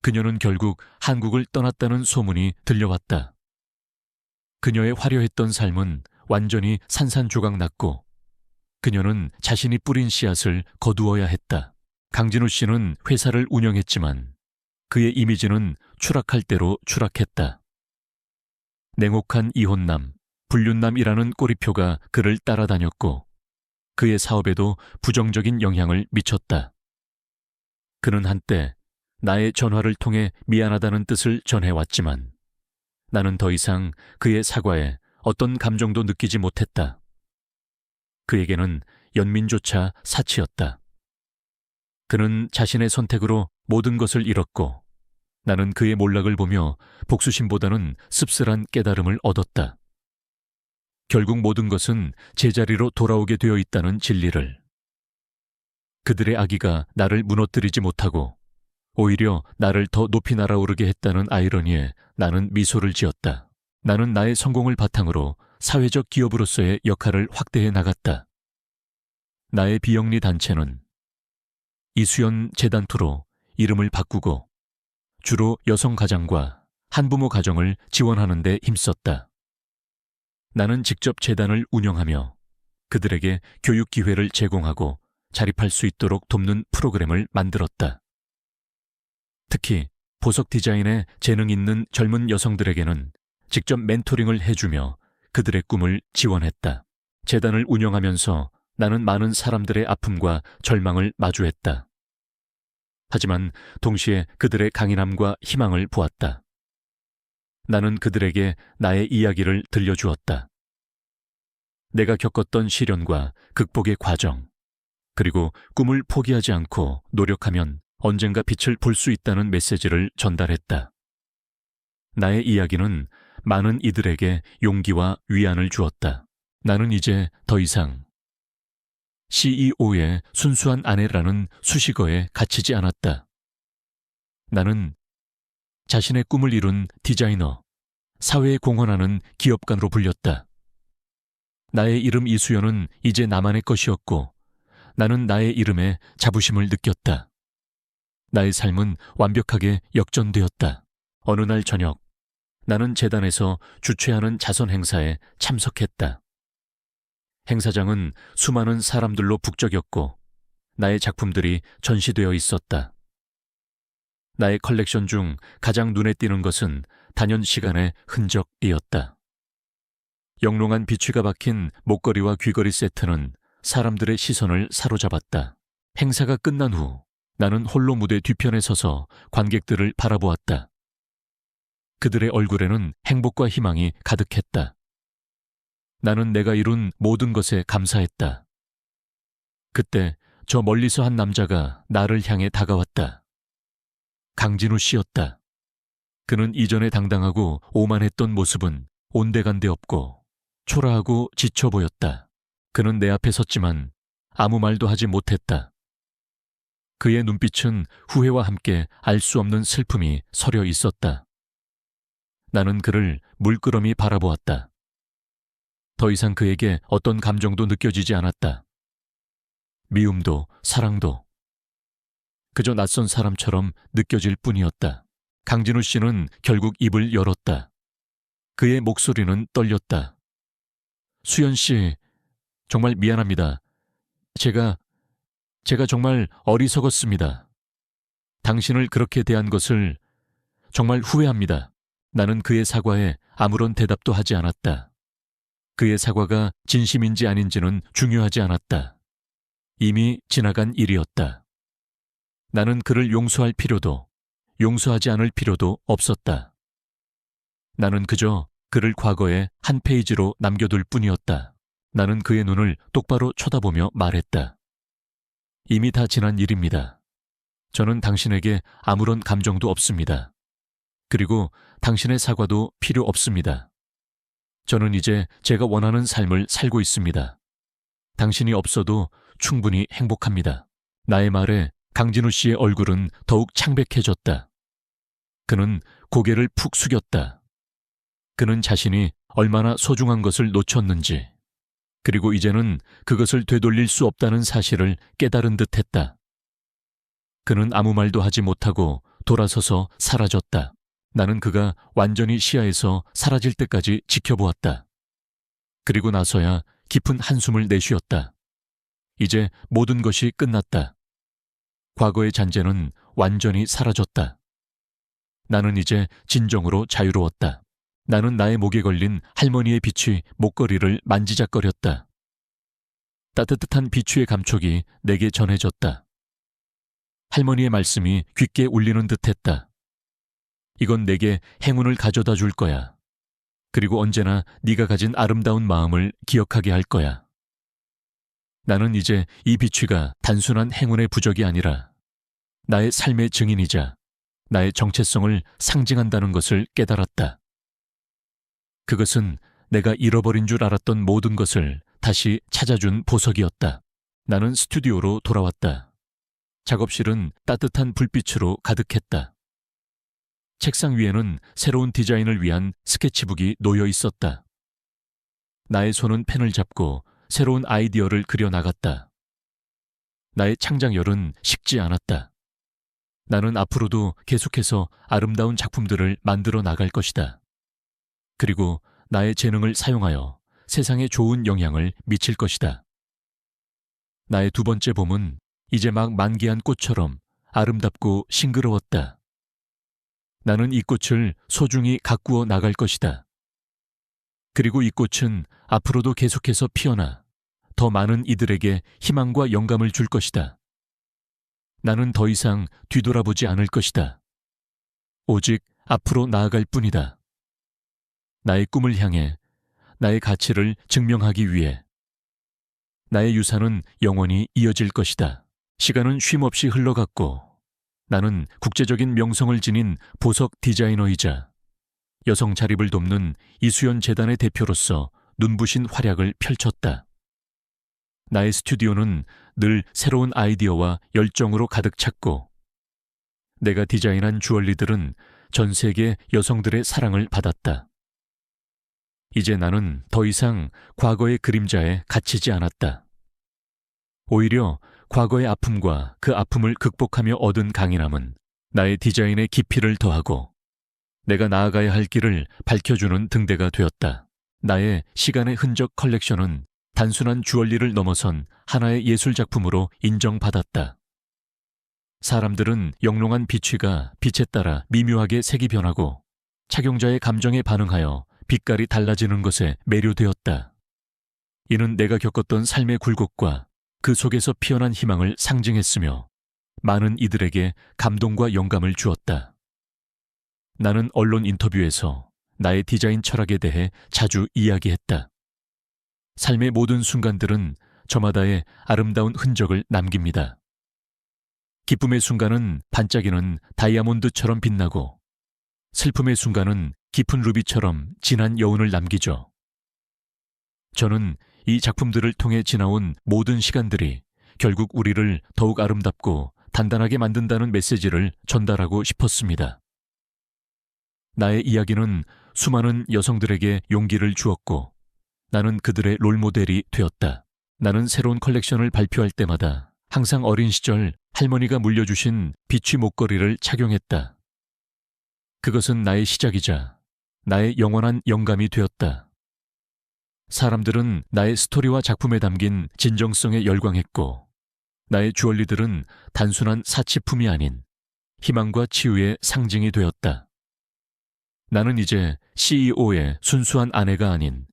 그녀는 결국 한국을 떠났다는 소문이 들려왔다. 그녀의 화려했던 삶은 완전히 산산조각 났고 그녀는 자신이 뿌린 씨앗을 거두어야 했다. 강진우 씨는 회사를 운영했지만 그의 이미지는 추락할 대로 추락했다. 냉혹한 이혼남, 불륜남이라는 꼬리표가 그를 따라다녔고 그의 사업에도 부정적인 영향을 미쳤다. 그는 한때 나의 전화를 통해 미안하다는 뜻을 전해왔지만 나는 더 이상 그의 사과에 어떤 감정도 느끼지 못했다. 그에게는 연민조차 사치였다. 그는 자신의 선택으로 모든 것을 잃었고 나는 그의 몰락을 보며 복수심보다는 씁쓸한 깨달음을 얻었다. 결국 모든 것은 제자리로 돌아오게 되어 있다는 진리를. 그들의 악의가 나를 무너뜨리지 못하고 오히려 나를 더 높이 날아오르게 했다는 아이러니에 나는 미소를 지었다. 나는 나의 성공을 바탕으로 사회적 기업으로서의 역할을 확대해 나갔다. 나의 비영리 단체는 이수연 재단투로 이름을 바꾸고 주로 여성 가장과 한부모 가정을 지원하는 데 힘썼다. 나는 직접 재단을 운영하며 그들에게 교육 기회를 제공하고 자립할 수 있도록 돕는 프로그램을 만들었다. 특히 보석 디자인에 재능 있는 젊은 여성들에게는 직접 멘토링을 해주며 그들의 꿈을 지원했다. 재단을 운영하면서 나는 많은 사람들의 아픔과 절망을 마주했다. 하지만 동시에 그들의 강인함과 희망을 보았다. 나는 그들에게 나의 이야기를 들려주었다. 내가 겪었던 시련과 극복의 과정, 그리고 꿈을 포기하지 않고 노력하면 언젠가 빛을 볼 수 있다는 메시지를 전달했다. 나의 이야기는 많은 이들에게 용기와 위안을 주었다. 나는 이제 더 이상 CEO의 순수한 아내라는 수식어에 갇히지 않았다. 나는 자신의 꿈을 이룬 디자이너, 사회에 공헌하는 기업가로 불렸다. 나의 이름 이수연은 이제 나만의 것이었고 나는 나의 이름에 자부심을 느꼈다. 나의 삶은 완벽하게 역전되었다. 어느 날 저녁, 나는 재단에서 주최하는 자선 행사에 참석했다. 행사장은 수많은 사람들로 북적였고 나의 작품들이 전시되어 있었다. 나의 컬렉션 중 가장 눈에 띄는 것은 단연 시간의 흔적이었다. 영롱한 비취가 박힌 목걸이와 귀걸이 세트는 사람들의 시선을 사로잡았다. 행사가 끝난 후 나는 홀로 무대 뒤편에 서서 관객들을 바라보았다. 그들의 얼굴에는 행복과 희망이 가득했다. 나는 내가 이룬 모든 것에 감사했다. 그때 저 멀리서 한 남자가 나를 향해 다가왔다. 강진우 씨였다. 그는 이전에 당당하고 오만했던 모습은 온데간데 없고 초라하고 지쳐 보였다. 그는 내 앞에 섰지만 아무 말도 하지 못했다. 그의 눈빛은 후회와 함께 알 수 없는 슬픔이 서려 있었다. 나는 그를 물끄러미 바라보았다. 더 이상 그에게 어떤 감정도 느껴지지 않았다. 미움도 사랑도 그저 낯선 사람처럼 느껴질 뿐이었다. 강진우 씨는 결국 입을 열었다. 그의 목소리는 떨렸다. 수연 씨, 정말 미안합니다. 제가 정말 어리석었습니다. 당신을 그렇게 대한 것을 정말 후회합니다. 나는 그의 사과에 아무런 대답도 하지 않았다. 그의 사과가 진심인지 아닌지는 중요하지 않았다. 이미 지나간 일이었다. 나는 그를 용서할 필요도, 용서하지 않을 필요도 없었다. 나는 그저 그를 과거의 한 페이지로 남겨둘 뿐이었다. 나는 그의 눈을 똑바로 쳐다보며 말했다. 이미 다 지난 일입니다. 저는 당신에게 아무런 감정도 없습니다. 그리고 당신의 사과도 필요 없습니다. 저는 이제 제가 원하는 삶을 살고 있습니다. 당신이 없어도 충분히 행복합니다. 나의 말에 강진우 씨의 얼굴은 더욱 창백해졌다. 그는 고개를 푹 숙였다. 그는 자신이 얼마나 소중한 것을 놓쳤는지, 그리고 이제는 그것을 되돌릴 수 없다는 사실을 깨달은 듯했다. 그는 아무 말도 하지 못하고 돌아서서 사라졌다. 나는 그가 완전히 시야에서 사라질 때까지 지켜보았다. 그리고 나서야 깊은 한숨을 내쉬었다. 이제 모든 것이 끝났다. 과거의 잔재는 완전히 사라졌다. 나는 이제 진정으로 자유로웠다. 나는 나의 목에 걸린 할머니의 비취 목걸이를 만지작거렸다. 따뜻한 비취의 감촉이 내게 전해졌다. 할머니의 말씀이 귓게 울리는 듯했다. 이건 내게 행운을 가져다 줄 거야. 그리고 언제나 네가 가진 아름다운 마음을 기억하게 할 거야. 나는 이제 이 비취가 단순한 행운의 부적이 아니라 나의 삶의 증인이자 나의 정체성을 상징한다는 것을 깨달았다. 그것은 내가 잃어버린 줄 알았던 모든 것을 다시 찾아준 보석이었다. 나는 스튜디오로 돌아왔다. 작업실은 따뜻한 불빛으로 가득했다. 책상 위에는 새로운 디자인을 위한 스케치북이 놓여 있었다. 나의 손은 펜을 잡고 새로운 아이디어를 그려 나갔다. 나의 창작열은 식지 않았다. 나는 앞으로도 계속해서 아름다운 작품들을 만들어 나갈 것이다. 그리고 나의 재능을 사용하여 세상에 좋은 영향을 미칠 것이다. 나의 두 번째 봄은 이제 막 만개한 꽃처럼 아름답고 싱그러웠다. 나는 이 꽃을 소중히 가꾸어 나갈 것이다. 그리고 이 꽃은 앞으로도 계속해서 피어나 더 많은 이들에게 희망과 영감을 줄 것이다. 나는 더 이상 뒤돌아보지 않을 것이다. 오직 앞으로 나아갈 뿐이다. 나의 꿈을 향해, 나의 가치를 증명하기 위해. 나의 유산은 영원히 이어질 것이다. 시간은 쉼없이 흘러갔고 나는 국제적인 명성을 지닌 보석 디자이너이자 여성 자립을 돕는 이수연 재단의 대표로서 눈부신 활약을 펼쳤다. 나의 스튜디오는 늘 새로운 아이디어와 열정으로 가득 찼고 내가 디자인한 주얼리들은 전 세계 여성들의 사랑을 받았다. 이제 나는 더 이상 과거의 그림자에 갇히지 않았다. 오히려 과거의 아픔과 그 아픔을 극복하며 얻은 강인함은 나의 디자인의 깊이를 더하고 내가 나아가야 할 길을 밝혀주는 등대가 되었다. 나의 시간의 흔적 컬렉션은 단순한 주얼리를 넘어선 하나의 예술작품으로 인정받았다. 사람들은 영롱한 비취가 빛에 따라 미묘하게 색이 변하고 착용자의 감정에 반응하여 빛깔이 달라지는 것에 매료되었다. 이는 내가 겪었던 삶의 굴곡과 그 속에서 피어난 희망을 상징했으며 많은 이들에게 감동과 영감을 주었다. 나는 언론 인터뷰에서 나의 디자인 철학에 대해 자주 이야기했다. 삶의 모든 순간들은 저마다의 아름다운 흔적을 남깁니다. 기쁨의 순간은 반짝이는 다이아몬드처럼 빛나고 슬픔의 순간은 깊은 루비처럼 진한 여운을 남기죠. 저는 이 작품들을 통해 지나온 모든 시간들이 결국 우리를 더욱 아름답고 단단하게 만든다는 메시지를 전달하고 싶었습니다. 나의 이야기는 수많은 여성들에게 용기를 주었고 나는 그들의 롤모델이 되었다. 나는 새로운 컬렉션을 발표할 때마다 항상 어린 시절 할머니가 물려주신 비취 목걸이를 착용했다. 그것은 나의 시작이자 나의 영원한 영감이 되었다. 사람들은 나의 스토리와 작품에 담긴 진정성에 열광했고 나의 주얼리들은 단순한 사치품이 아닌 희망과 치유의 상징이 되었다. 나는 이제 CEO의 순수한 아내가 아닌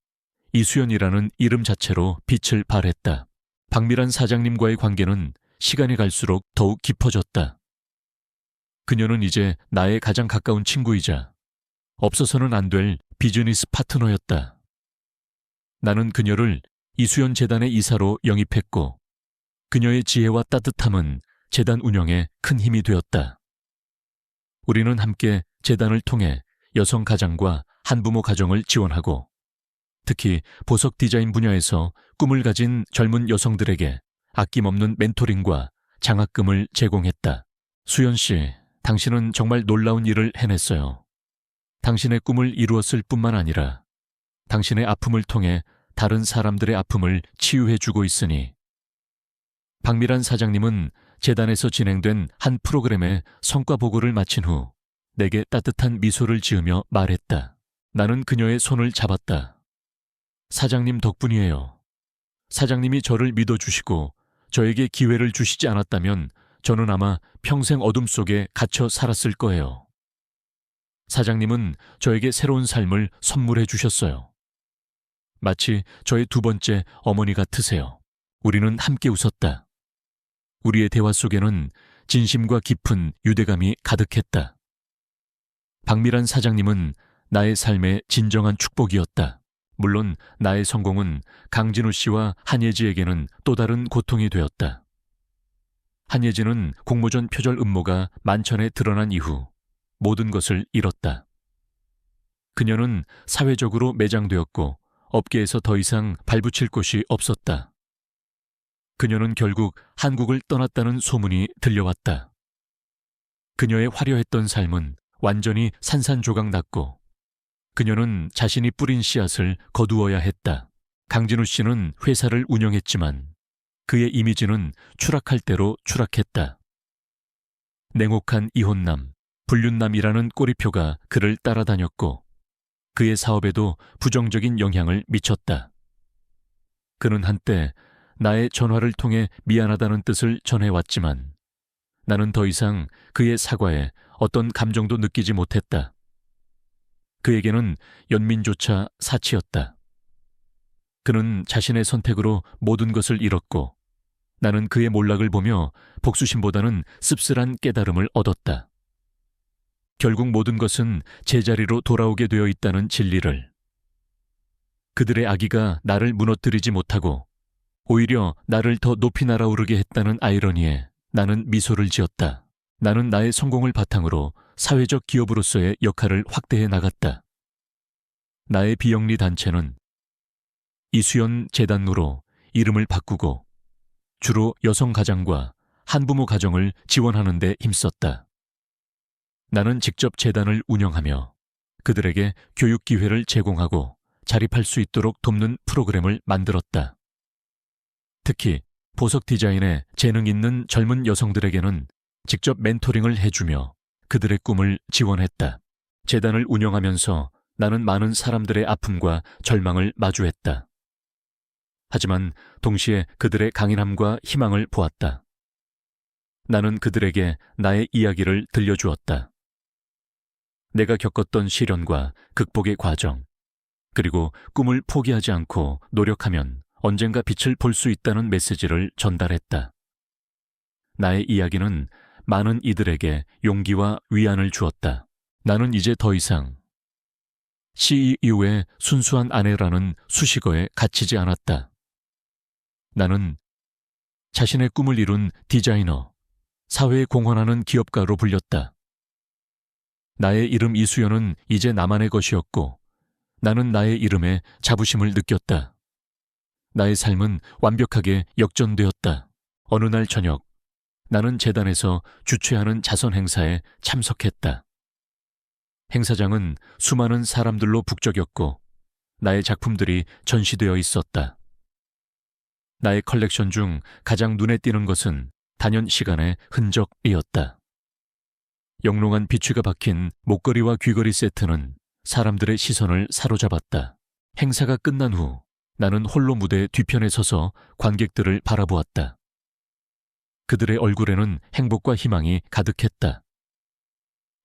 이수연이라는 이름 자체로 빛을 발했다. 박미란 사장님과의 관계는 시간이 갈수록 더욱 깊어졌다. 그녀는 이제 나의 가장 가까운 친구이자 없어서는 안 될 비즈니스 파트너였다. 나는 그녀를 이수연 재단의 이사로 영입했고 그녀의 지혜와 따뜻함은 재단 운영에 큰 힘이 되었다. 우리는 함께 재단을 통해 여성 가장과 한부모 가정을 지원하고 특히 보석 디자인 분야에서 꿈을 가진 젊은 여성들에게 아낌없는 멘토링과 장학금을 제공했다. 수연 씨, 당신은 정말 놀라운 일을 해냈어요. 당신의 꿈을 이루었을 뿐만 아니라 당신의 아픔을 통해 다른 사람들의 아픔을 치유해주고 있으니 박미란 사장님은 재단에서 진행된 한 프로그램의 성과 보고를 마친 후 내게 따뜻한 미소를 지으며 말했다. 나는 그녀의 손을 잡았다. 사장님 덕분이에요. 사장님이 저를 믿어주시고 저에게 기회를 주시지 않았다면 저는 아마 평생 어둠 속에 갇혀 살았을 거예요. 사장님은 저에게 새로운 삶을 선물해 주셨어요. 마치 저의 두 번째 어머니 같으세요. 우리는 함께 웃었다. 우리의 대화 속에는 진심과 깊은 유대감이 가득했다. 박미란 사장님은 나의 삶의 진정한 축복이었다. 물론 나의 성공은 강진우 씨와 한예지에게는 또 다른 고통이 되었다. 한예지는 공모전 표절 음모가 만천에 드러난 이후 모든 것을 잃었다. 그녀는 사회적으로 매장되었고 업계에서 더 이상 발붙일 곳이 없었다. 그녀는 결국 한국을 떠났다는 소문이 들려왔다. 그녀의 화려했던 삶은 완전히 산산조각 났고 그녀는 자신이 뿌린 씨앗을 거두어야 했다. 강진우 씨는 회사를 운영했지만 그의 이미지는 추락할 대로 추락했다. 냉혹한 이혼남, 불륜남이라는 꼬리표가 그를 따라다녔고 그의 사업에도 부정적인 영향을 미쳤다. 그는 한때 나의 전화를 통해 미안하다는 뜻을 전해왔지만 나는 더 이상 그의 사과에 어떤 감정도 느끼지 못했다. 그에게는 연민조차 사치였다. 그는 자신의 선택으로 모든 것을 잃었고 나는 그의 몰락을 보며 복수심보다는 씁쓸한 깨달음을 얻었다. 결국 모든 것은 제자리로 돌아오게 되어 있다는 진리를. 그들의 악의가 나를 무너뜨리지 못하고 오히려 나를 더 높이 날아오르게 했다는 아이러니에 나는 미소를 지었다. 나는 나의 성공을 바탕으로 사회적 기업으로서의 역할을 확대해 나갔다. 나의 비영리 단체는 이수연 재단으로 이름을 바꾸고 주로 여성 가장과 한부모 가정을 지원하는 데 힘썼다. 나는 직접 재단을 운영하며 그들에게 교육 기회를 제공하고 자립할 수 있도록 돕는 프로그램을 만들었다. 특히 보석 디자인에 재능 있는 젊은 여성들에게는 직접 멘토링을 해주며 그들의 꿈을 지원했다. 재단을 운영하면서 나는 많은 사람들의 아픔과 절망을 마주했다. 하지만 동시에 그들의 강인함과 희망을 보았다. 나는 그들에게 나의 이야기를 들려주었다. 내가 겪었던 시련과 극복의 과정, 그리고 꿈을 포기하지 않고 노력하면 언젠가 빛을 볼 수 있다는 메시지를 전달했다. 나의 이야기는 많은 이들에게 용기와 위안을 주었다. 나는 이제 더 이상 CEO의 순수한 아내라는 수식어에 갇히지 않았다. 나는 자신의 꿈을 이룬 디자이너, 사회에 공헌하는 기업가로 불렸다. 나의 이름 이수연은 이제 나만의 것이었고 나는 나의 이름에 자부심을 느꼈다. 나의 삶은 완벽하게 역전되었다. 어느 날 저녁, 나는 재단에서 주최하는 자선 행사에 참석했다. 행사장은 수많은 사람들로 북적였고 나의 작품들이 전시되어 있었다. 나의 컬렉션 중 가장 눈에 띄는 것은 단연 시간의 흔적이었다. 영롱한 비취가 박힌 목걸이와 귀걸이 세트는 사람들의 시선을 사로잡았다. 행사가 끝난 후 나는 홀로 무대 뒤편에 서서 관객들을 바라보았다. 그들의 얼굴에는 행복과 희망이 가득했다.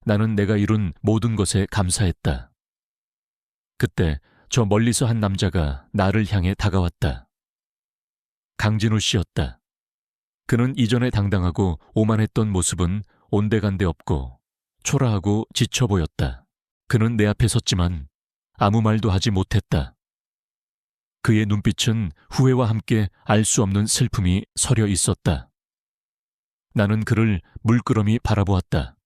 나는 내가 이룬 모든 것에 감사했다. 그때 저 멀리서 한 남자가 나를 향해 다가왔다. 강진우 씨였다. 그는 이전에 당당하고 오만했던 모습은 온데간데 없고 초라하고 지쳐 보였다. 그는 내 앞에 섰지만 아무 말도 하지 못했다. 그의 눈빛은 후회와 함께 알 수 없는 슬픔이 서려 있었다. 나는 그를 물끄러미 바라보았다.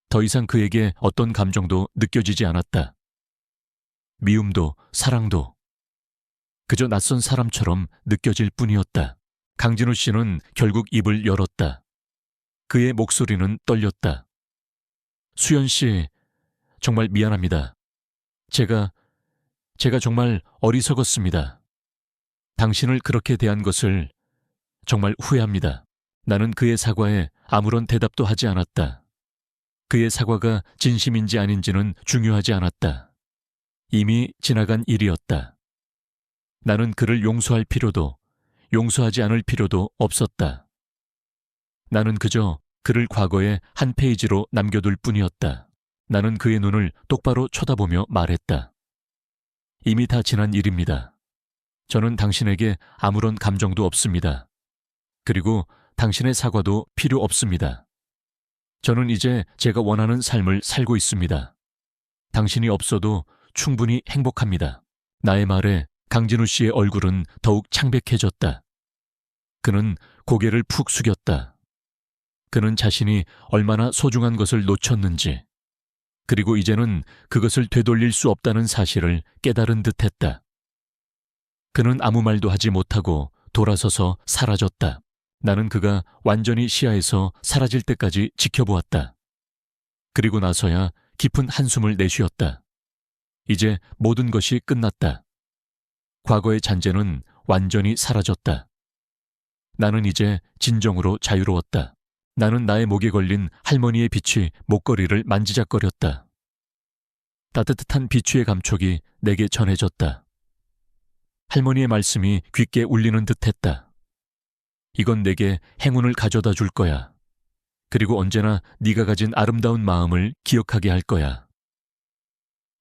더 이상 그에게 어떤 감정도 느껴지지 않았다. 미움도 사랑도 그저 낯선 사람처럼 느껴질 뿐이었다. 강진우 씨는 결국 입을 열었다. 그의 목소리는 떨렸다. 수연 씨, 정말 미안합니다. 제가 정말 어리석었습니다. 당신을 그렇게 대한 것을 정말 후회합니다. 나는 그의 사과에 아무런 대답도 하지 않았다. 그의 사과가 진심인지 아닌지는 중요하지 않았다. 이미 지나간 일이었다. 나는 그를 용서할 필요도 용서하지 않을 필요도 없었다. 나는 그저 그를 과거의 한 페이지로 남겨둘 뿐이었다. 나는 그의 눈을 똑바로 쳐다보며 말했다. 이미 다 지난 일입니다. 저는 당신에게 아무런 감정도 없습니다. 그리고 당신의 사과도 필요 없습니다. 저는 이제 제가 원하는 삶을 살고 있습니다. 당신이 없어도 충분히 행복합니다. 나의 말에 강진우 씨의 얼굴은 더욱 창백해졌다. 그는 고개를 푹 숙였다. 그는 자신이 얼마나 소중한 것을 놓쳤는지, 그리고 이제는 그것을 되돌릴 수 없다는 사실을 깨달은 듯했다. 그는 아무 말도 하지 못하고 돌아서서 사라졌다. 나는 그가 완전히 시야에서 사라질 때까지 지켜보았다. 그리고 나서야 깊은 한숨을 내쉬었다. 이제 모든 것이 끝났다. 과거의 잔재는 완전히 사라졌다. 나는 이제 진정으로 자유로웠다. 나는 나의 목에 걸린 할머니의 비취 목걸이를 만지작거렸다. 따뜻한 비취의 감촉이 내게 전해졌다. 할머니의 말씀이 귓게 울리는 듯했다. 이건 내게 행운을 가져다 줄 거야. 그리고 언제나 네가 가진 아름다운 마음을 기억하게 할 거야.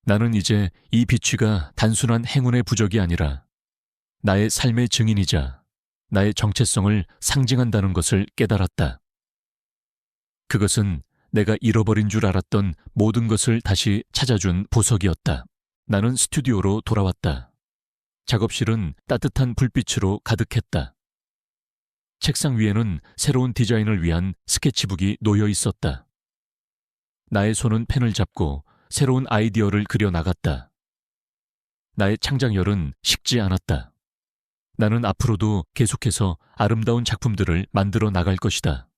나는 이제 이 비취가 단순한 행운의 부적이 아니라 나의 삶의 증인이자 나의 정체성을 상징한다는 것을 깨달았다. 그것은 내가 잃어버린 줄 알았던 모든 것을 다시 찾아준 보석이었다. 나는 스튜디오로 돌아왔다. 작업실은 따뜻한 불빛으로 가득했다. 책상 위에는 새로운 디자인을 위한 스케치북이 놓여 있었다. 나의 손은 펜을 잡고 새로운 아이디어를 그려 나갔다. 나의 창작열은 식지 않았다. 나는 앞으로도 계속해서 아름다운 작품들을 만들어 나갈 것이다.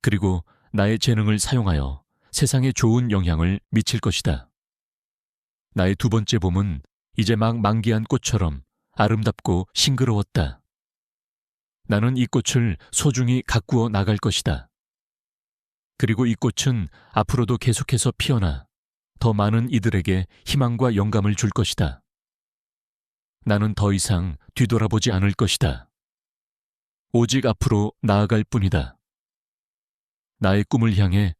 그리고 나의 재능을 사용하여 세상에 좋은 영향을 미칠 것이다. 나의 두 번째 봄은 이제 막 만개한 꽃처럼 아름답고 싱그러웠다. 나는 이 꽃을 소중히 가꾸어 나갈 것이다. 그리고 이 꽃은 앞으로도 계속해서 피어나 더 많은 이들에게 희망과 영감을 줄 것이다. 나는 더 이상 뒤돌아보지 않을 것이다. 오직 앞으로 나아갈 뿐이다. 나의 꿈을 향해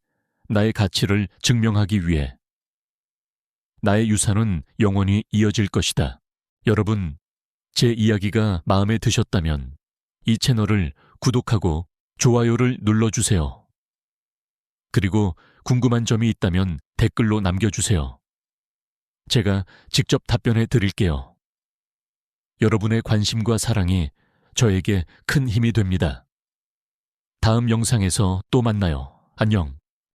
나의 가치를 증명하기 위해 나의 유산은 영원히 이어질 것이다. 여러분, 제 이야기가 마음에 드셨다면 이 채널을 구독하고 좋아요를 눌러주세요. 그리고 궁금한 점이 있다면 댓글로 남겨주세요. 제가 직접 답변해 드릴게요. 여러분의 관심과 사랑이 저에게 큰 힘이 됩니다. 다음 영상에서 또 만나요. 안녕.